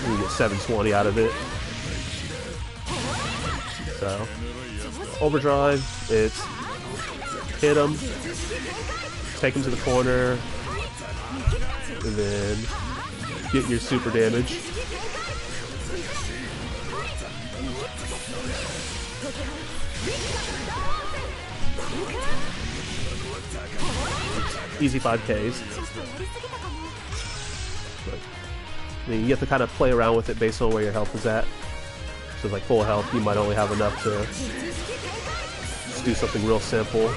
You get 720 out of it. So overdrive, it's hit him, take him to the corner, and then get your super damage. Easy 5Ks. But, I mean, you have to kind of play around with it based on where your health is at. So like full health, you might only have enough to just do something real simple.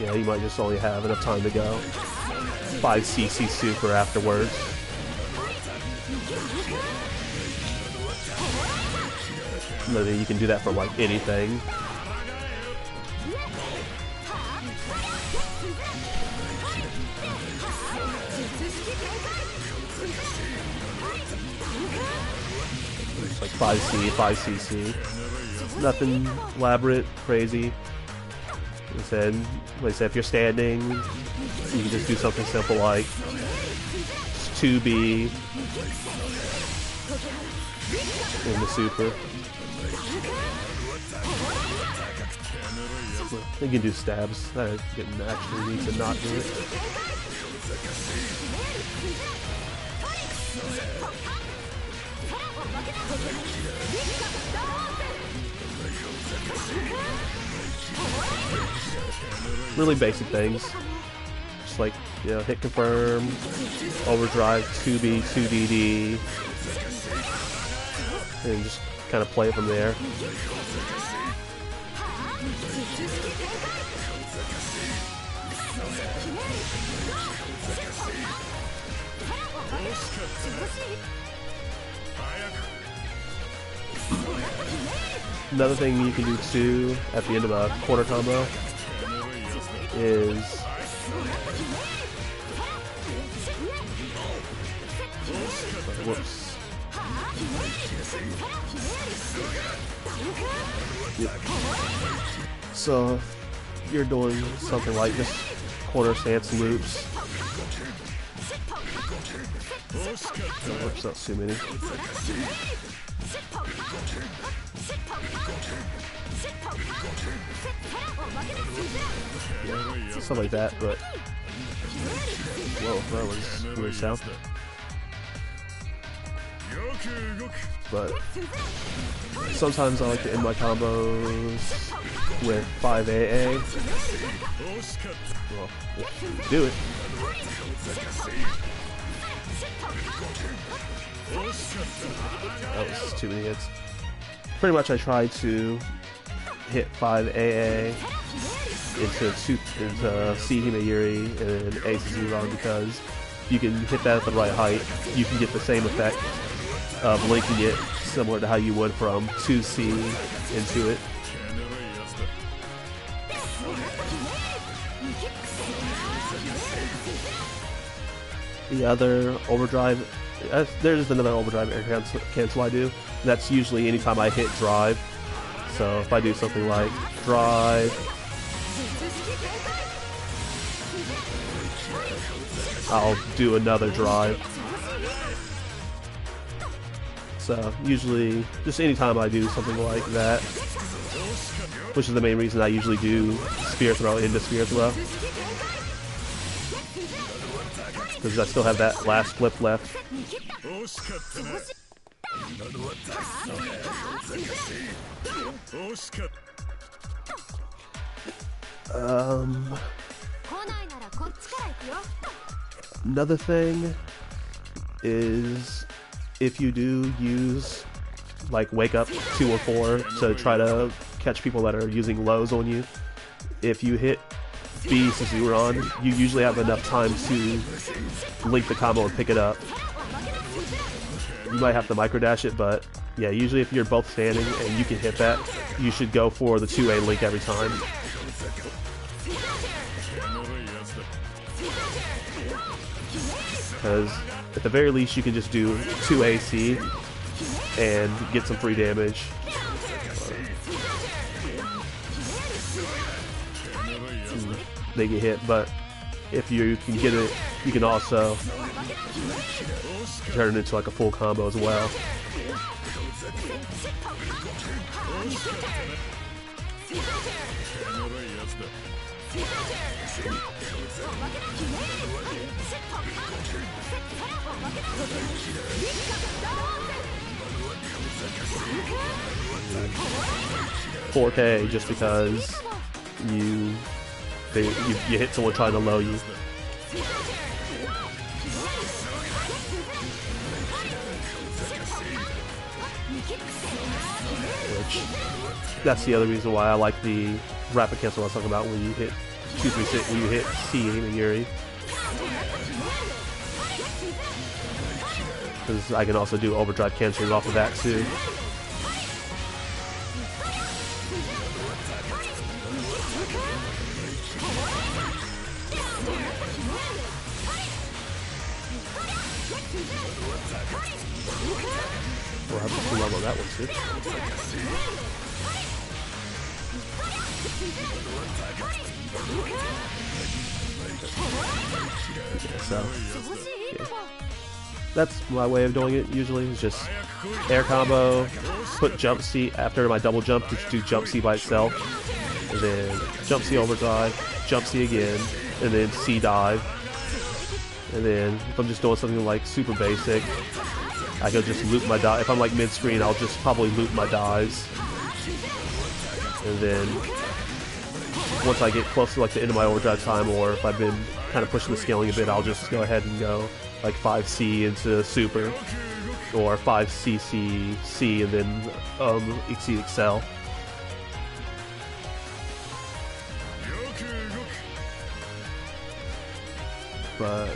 Yeah, you might just only have enough time to go 5cc super afterwards. And then you can do that for like anything. It's like 5C, 5cc. Nothing elaborate, crazy. Like I said, if you're standing, you can just do something simple like 2B in the super. You can do stabs. I didn't actually need to not do it. Really basic things. Just like, you know, hit confirm, overdrive, 2B, 2DD, and just kind of play it from there. Another thing you can do too at the end of a quarter combo is whoops. Yep. So you're doing something like this corner stance loops. Whoops, that's too many. Yeah, something like that, but whoa, that was weird sound. But sometimes I like to end my combos with 5AA. Well, do it. That was too many hits. Pretty much I try to hit 5AA into C Himayuri and A Zero, because if you can hit that at the right height, you can get the same effect of linking it similar to how you would from 2C into it. The other overdrive, there's another overdrive air cancel I do. That's usually anytime I hit drive. So if I do something like drive, I'll do another drive. So usually, just anytime I do something like that, which is the main reason I usually do spear throw into spear throw, because I still have that last flip left. Another thing is, if you do use like wake up 2 or 4 to try to catch people that are using lows on you, if you hit B since you were on, you usually have enough time to link the combo and pick it up. You might have to micro dash it, but yeah, usually if you're both standing and you can hit that, you should go for the 2A link every time. Because at the very least you can just do 2AC and get some free damage. They get hit, but if you can get it, you can also turn it into like a full combo as well. $4K just because you hit someone trying to low you. Which, that's the other reason why I like the rapid cancel I was talking about when you hit 236, when you hit C and Yuri. Because I can also do overdrive canceling off of that too. We'll have to level that one too. So, yeah. That's my way of doing it usually, is just air combo, put jump C after my double jump, just do jump C by itself, and then jump C overdrive, jump C again, and then C dive. And then if I'm just doing something like super basic, I can just loop my dive. If I'm like mid-screen, I'll just probably loop my dives. And then once I get close to like the end of my overdrive time, or if I've been kind of pushing the scaling a bit, I'll just go ahead and go like 5C into super, or 5CC C and then exceed excel. But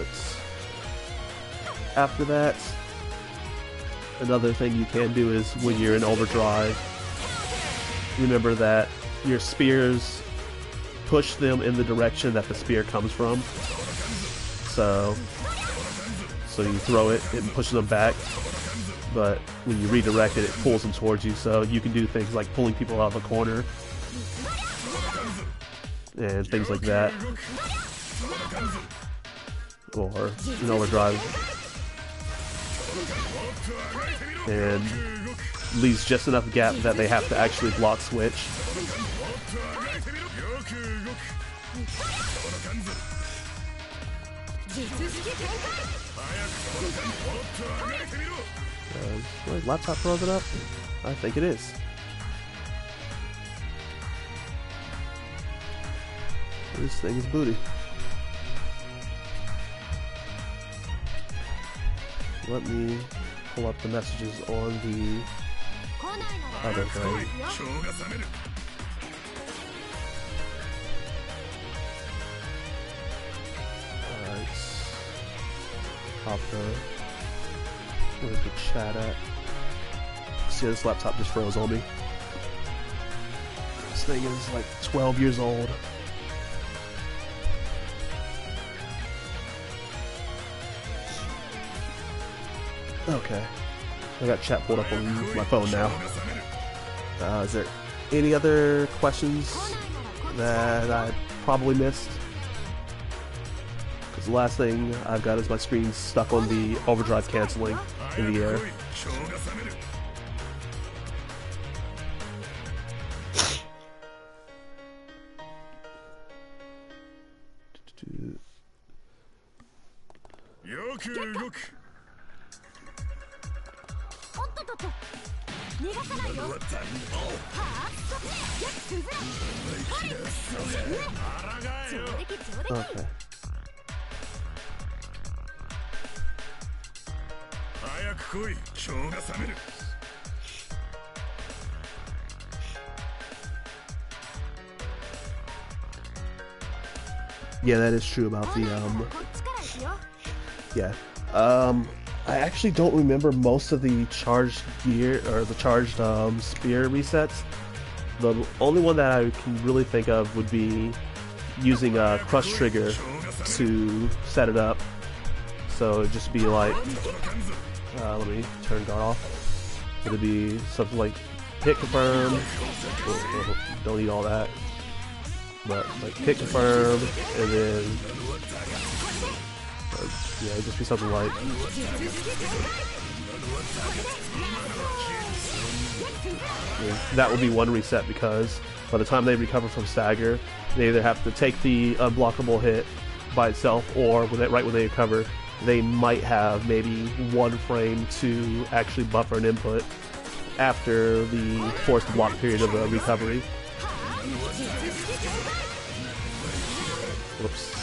after that, another thing you can do is when you're in overdrive, remember that your spears push them in the direction that the spear comes from. So you throw it, it pushes them back, but when you redirect it, it pulls them towards you. So you can do things like pulling people out of a corner and things like that. Or in overdrive, and leaves just enough gap that they have to actually block switch. My laptop frozen up? I think it is. This thing is booty. Let me pull up the messages on the other thing. Alright. Pop where's the chat at? See, this laptop just froze on me. This thing is like 12 years old. Okay. I got chat pulled up on my phone now. Is there any other questions that I probably missed? Because the last thing I've got is my screen stuck on the overdrive canceling in the air. Okay. Yeah, that is true about the yeah. I actually don't remember most of the charged gear or the charged spear resets. The only one that I can really think of would be using a crush trigger to set it up. So it'd just be like, let me turn guard off. It'd be something like hit confirm. Don't need all that, but like hit confirm, and then yeah, it'd just be something like. That would be one reset, because by the time they recover from stagger, they either have to take the unblockable hit by itself, or right when they recover, they might have maybe one frame to actually buffer an input after the forced block period of the recovery. Whoops.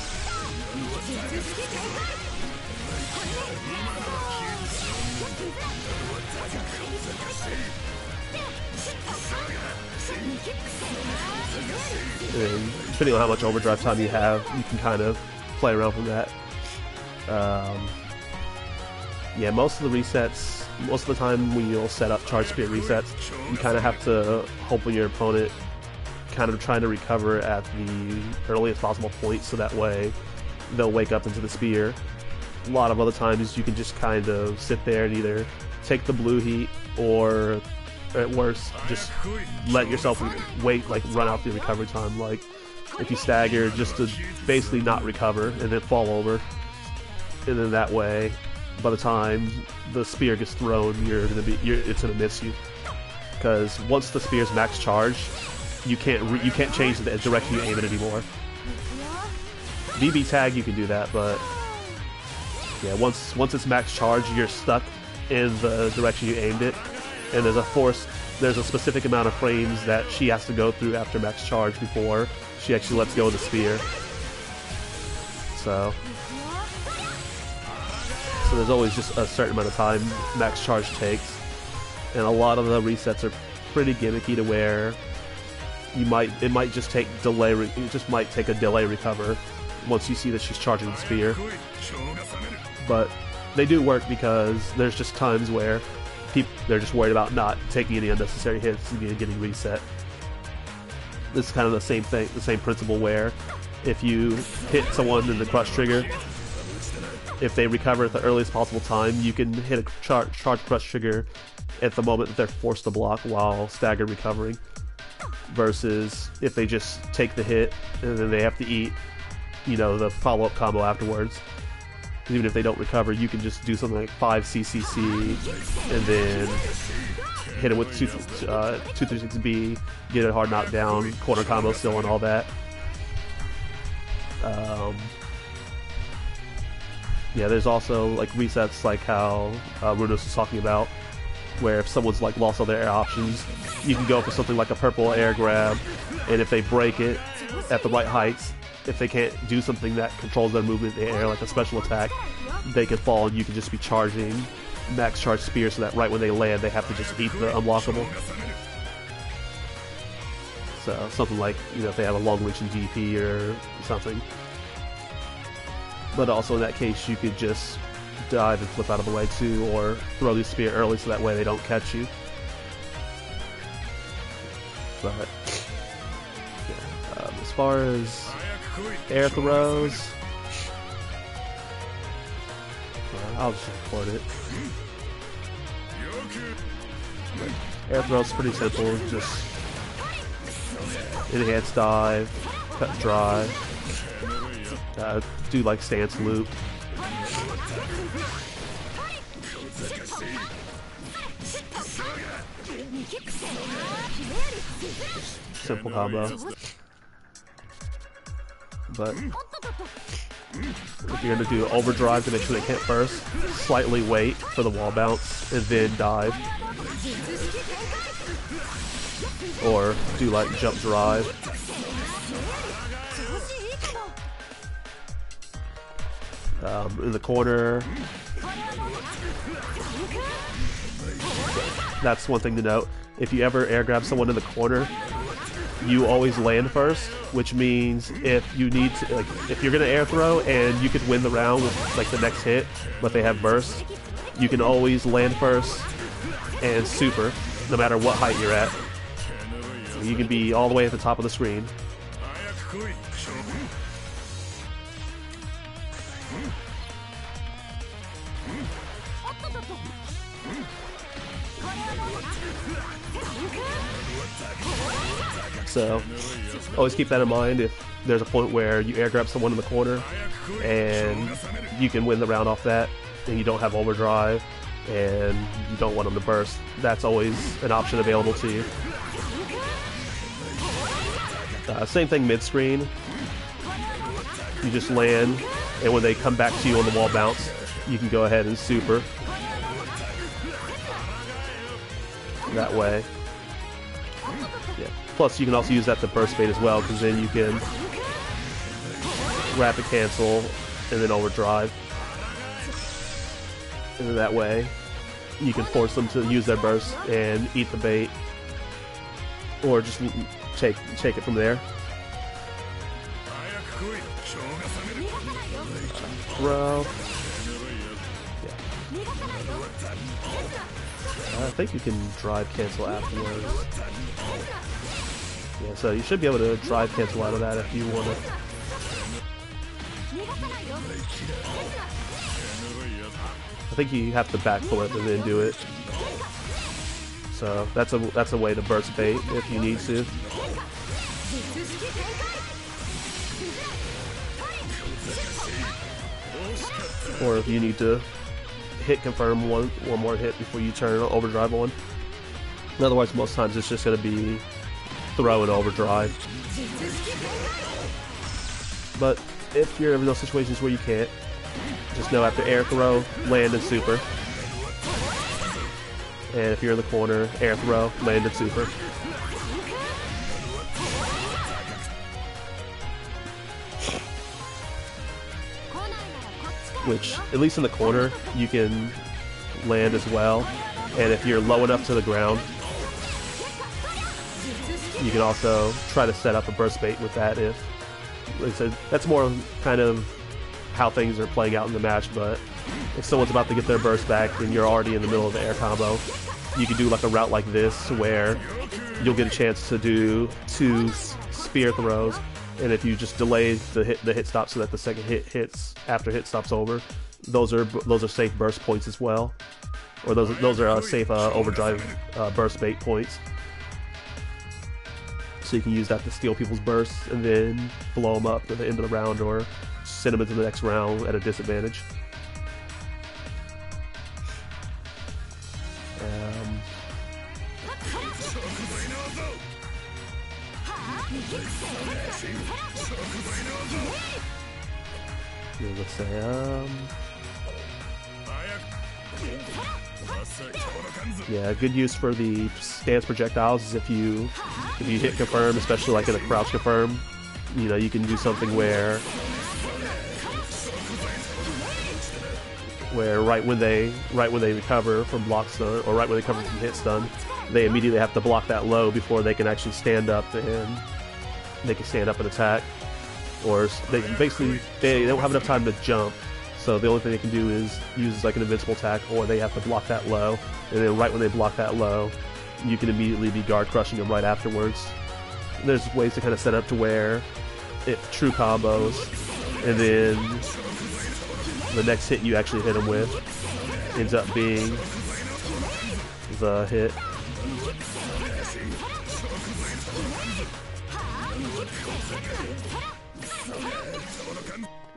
And depending on how much overdrive time you have, you can kind of play around with that. Yeah, most of the resets, most of the time when you'll set up charge spear resets, you kind of have to hope when your opponent kind of trying to recover at the earliest possible point, so that way they'll wake up into the spear. A lot of other times you can just kind of sit there and either take the blue heat, or at worst just let yourself wait, like run out the recovery time, like if you stagger, just to basically not recover and then fall over, and then that way by the time the spear gets thrown, it's gonna miss you, because once the spear's max charge, you can't change the direction you aim it anymore. BB tag, you can do that, but yeah, once it's max charge, you're stuck in the direction you aimed it, and there's a specific amount of frames that she has to go through after max charge before she actually lets go of the spear. So there's always just a certain amount of time max charge takes, and a lot of the resets are pretty gimmicky to where it might just take a delay recover once you see that she's charging the spear. But they do work, because there's just times where they're just worried about not taking any unnecessary hits and getting reset. This is kind of the same thing, the same principle, where if you hit someone in the crush trigger, if they recover at the earliest possible time, you can hit a charge crush trigger at the moment that they're forced to block while staggered recovering, versus if they just take the hit and then they have to eat, the follow-up combo afterwards. Even if they don't recover, you can just do something like 5 CCC and then hit it with 236B, get a hard knockdown, corner combo still, and all that. Yeah, there's also like resets like how Runos was talking about, where if someone's like lost all their air options, you can go for something like a purple air grab, and if they break it at the right heights, if they can't do something that controls their movement in the air, like a special attack, they can fall, and you can just be charging max charge spear, so that right when they land, they have to just eat the unblockable. So something like, if they have a long-reaching DP or something. But also in that case, you could just dive and flip out of the way too, or throw the spear early so that way they don't catch you. But yeah, as far as air throws, I'll just record it. Air throw's pretty simple, just enhance dive, cut and dry, do like stance loop. Simple combo. But if you're gonna do overdrive to make sure they hit first, slightly wait for the wall bounce and then dive. Or do like jump drive. In the corner. That's one thing to note. If you ever air grab someone in the corner, you always land first, which means if you need to, like, if you're gonna air throw and you could win the round with like the next hit, but they have burst, you can always land first and super, no matter what height you're at. You can be all the way at the top of the screen. So always keep that in mind if there's a point where you air grab someone in the corner and you can win the round off that and you don't have overdrive and you don't want them to burst. That's always an option available to you. Same thing mid-screen. You just land, and when they come back to you on the wall bounce, you can go ahead and super. That way. Yeah. Plus, you can also use that to burst bait as well, because then you can rapid cancel and then overdrive. And then that way, you can force them to use their burst and eat the bait, or just take it from there. Throw. Yeah. I think you can drive cancel afterwards. Yeah, so you should be able to drive cancel out of that if you want to. I think you have to backflip and then do it. So that's a way to burst bait if you need to. Or if you need to hit confirm one more hit before you turn overdrive on. Otherwise, most times it's just going to be throw and overdrive. But if you're in those situations where you can't, just know after air throw, land and super. And if you're in the corner, air throw, land and super. Which, at least in the corner, you can land as well. And if you're low enough to the ground, you can also try to set up a burst bait with that if, like I said, that's more kind of how things are playing out in the match, but if someone's about to get their burst back and you're already in the middle of the air combo, you can do like a route like this where you'll get a chance to do 2 spear throws, and if you just delay the hit stop so that the second hit hits after hit stop's over, those are safe burst points as well, or those are safe overdrive burst bait points. So you can use that to steal people's bursts and then blow them up at the end of the round or send them into the next round at a disadvantage. Let's say, yeah, good use for the stance projectiles is if you hit confirm, especially like in a crouch confirm, you know, you can do something where right when they recover from block stun, or right when they recover from hit stun, they immediately have to block that low before they can actually stand up and and attack. Or they don't have enough time to jump, so the only thing they can do is use like an invincible attack, or they have to block that low, and then right when they block that low, you can immediately be guard crushing them right afterwards. And there's ways to kind of set up to where if true combos, and then the next hit you actually hit them with ends up being the hit.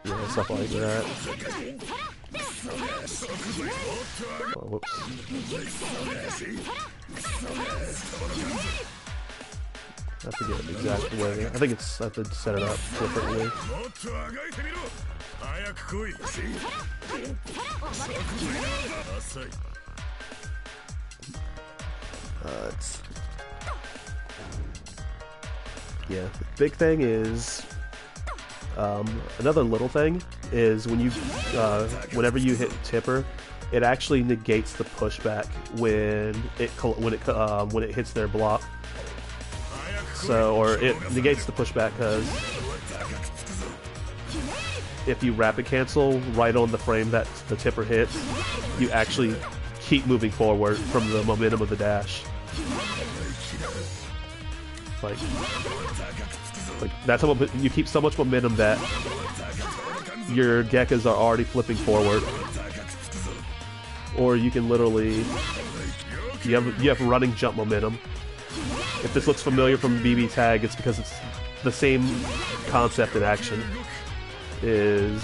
Yeah, stuff like that. Oh, whoops. I forget the exact way. I think it's, I have to set it up differently. Yeah, the big thing is, another little thing is when you, whenever you hit tipper, it actually negates the pushback when it hits their block. So, or it negates the pushback because if you rapid cancel right on the frame that the tipper hits, you actually keep moving forward from the momentum of the dash. Like that's how you keep so much momentum that your gekkas are already flipping forward. Or you can literally you have running jump momentum. If this looks familiar from BB Tag, it's because it's the same concept in action. Is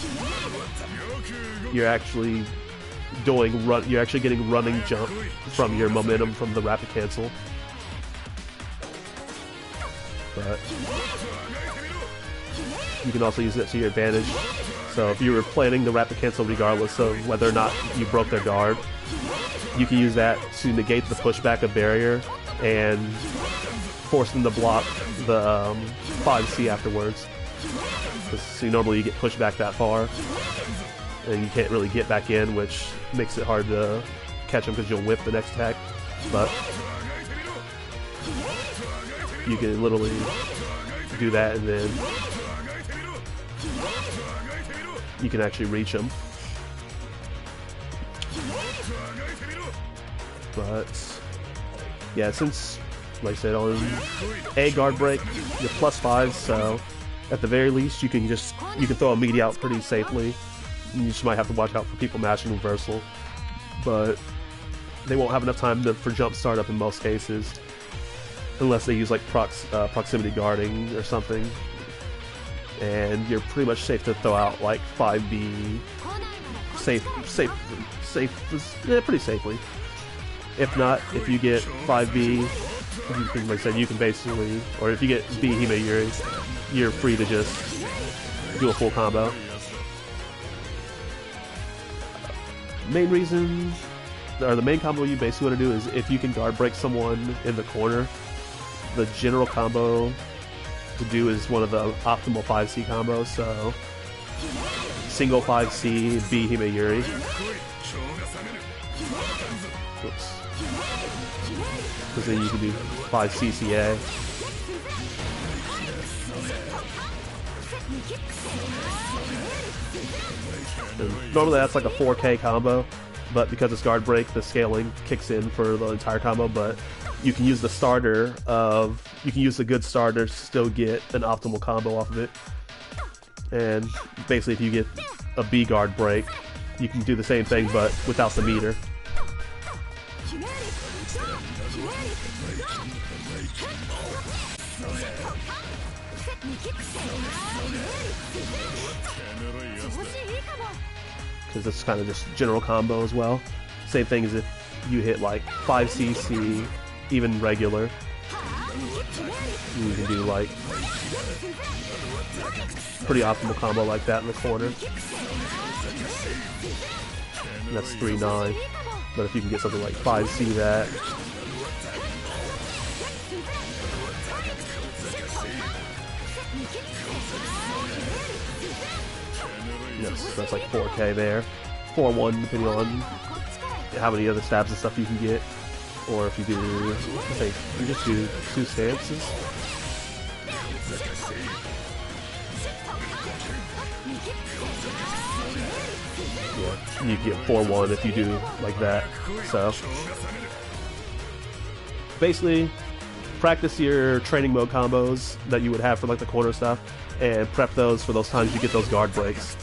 you're actually you're actually getting running jump from your momentum from the rapid cancel. But you can also use it to your advantage. So if you were planning the rapid cancel regardless of whether or not you broke their guard, you can use that to negate the pushback of barrier and force them to block the 5C afterwards. So normally you get pushed back that far, and you can't really get back in, which makes it hard to catch them because you'll whip the next attack. But you can literally do that, and then you can actually reach them. But yeah, since, like I said, on a guard break, you're +5, so at the very least you can throw a meaty out pretty safely. You just might have to watch out for people mashing reversal, but they won't have enough time for jump startup in most cases, unless they use like proximity guarding or something. And you're pretty much safe to throw out like 5B pretty safely. If not, if you get 5B, you can, like I said, you can basically, or if you get B Hime Yuri, you're free to just do a full combo. Main reason, or the main combo you basically want to do is if you can guard break someone in the corner, the general combo to do is one of the optimal 5C combos, so single 5C, B Hime Yuri. Oops. Because then you can do 5CCA. And normally that's like a 4K combo, but because it's guard break, the scaling kicks in for the entire combo, but you can use the good starter to still get an optimal combo off of it. And basically if you get a B guard break, you can do the same thing but without the meter. Because it's kind of just general combo as well. Same thing as if you hit like 5CC, even regular. You can do like pretty optimal combo like that in the corner. And that's 3-9. But if you can get something like 5C that, yes, that's like 4K there. 4-1 depending on how many other stabs and stuff you can get. Or if you do, I think you just do 2 stances. Yeah, you get 4-1 if you do like that. So basically, practice your training mode combos that you would have for like the corner stuff, and prep those for those times you get those guard breaks.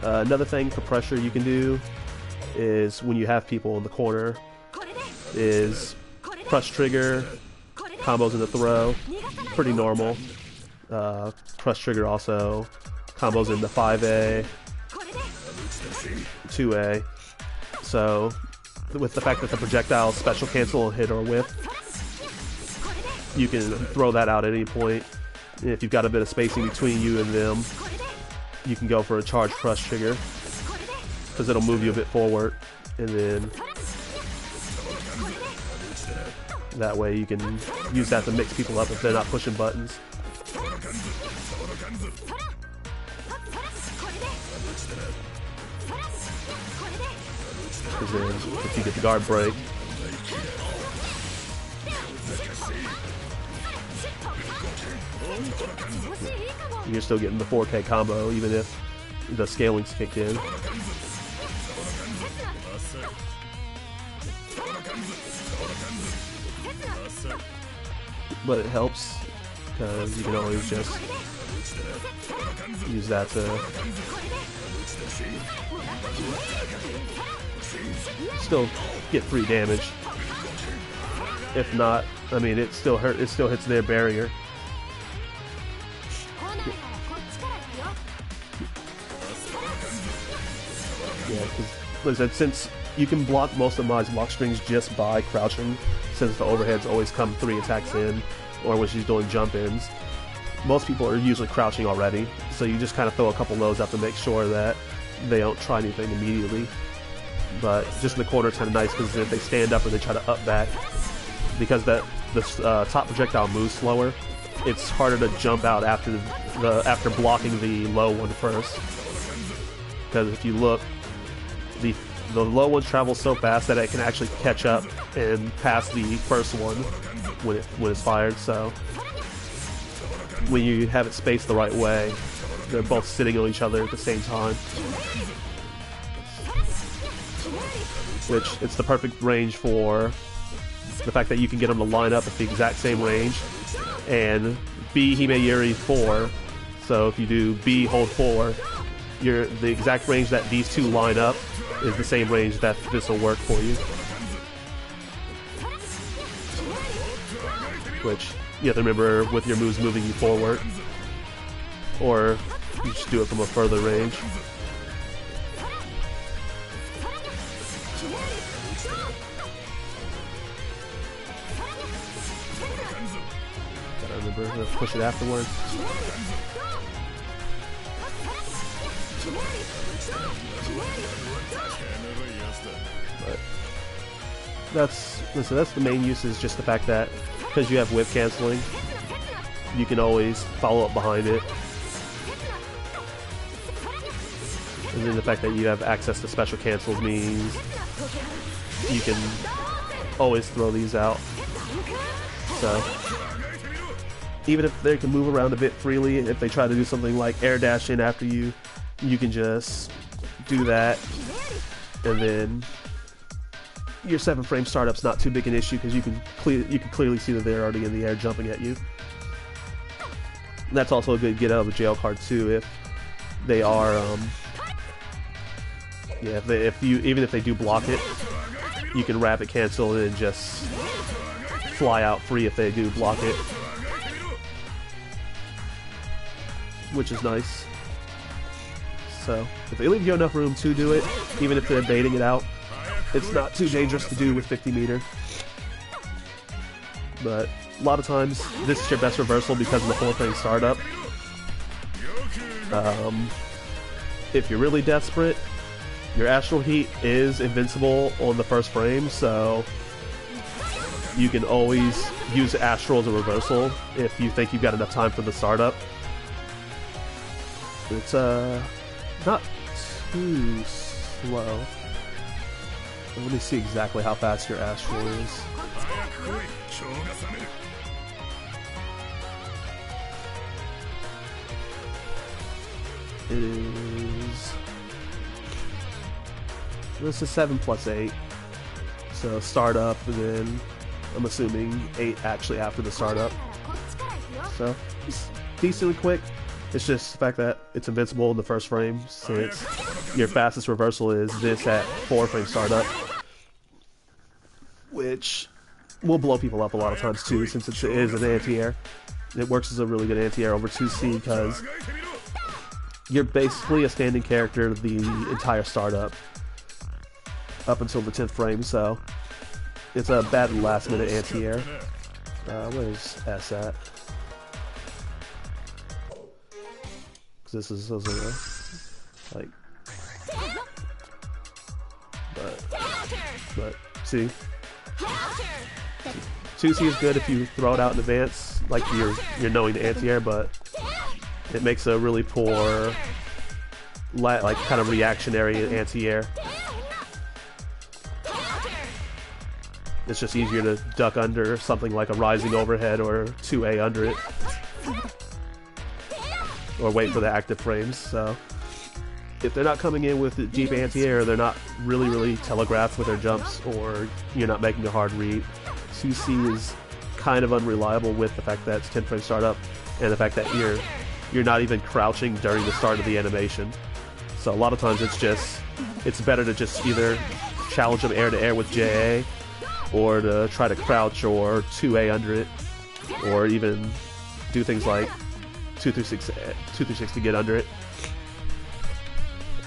Another thing for pressure you can do is when you have people in the corner is crush trigger, combos in the throw, pretty normal. Crush trigger also, combos in the 5A, 2A. So with the fact that the projectile special cancel, hit, or whiff, you can throw that out at any point. And if you've got a bit of spacing between you and them, you can go for a charge crush trigger, because it'll move you a bit forward, and then that way you can use that to mix people up if they're not pushing buttons. Because then if you get the guard break, you're still getting the 4K combo even if the scaling's kicked in. But it helps because you can always just use that to still get free damage. If not, I mean, it still hits their barrier. Yeah, because since you can block most of my block strings just by crouching, since the overheads always come 3 attacks in, or when she's doing jump ins, most people are usually crouching already, so you just kind of throw a couple lows out to make sure that they don't try anything immediately. But just in the corner, it's kind of nice because if they stand up or they try to up back, because the top projectile moves slower, it's harder to jump out after blocking the low one first. Because if you look, the low one travels so fast that it can actually catch up and pass the first one when it's fired. So when you have it spaced the right way, they're both sitting on each other at the same time, which it's the perfect range for the fact that you can get them to line up at the exact same range. And B Himeyuri 4, so if you do B hold 4, the exact range that these two line up is the same range that this will work for you. Which you have to remember with your moves moving you forward, or you just do it from a further range. Gotta remember to push it afterwards. But that's the main use, is just the fact that because you have whip canceling, you can always follow up behind it. And then the fact that you have access to special cancels means you can always throw these out. So even if they can move around a bit freely, if they try to do something like air dash in after you, you can just do that, and then your 7-frame startup's not too big an issue because you can clearly see that they're already in the air jumping at you. And that's also a good get out of the jail card too, if they are even if they do block it, you can rapid cancel and just fly out free if they do block it, which is nice. So if they leave you enough room to do it, even if they're baiting it out, it's not too dangerous to do with 50 meter. But a lot of times this is your best reversal because of the 4-frame startup. If you're really desperate, your Astral Heat is invincible on the first frame, so you can always use Astral as a reversal if you think you've got enough time for the startup. It's not too slow. Let me see exactly how fast your Astral is. It is... This is 7 plus 8. So startup, and then I'm assuming 8 actually after the startup. So it's decently quick. It's just the fact that it's invincible in the first frame, since your fastest reversal is this at 4-frame startup, which will blow people up a lot of times too, since it is an anti-air. It works as a really good anti-air over 2C because you're basically a standing character the entire startup up until the 10th frame, so it's a bad last-minute anti-air. Where's S at? This is like, but see, 2C is good if you throw it out in advance, like you're knowing the anti-air, but it makes a really poor, like kind of reactionary anti-air. It's just easier to duck under something like a rising overhead or 2A under it. Or wait for the active frames, so if they're not coming in with deep anti-air, they're not really telegraphed with their jumps, or you're not making a hard read. 2C is kind of unreliable with the fact that it's 10 frame startup, and the fact that you're not even crouching during the start of the animation. So a lot of times it's better to just either challenge them air to air with JA, or to try to crouch or 2A under it, or even do things like 2 through 6 to get under it.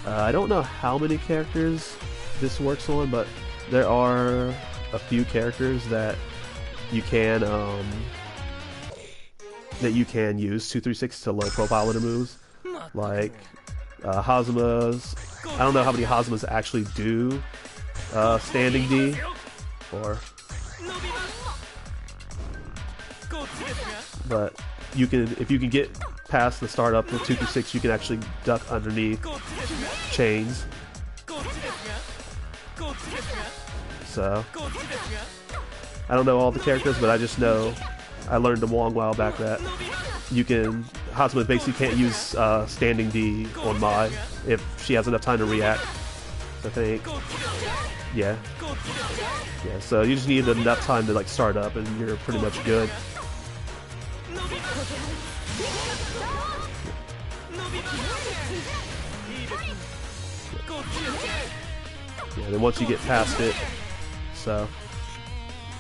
I don't know how many characters this works on, but there are a few characters that you can use 2 through 6 to low profile their moves, like Hazuma's. I don't know how many Hazumas actually do standing D, or but you can, if you can get past the startup with 2 through 6, you can actually duck underneath chains. So I don't know all the characters, but I just know I learned a long while back that you can, Hazuma basically can't use standing D on Mai if she has enough time to react. I think, yeah. So you just need enough time to like start up, and you're pretty much good. Yeah, then once you get past it, so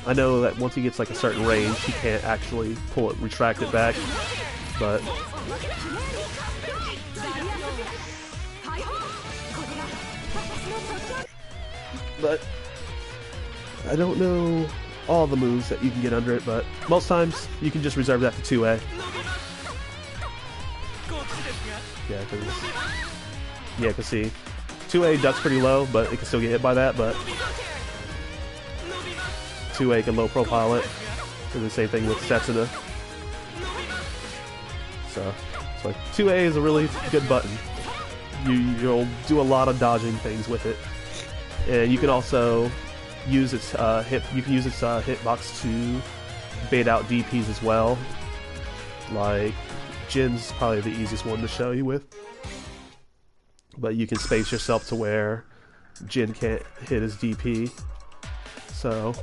I know that once he gets like a certain range, he can't actually pull it, retract it back, but I don't know all the moves that you can get under it, but most times you can just reserve that for 2A. Yeah, cause see, 2A ducks pretty low, but it can still get hit by that, but 2A can low profile it. And the same thing with Setsuna. So it's like 2A is a really good button. You'll do a lot of dodging things with it, and you can also use its hitbox to bait out DPs as well. Like Jin's probably the easiest one to show you with, but you can space yourself to where Jin can't hit his DP. So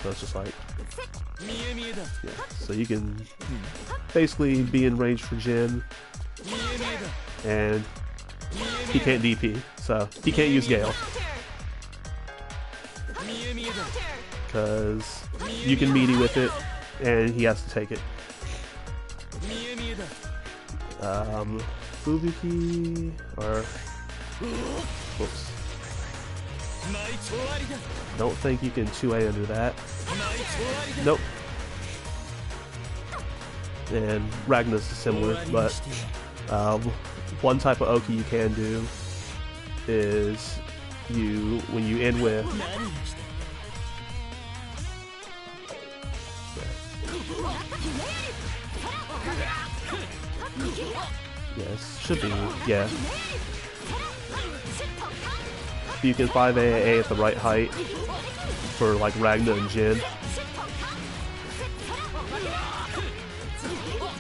it's just like, yeah. So you can basically be in range for Jin, and he can't DP, so he can't use Gale, because you can meaty with it, and he has to take it. Fubuki, or whoops. Don't think you can 2A under that. Nope. And Ragnar's is similar, but one type of Oki you can do is when you end with yes, should be, yeah. You can 5AAA at the right height for like Ragnar and Jin.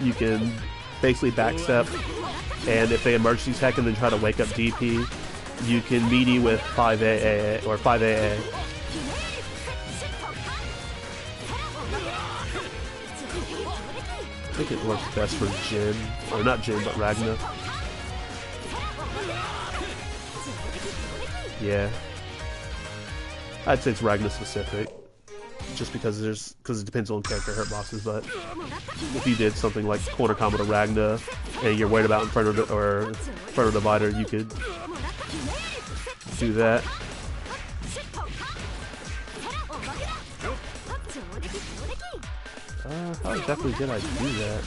You can basically backstep, and if they emergency tech and then try to wake up DP, you can meaty with 5AAA or 5AA. I think it works best for Jin, or not Jin, but Ragna. Yeah, I'd say it's Ragna specific, just because it depends on character hurt boxes. But if you did something like corner combo to Ragna, and you're worried about Inferno Divider, you could do that. How exactly did I do that?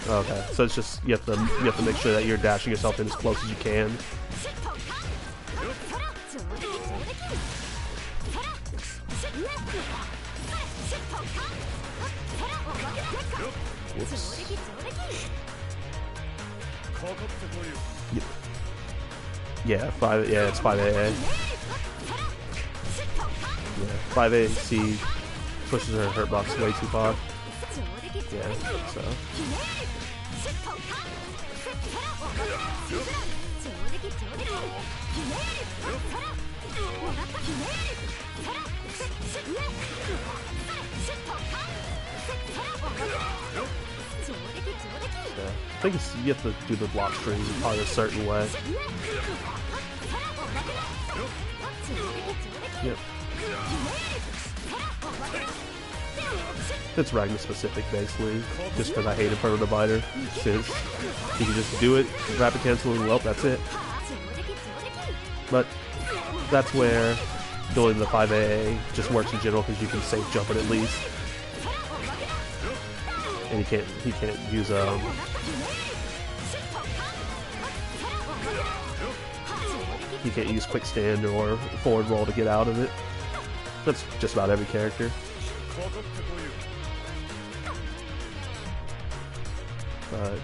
Okay, so it's just you have to make sure that you're dashing yourself in as close as you can. Whoops. Yeah, it's 5AA. Yeah, 5AC pushes her hurt box way too far. Yeah, so. I think you have to do the block strings probably a certain way. Yep. It's Ragna specific basically, just because I hate Inferno Divider, since you can just do it, rapid cancel, and well, that's it. But that's where doing the 5AA just works in general, because you can safe jump it at least. And he can't use he can't use quick stand or forward roll to get out of it. That's just about every character. But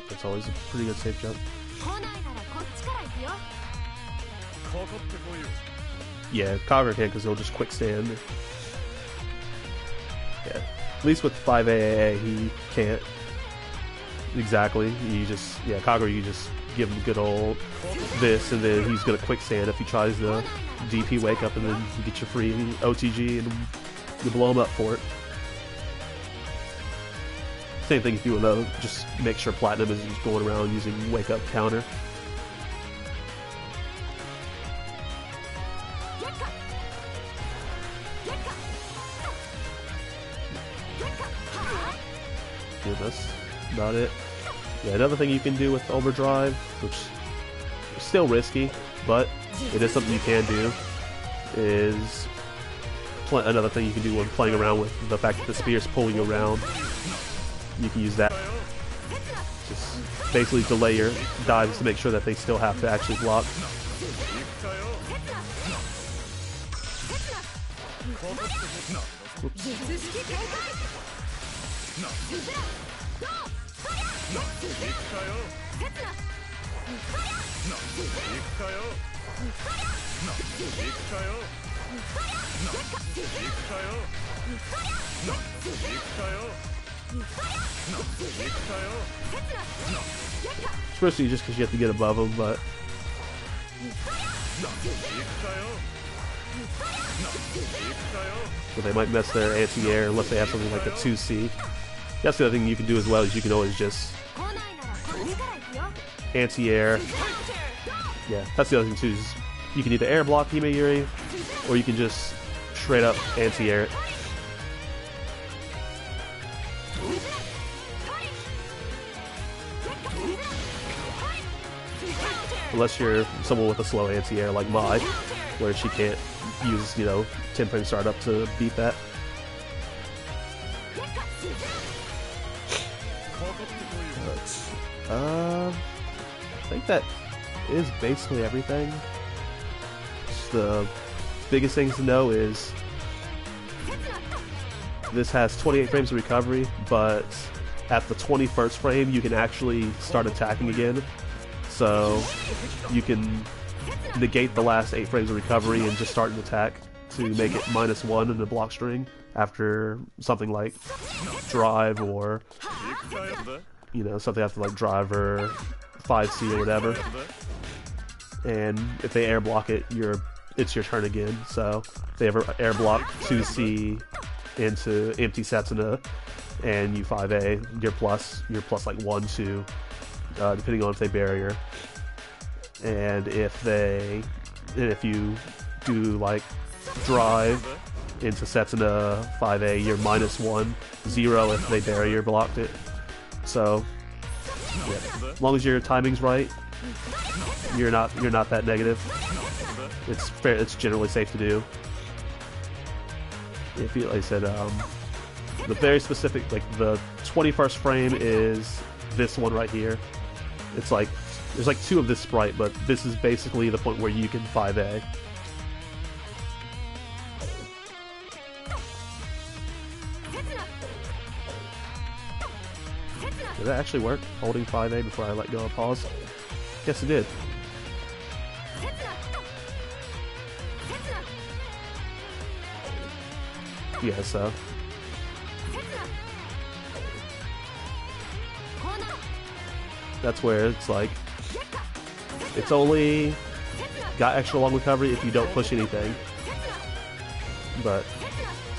that's always a pretty good safe jump. Yeah, Kagura can, because he'll just quick stand. Yeah, at least with 5AAA he can't. Exactly. You just, yeah, Kagura, you just give him good old this, and then he's gonna quick stand if he tries the DP wake up, and then you get your free OTG and you blow him up for it. Same thing if you want to just make sure Platinum is just going around using wake up counter. Yeah, that's about it. Yeah, another thing you can do with Overdrive, which is still risky, but it is something you can do, is another thing you can do when playing around with the fact that the spear is pulling you around. You can use that. Just basically delay your dives to make sure that they still have to actually block. Oops. Especially just because you have to get above them, but they might mess their anti-air unless they have something like a 2C. That's the other thing you can do as well, is you can always just anti-air. Yeah, that's the other thing too, is you can either air block Hime Yuri, or you can just straight up anti-air it. Unless you're someone with a slow anti-air like Mai, where she can't use, 10 frame startup to beat that. I think that is basically everything. Just the biggest things to know is this has 28 frames of recovery, but at the 21st frame you can actually start attacking again. So you can negate the last 8 frames of recovery and just start an attack to make it -1 in the block string after something like drive or, you know, something after like drive or 5C or whatever. And if they air block it, it's your turn again. So if they ever air block 2C into empty Setsuna and you 5A, you're plus like 1, 2, depending on if they barrier. And if you do like drive into Setsuna 5A, you're -1, 0 if they barrier blocked it. So yeah, as long as your timing's right, you're not that negative. It's fair. It's generally safe to do. If you, like I said, the very specific, like the 21st frame is this one right here. It's like there's like 2 of this sprite, but this is basically the point where you can 5A. Did that actually work? Holding 5A before I let go of pause? Yes, it did. Yeah, so. That's where it's like, it's only got extra long recovery if you don't push anything. But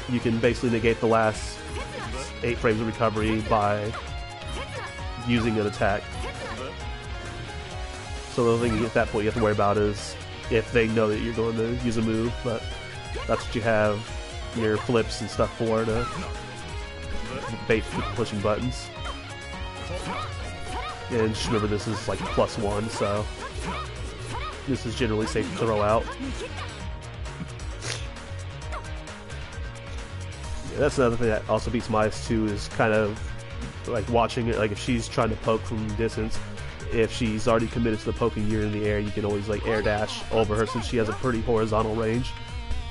you can basically negate the last 8 frames of recovery by using an attack. So the thing at that point you have to worry about is if they know that you're going to use a move, but that's what you have your flips and stuff for, to bait people pushing buttons. And just remember, this is like +1, so this is generally safe to throw out. Yeah, that's another thing that also beats Mice too, is kind of like watching it. Like if she's trying to poke from distance, if she's already committed to the poking, you're in the air, you can always like air dash over her since she has a pretty horizontal range,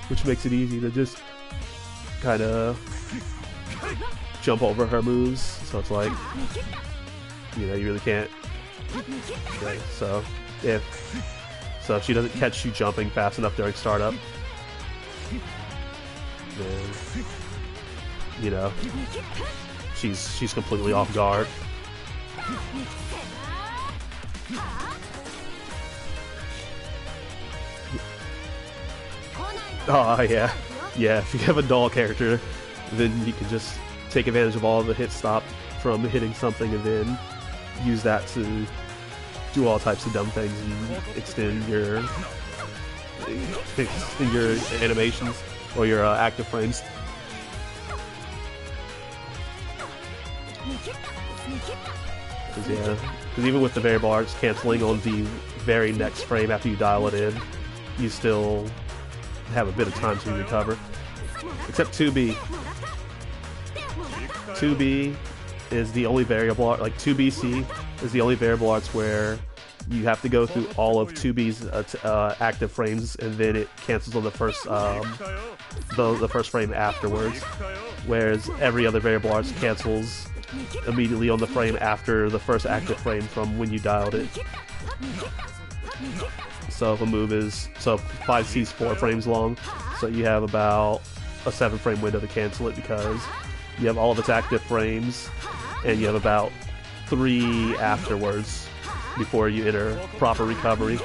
which makes it easy to just kind of jump over her moves. So it's like, you know, you really can't. Okay, so if she doesn't catch you jumping fast enough during startup, then you know she's completely off guard. Oh yeah, yeah. If you have a doll character, then you can just take advantage of all the hit stop from hitting something, and then use that to do all types of dumb things and extend your animations or your active frames. Because even with the variable arts canceling on the very next frame after you dial it in, you still have a bit of time to recover. Except 2B. 2B is the only variable art, like 2BC is the only variable arts where you have to go through all of 2B's active frames, and then it cancels on the first frame afterwards. Whereas every other variable arts cancels immediately on the frame after the first active frame from when you dialed it. So if a move is 5C's 4 frames long, so you have about a 7-frame window to cancel it, because you have all of its active frames and you have about 3 afterwards before you enter proper recovery.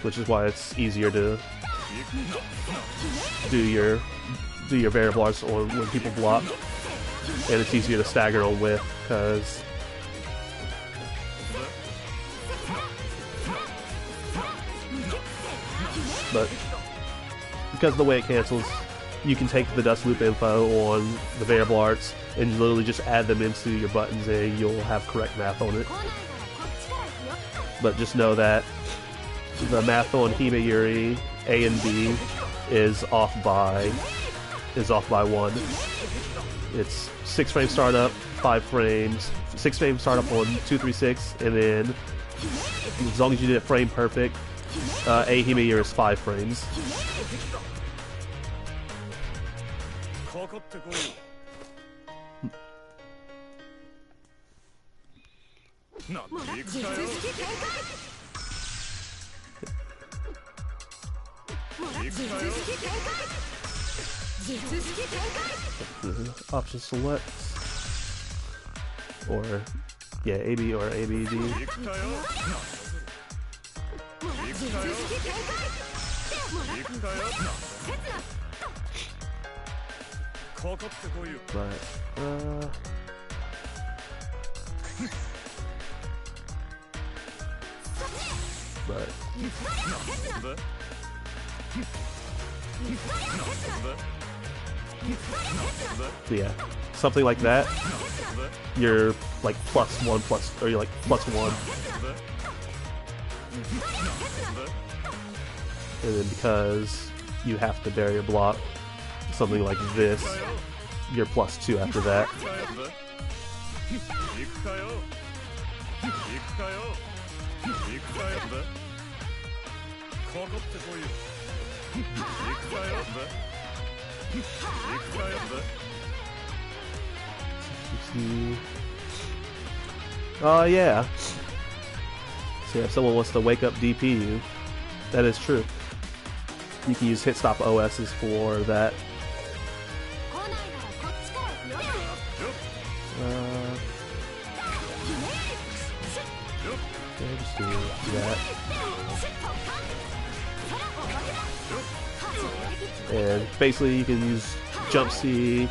Which is why it's easier to do your variable arts on when people block, and it's easier to stagger on with, because because of the way it cancels, you can take the dust loop info on the variable arts and literally just add them into your buttons, and you'll have correct math on it. But just know that the math on Hime Yuri A and B is off by 1. It's 6 frame startup, 5 frames, 6 frame startup on 236, and then as long as you did it frame perfect, A Hime Yuri is 5 frames. Option select. Or, yeah, AB or ABD. But yeah, something like that. You're like +1 plus, or you're like +1, and then because you have to barrier block something like this, you're +2 after that. Oh yeah. So if someone wants to wake up DP you, that is true. You can use hit stop OSs for that. Yeah, just do that. And basically you can use jump C.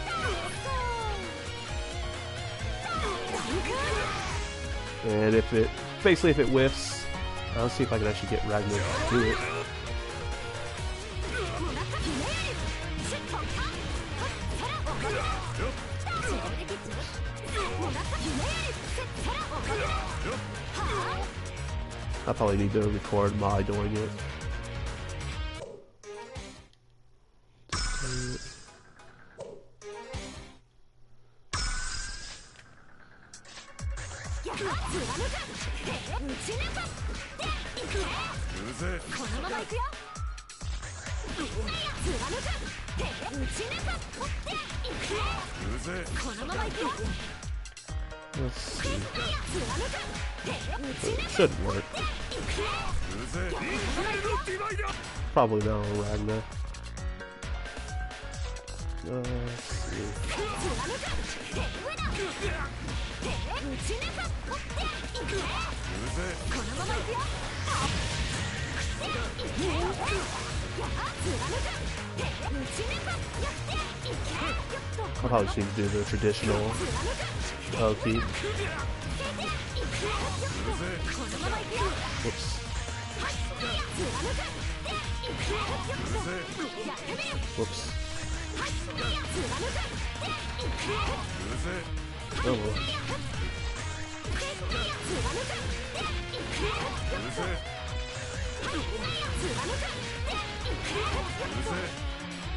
And if it whiffs, I'll see if I can actually get Ragnar to do it. I probably need to record my doing it. Let's see. It should work. Probably not on Ragnar. Let's see. I probably should do the traditional key. Whoops. Whoops. Oh well.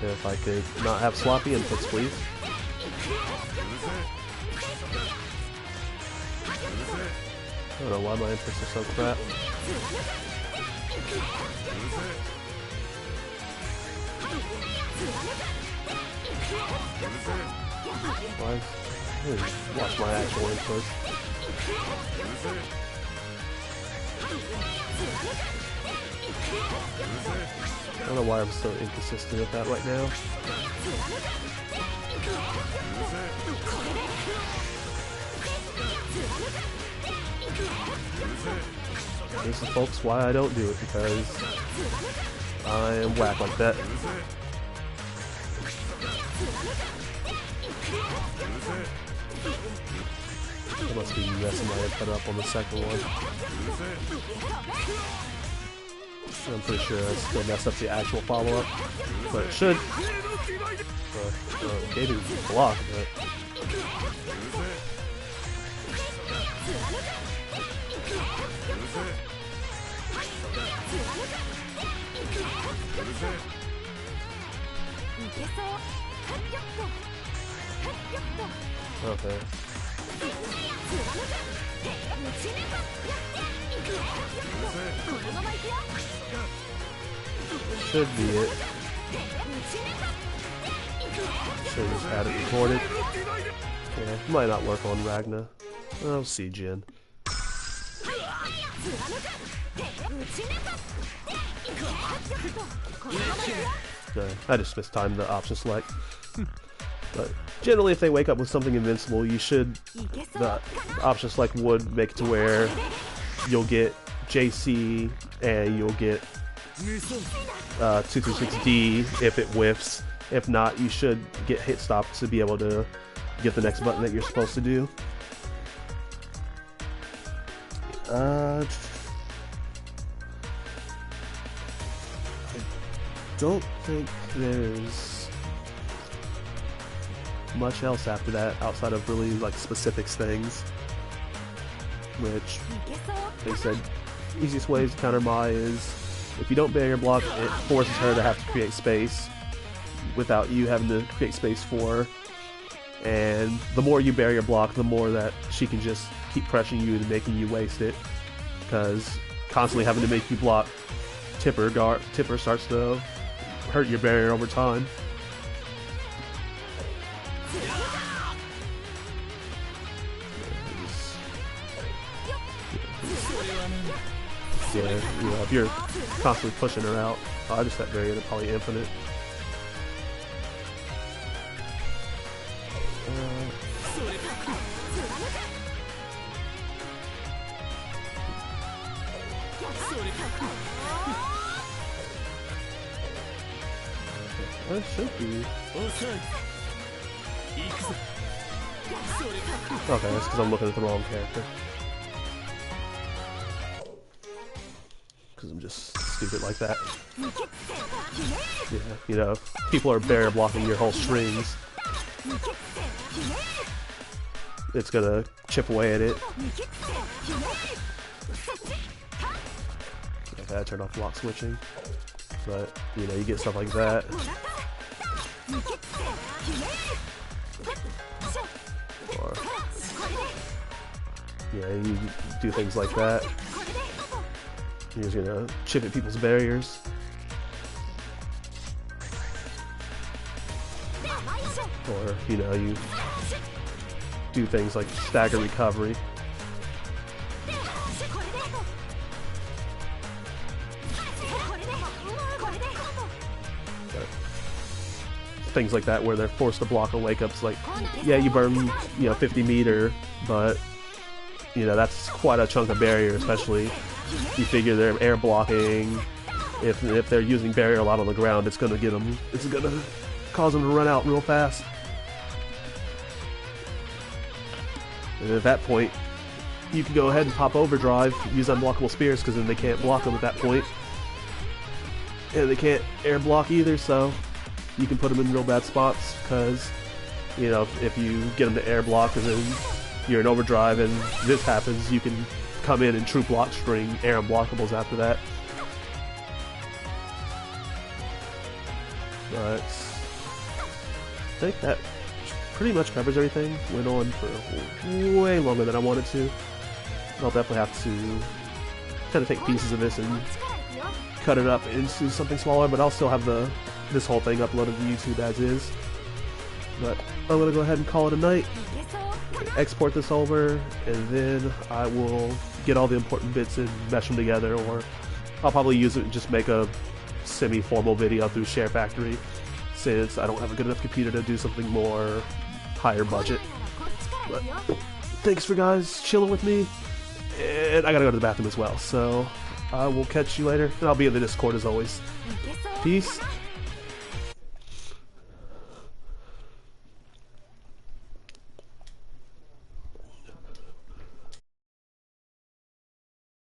If I could not have sloppy inputs, please. I don't know why my inputs are so crap. Why? Watch my actual inputs. I don't know why I'm so inconsistent at that right now. This is, folks, why I don't do it, because I am whack like that. I must be messing my input up on the second one. I'm pretty sure I still messed up the actual follow-up, but it should. Gave it a block, but... Okay. Should be it. Should just had it recorded. Yeah, might not work on Ragnar. I'll see, Jin. I just mistimed the option select. But generally, if they wake up with something invincible, you should. The option select would make it to where you'll get JC and you'll get 226D if it whiffs. If not, you should get hit stop to be able to get the next button that you're supposed to do. I don't think there's much else after that outside of really like specifics things, which they said easiest ways to counter Mai is if you don't barrier block, it forces her to have to create space without you having to create space for her. And the more you barrier block, the more that she can just keep pressuring you and making you waste it, because constantly having to make you block Tipper starts to hurt your barrier over time. Yeah, you know, if you're constantly pushing her out, I just set barrier to probably infinite. That should be. Okay, that's because I'm looking at the wrong character. Because I'm just stupid like that. Yeah, you know, if people are barrier blocking your whole strings, it's gonna chip away at it. Okay, I turned off block switching. But, you know, you get stuff like that. Or, yeah, you do things like that. You're just gonna chip at people's barriers. Or, you know, you do things like stagger recovery. Things like that where they're forced to block on wake-ups, like, yeah, you burn, you know, 50 meter, but, you know, that's quite a chunk of barrier, especially you figure they're air blocking. If they're using barrier a lot on the ground, it's gonna cause them to run out real fast. And at that point, you can go ahead and pop overdrive, use unblockable spears, because then they can't block them at that point. And they can't air block either, so you can put them in real bad spots, because, you know, if you get them to air block and then you're in overdrive and this happens, you can come in and true block string air unblockables after that. But I think that pretty much covers everything. Went on for way longer than I wanted to. I'll definitely have to kind of take pieces of this and cut it up into something smaller, but I'll still have this whole thing uploaded to YouTube as is. But I'm gonna go ahead and call it a night, export this over, and then I will get all the important bits and mesh them together, or I'll probably use it and just make a semi-formal video through sharefactory, since I don't have a good enough computer to do something more higher budget. But thanks for guys chilling with me, and I gotta go to the bathroom as well, so I will catch you later, and I'll be in the Discord as always. Peace.